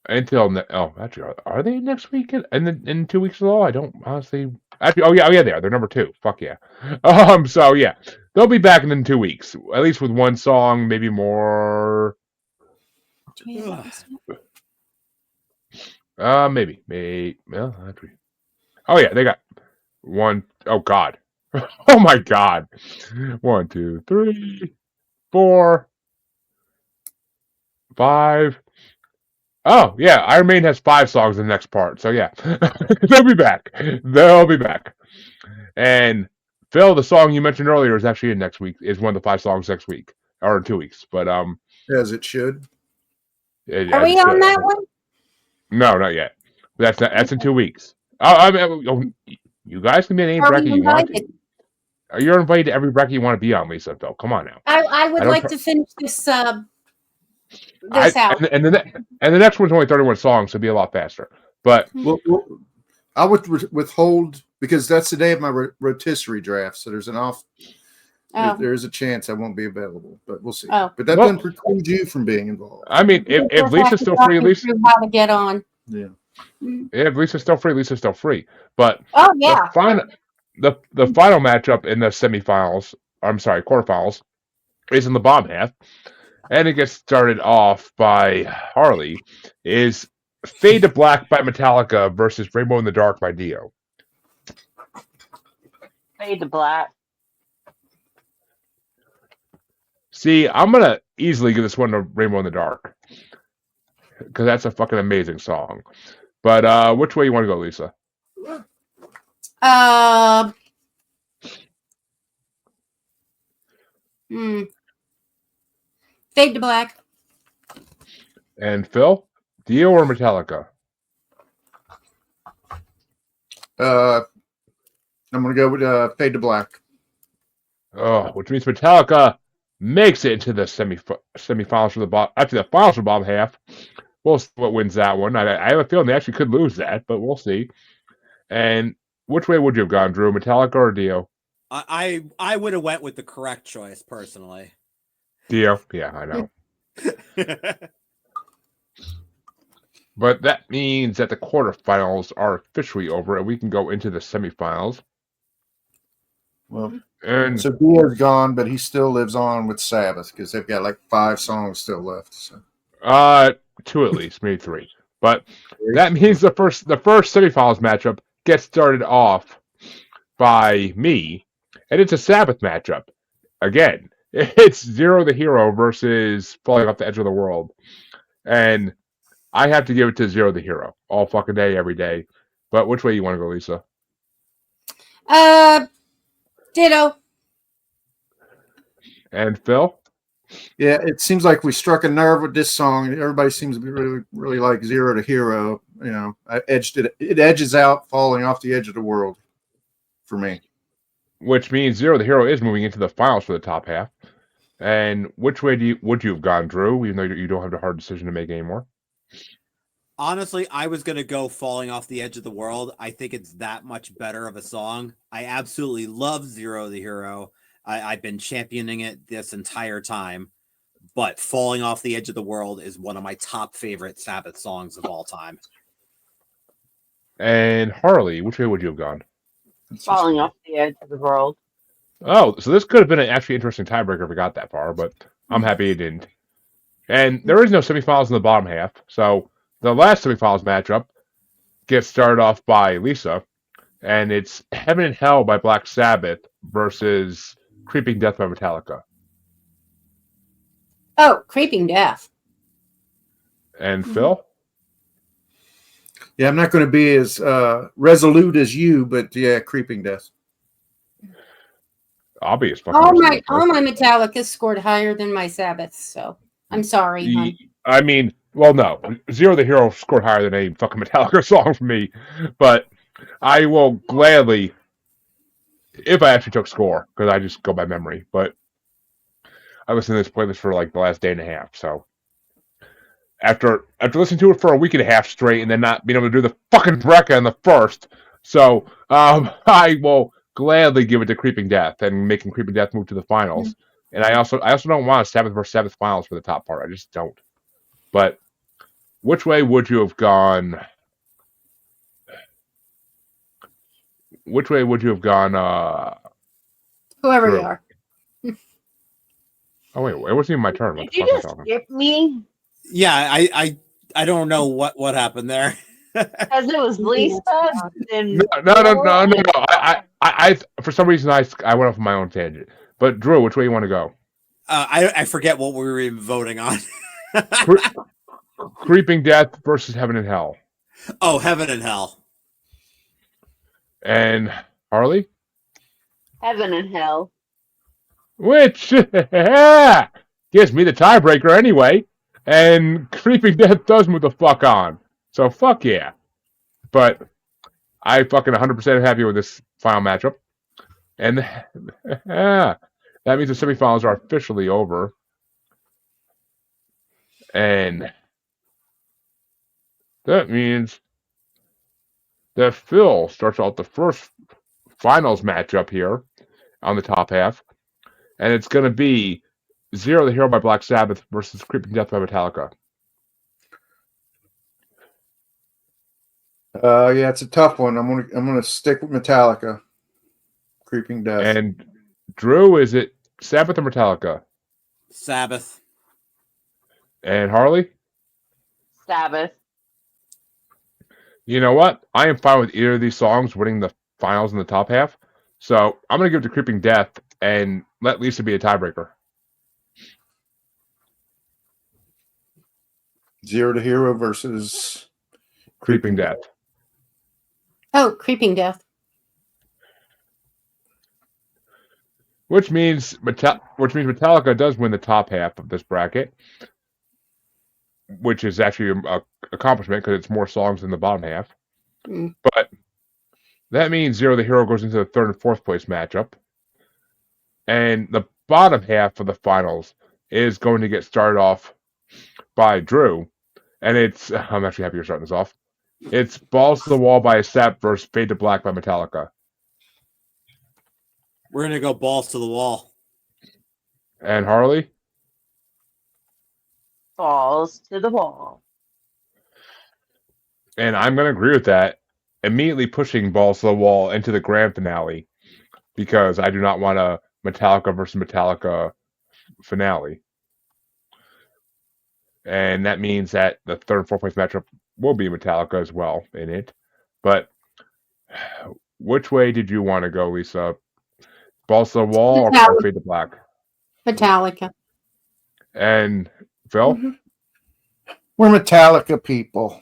Speaker 1: Actually, are they next week? In 2 weeks at all? I don't honestly. Actually, oh yeah, they are. They're number 2. Fuck yeah. So yeah, they'll be back in 2 weeks, at least with one song, maybe more. Maybe. Well, actually. Oh yeah, they got one. Oh god. Oh my god. 1, 2, 3, 4, 5. Oh yeah, Iron Maiden has 5 songs in the next part. So yeah, they'll be back. They'll be back. And Phil, the song you mentioned earlier is actually in next week. Is one of the 5 songs next week or in 2 weeks. But
Speaker 4: As it should.
Speaker 2: Are we on that one?
Speaker 1: No, not yet. That's in 2 weeks. You guys can be in any bracket you want to. You're invited to every bracket you want to be on, Lisa. Phil, come on now.
Speaker 2: I would like to finish this out.
Speaker 1: And the next one's only 31 songs, so it'll be a lot faster. But
Speaker 4: I would withhold because that's the day of my rotisserie draft. So there's there is a chance I won't be available, but we'll see. But that doesn't preclude you from being involved.
Speaker 1: I mean, if Lisa's still free, Lisa.
Speaker 2: How to get on?
Speaker 4: Yeah.
Speaker 1: If Lisa's still free, Lisa's still free. But the final matchup in the semifinals, quarterfinals, is in the bottom half. And it gets started off by Harley, is Fade to Black by Metallica versus Rainbow in the Dark by Dio.
Speaker 5: Fade to Black.
Speaker 1: See, I'm going to easily give this one to Rainbow in the Dark. Because that's a fucking amazing song. But which way you want to go, Lisa?
Speaker 2: Fade to Black.
Speaker 1: And Phil? Dio or Metallica?
Speaker 4: I'm going to go with Fade to Black.
Speaker 1: Oh, which means Metallica makes it into the semifinals for the bottom. Actually, the finals for the bottom half. We'll see what wins that one. I have a feeling they actually could lose that, but we'll see. And which way would you have gone, Drew? Metallica or Dio?
Speaker 3: I would have went with the correct choice personally.
Speaker 1: Dio? Yeah, I know. But that means that the quarterfinals are officially over, and we can go into the semifinals.
Speaker 4: Well,
Speaker 1: And
Speaker 4: so Dio's gone, but he still lives on with Sabbath because they've got like 5 songs still left. So.
Speaker 1: 2 at least, maybe 3. But that means the first semifinals matchup gets started off by me, and it's a Sabbath matchup. Again, it's Zero the Hero versus Falling Off the Edge of the World. And I have to give it to Zero the Hero all fucking day, every day. But which way you want to go, Lisa?
Speaker 2: Ditto.
Speaker 1: And Phil?
Speaker 4: Yeah, it seems like we struck a nerve with this song. Everybody seems to be really like Zero to Hero. You know, it edges out Falling Off the Edge of the World for me.
Speaker 1: Which means Zero the Hero is moving into the finals for the top half. And which way would you have gone, Drew, even though you don't have the hard decision to make anymore?
Speaker 3: Honestly, I was going to go Falling Off the Edge of the World. I think it's that much better of a song. I absolutely love Zero the Hero. I've been championing it this entire time. But Falling Off the Edge of the World is one of my top favorite Sabbath songs of all time.
Speaker 1: And Harley, which way would you have gone?
Speaker 5: Falling Off the Edge of the World.
Speaker 1: Oh, so this could have been an actually interesting tiebreaker if we got that far, but I'm happy it didn't. And there is no semifinals in the bottom half, so the last semifinals matchup gets started off by Lisa, and it's Heaven and Hell by Black Sabbath versus Creeping Death by Metallica.
Speaker 2: Oh, Creeping Death.
Speaker 1: And Phil?
Speaker 4: Yeah, I'm not going to be as resolute as you, but yeah, Creeping Death.
Speaker 1: Obvious.
Speaker 2: All my Metallica scored higher than my Sabbath, so I'm sorry. Hon.
Speaker 1: I mean, well, no. Zero the Hero scored higher than any fucking Metallica song for me, but I will gladly, if I actually took score, because I just go by memory, but I listened to this playlist for like the last day and a half, so after listening to it for a week and a half straight and then not being able to do the fucking Brecca in the first, so I will gladly give it to Creeping Death and making Creeping Death move to the finals. And I also don't want a Sabbath versus Sabbath finals for the top part. I just don't. But which way would you have gone? Which way would you have gone?
Speaker 2: Whoever
Speaker 1: Drew?
Speaker 2: you are.
Speaker 1: Oh wait, it wasn't even my turn.
Speaker 5: Did you just skip me?
Speaker 3: Yeah, I don't know what happened there.
Speaker 5: Because it was Lisa. Then
Speaker 1: No. I for some reason I went off on my own tangent. But Drew, which way you want to go?
Speaker 3: I forget what we were even voting on.
Speaker 1: Creeping Death versus Heaven and Hell.
Speaker 3: Oh, Heaven and Hell.
Speaker 1: And Harley?
Speaker 5: Heaven and Hell.
Speaker 1: Which gives me the tiebreaker anyway. And Creeping Death does move the fuck on. So fuck yeah. But I fucking 100% happy with this final matchup. And that means the semifinals are officially over. And that means that Phil starts out the first finals matchup here on the top half. And it's going to be Zero the Hero by Black Sabbath versus Creeping Death by Metallica.
Speaker 4: Yeah, it's a tough one. I'm gonna stick with Metallica. Creeping Death.
Speaker 1: And Drew, is it Sabbath or Metallica?
Speaker 3: Sabbath.
Speaker 1: And Harley?
Speaker 5: Sabbath.
Speaker 1: You know what? I am fine with either of these songs winning the finals in the top half. So I'm going to give it to Creeping Death and let Lisa be a tiebreaker.
Speaker 4: Zero to Hero versus
Speaker 1: Creeping Death.
Speaker 2: Oh, Creeping Death.
Speaker 1: Which means Metallica does win the top half of this bracket, which is actually an accomplishment because it's more songs than the bottom half. But that means Zero the Hero goes into the third and fourth place matchup. And the bottom half of the finals is going to get started off by Drew. And I'm actually happy you're starting this off. It's Balls to the Wall by Accept versus Fade to Black by Metallica.
Speaker 3: We're going to go Balls to the Wall.
Speaker 1: And Harley?
Speaker 5: Balls to the Wall.
Speaker 1: And I'm going to agree with that. Immediately pushing Balls to the Wall into the grand finale because I do not want a Metallica versus Metallica finale. And that means that the third and fourth place matchup will be Metallica as well in it. But which way did you want to go, Lisa? Balls to the Wall or Fade to Black?
Speaker 2: Metallica.
Speaker 1: And Phil?
Speaker 2: Mm-hmm.
Speaker 4: We're Metallica people.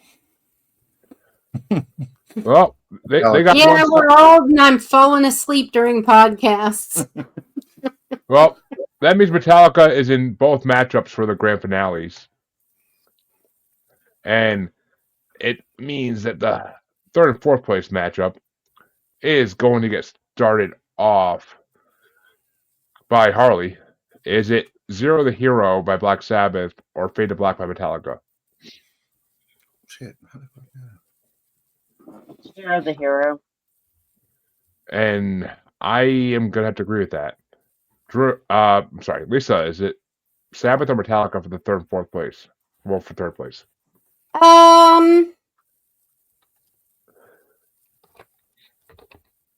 Speaker 1: Well, they got
Speaker 2: we're old and I'm falling asleep during podcasts.
Speaker 1: Well, that means Metallica is in both matchups for the grand finales. And it means that the third and fourth place matchup is going to get started off by Harley. Is it Zero the Hero by Black Sabbath or Fade to Black by Metallica?
Speaker 4: Shit.
Speaker 5: Zero the Hero.
Speaker 1: And I am going to have to agree with that. I'm sorry, Lisa, is it Sabbath or Metallica for the third and fourth place? Well, for third place.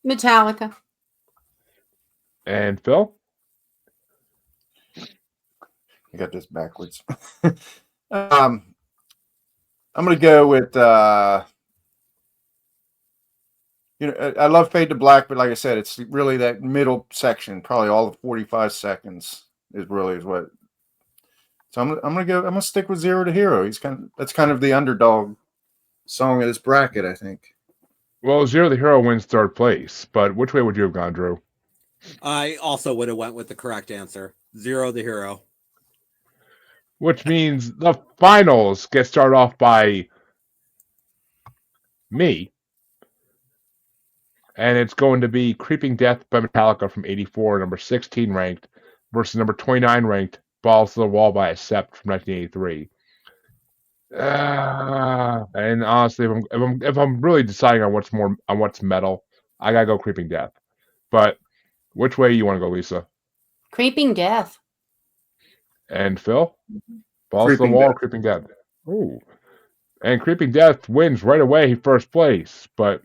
Speaker 2: Metallica.
Speaker 1: And Phil?
Speaker 4: I got this backwards. I'm going to go with, I love Fade to Black, but like I said, it's really that middle section, probably all of 45 seconds is what. So I'm going to stick with Zero to Hero. That's kind of the underdog song of this bracket, I think.
Speaker 1: Well, Zero the Hero wins third place, but which way would you have gone, Drew?
Speaker 3: I also would have went with the correct answer. Zero the Hero.
Speaker 1: Which means the finals get started off by me. And it's going to be Creeping Death by Metallica from 84, number 16 ranked, versus number 29 ranked Balls to the Wall by Accept from 1983. And honestly, if I'm really deciding on what's metal, I gotta go Creeping Death. But which way you want to go, Lisa?
Speaker 2: Creeping Death.
Speaker 1: And Phil? Balls to the Wall, Creeping Death. Ooh. And Creeping Death wins right away, first place. But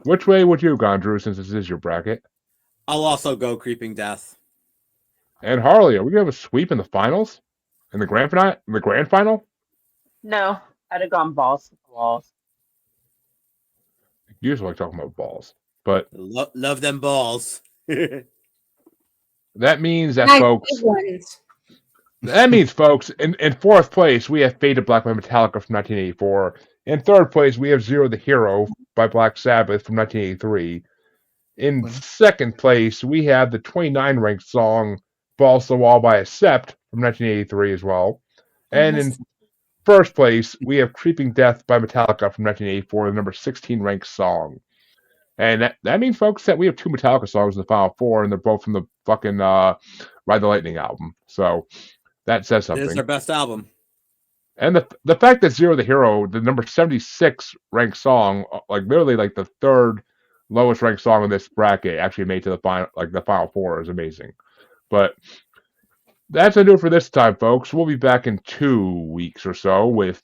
Speaker 1: which way would you have gone, Drew, since this is your bracket?
Speaker 3: I'll also go Creeping Death.
Speaker 1: And Harley, are we gonna have a sweep in the finals? In the grand final?
Speaker 5: No, I'd have gone Balls to the Walls.
Speaker 1: You usually like talking about balls. But
Speaker 3: love them balls.
Speaker 1: That means that, folks. That means, folks, in fourth place, we have Fade to Black by Metallica from 1984. In third place, we have Zero the Hero by Black Sabbath from 1983. In second place, we have the 29 ranked song Balls to the Wall by Accept from 1983 as well. And in first place, we have Creeping Death by Metallica from 1984, the number 16 ranked song. And that means, folks, that we have two Metallica songs in the final four, and they're both from the fucking Ride the Lightning album. So that says something.
Speaker 3: It is their best album.
Speaker 1: And the fact that Zero the Hero, the number 76 ranked song, like literally like the third lowest ranked song in this bracket, actually made to the final four is amazing. But that's gonna do it for this time, folks. We'll be back in 2 weeks or so with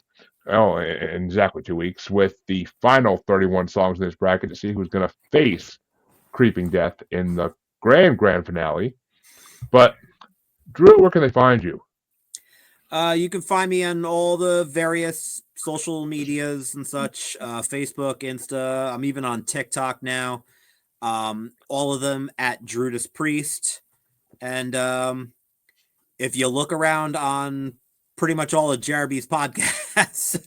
Speaker 1: in exactly 2 weeks with the final 31 songs in this bracket to see who's gonna face Creeping Death in the grand finale. But Drew, where can they find you?
Speaker 3: You can find me on all the various social medias and such, Facebook, Insta. I'm even on TikTok now. All of them at Drewdaspriest. And if you look around on pretty much all of Jeremy's podcasts,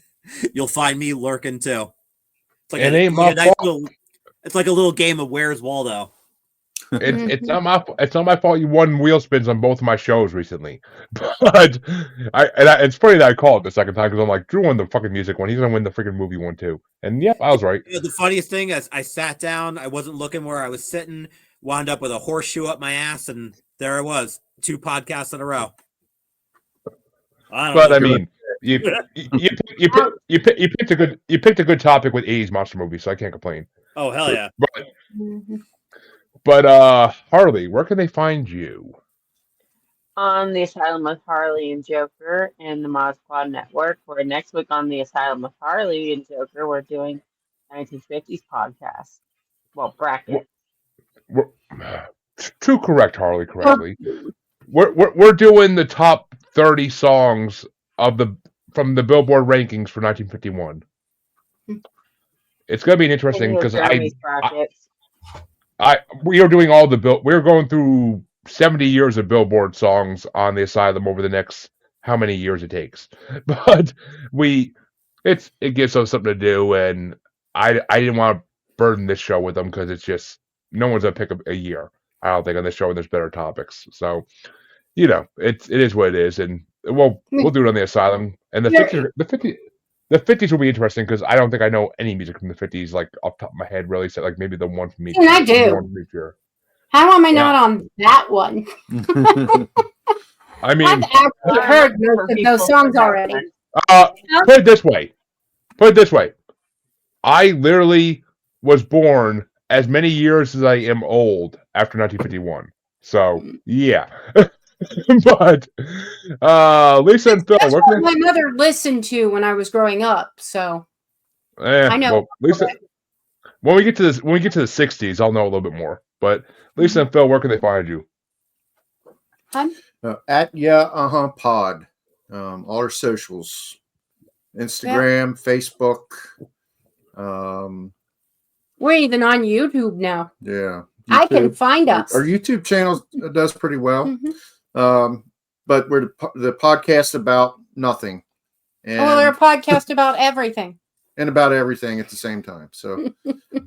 Speaker 3: you'll find me lurking too. It's like a little game of Where's Waldo.
Speaker 1: It's not my fault. You won wheel spins on both of my shows recently, but it's funny that I called the second time because I'm like, Drew won the fucking music one. He's gonna win the freaking movie one too. And yep, I was right.
Speaker 3: The funniest thing is, I sat down. I wasn't looking where I was sitting. Wound up with a horseshoe up my ass, and there I was, 2 podcasts in a row.
Speaker 1: I mean, you picked a good topic with 80s monster movies, so I can't complain.
Speaker 3: Oh hell yeah!
Speaker 1: But Harley, where can they find you?
Speaker 5: On the Asylum with Harley and Joker and the Mod Squad Network. Where next week on the Asylum with Harley and Joker, we're doing 1950s podcast. Well, bracket.
Speaker 1: True, correct, Harley, correctly. We're doing the top 30 songs from the Billboard rankings for 1951. It's going to be interesting because we are doing we're going through 70 years of Billboard songs on the Asylum over the next how many years it takes, but it gives us something to do, and I didn't want to burden this show with them because it's just no one's gonna pick a year. I don't think on this show, and there's better topics. So it is what it is, and we'll do it on the Asylum. And the 50s will be interesting because I don't think I know any music from the 50s like off the top of my head really. So like maybe the one from each.
Speaker 2: And I do. How am I not on that one?
Speaker 1: I mean,
Speaker 2: I've actually heard most of those songs already.
Speaker 1: Put it this way. I literally was born as many years as I am old after 1951. So yeah. But Lisa and Phil,
Speaker 2: that's what my mother listened to when I was growing up. So I know.
Speaker 1: Well, Lisa, when we get to the 60s, I'll know a little bit more. But Lisa and Phil, where can they find you?
Speaker 4: At pod, all our socials, Instagram, Facebook.
Speaker 2: We're even on YouTube now.
Speaker 4: Yeah, YouTube.
Speaker 2: I can find us.
Speaker 4: Our YouTube channel does pretty well. But we're the podcast about nothing.
Speaker 2: And they're a podcast about everything.
Speaker 4: And about everything at the same time. So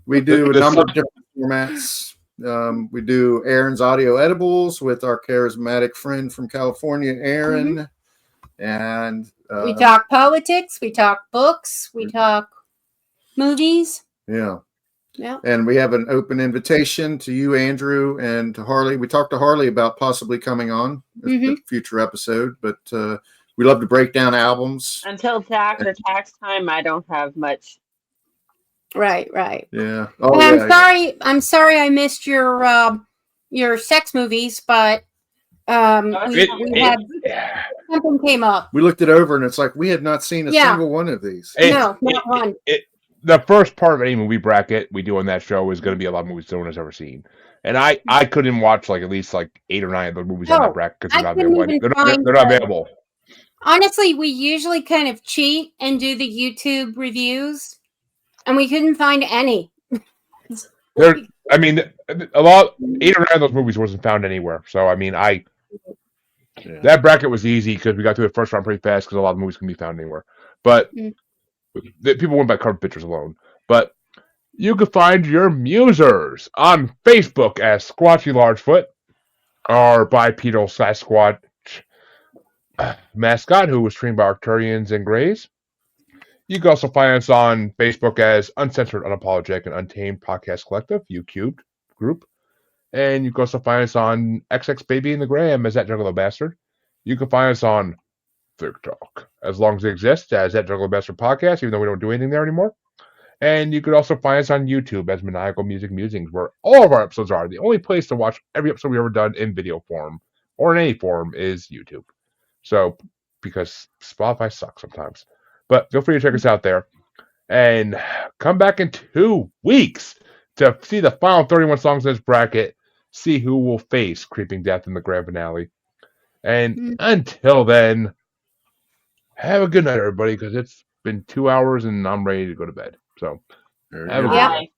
Speaker 4: we do a number of different formats. We do Aaron's Audio Edibles with our charismatic friend from California, Aaron. And
Speaker 2: we talk politics, we talk books, we talk movies.
Speaker 4: Yeah.
Speaker 2: Yeah.
Speaker 4: And we have an open invitation to you, Andrew, and to Harley. We talked to Harley about possibly coming on a future episode, but we love to break down albums.
Speaker 5: Until after tax time, I don't have much.
Speaker 2: Right.
Speaker 4: Yeah.
Speaker 2: I'm sorry I missed your sex movies, but something came up.
Speaker 4: We looked it over and it's like we had not seen a single one of these.
Speaker 2: No, not one.
Speaker 1: The first part of any movie bracket we do on that show is going to be a lot of movies no one has ever seen. And I couldn't watch at least 8 or 9 of the movies on that bracket because they're not available.
Speaker 2: Honestly, we usually kind of cheat and do the YouTube reviews, and we couldn't find any.
Speaker 1: 8 or 9 of those movies wasn't found anywhere. So that bracket was easy because we got through the first round pretty fast because a lot of movies can be found anywhere. But people went by cover pictures alone. But you can find your musers on Facebook as Squatchy Largefoot, our bipedal Sasquatch mascot who was trained by Arcturians and Greys. You can also find us on Facebook as Uncensored, Unapologetic, and Untamed Podcast Collective, UCubed group. And you can also find us on XXBaby and the Graham as that Juggalo Bastard. You can find us on TikTok, as long as it exists, as that Juggalo Bastard Podcast, even though we don't do anything there anymore. And you could also find us on YouTube as Maniacal Music Musings, where all of our episodes are. The only place to watch every episode we've ever done in video form, or in any form, is YouTube. So, because Spotify sucks sometimes. But feel free to check us out there. And come back in 2 weeks to see the final 31 songs in this bracket, see who will face Creeping Death in the grand finale. And until then, have a good night, everybody, because it's been 2 hours and I'm ready to go to bed. So, have a good night.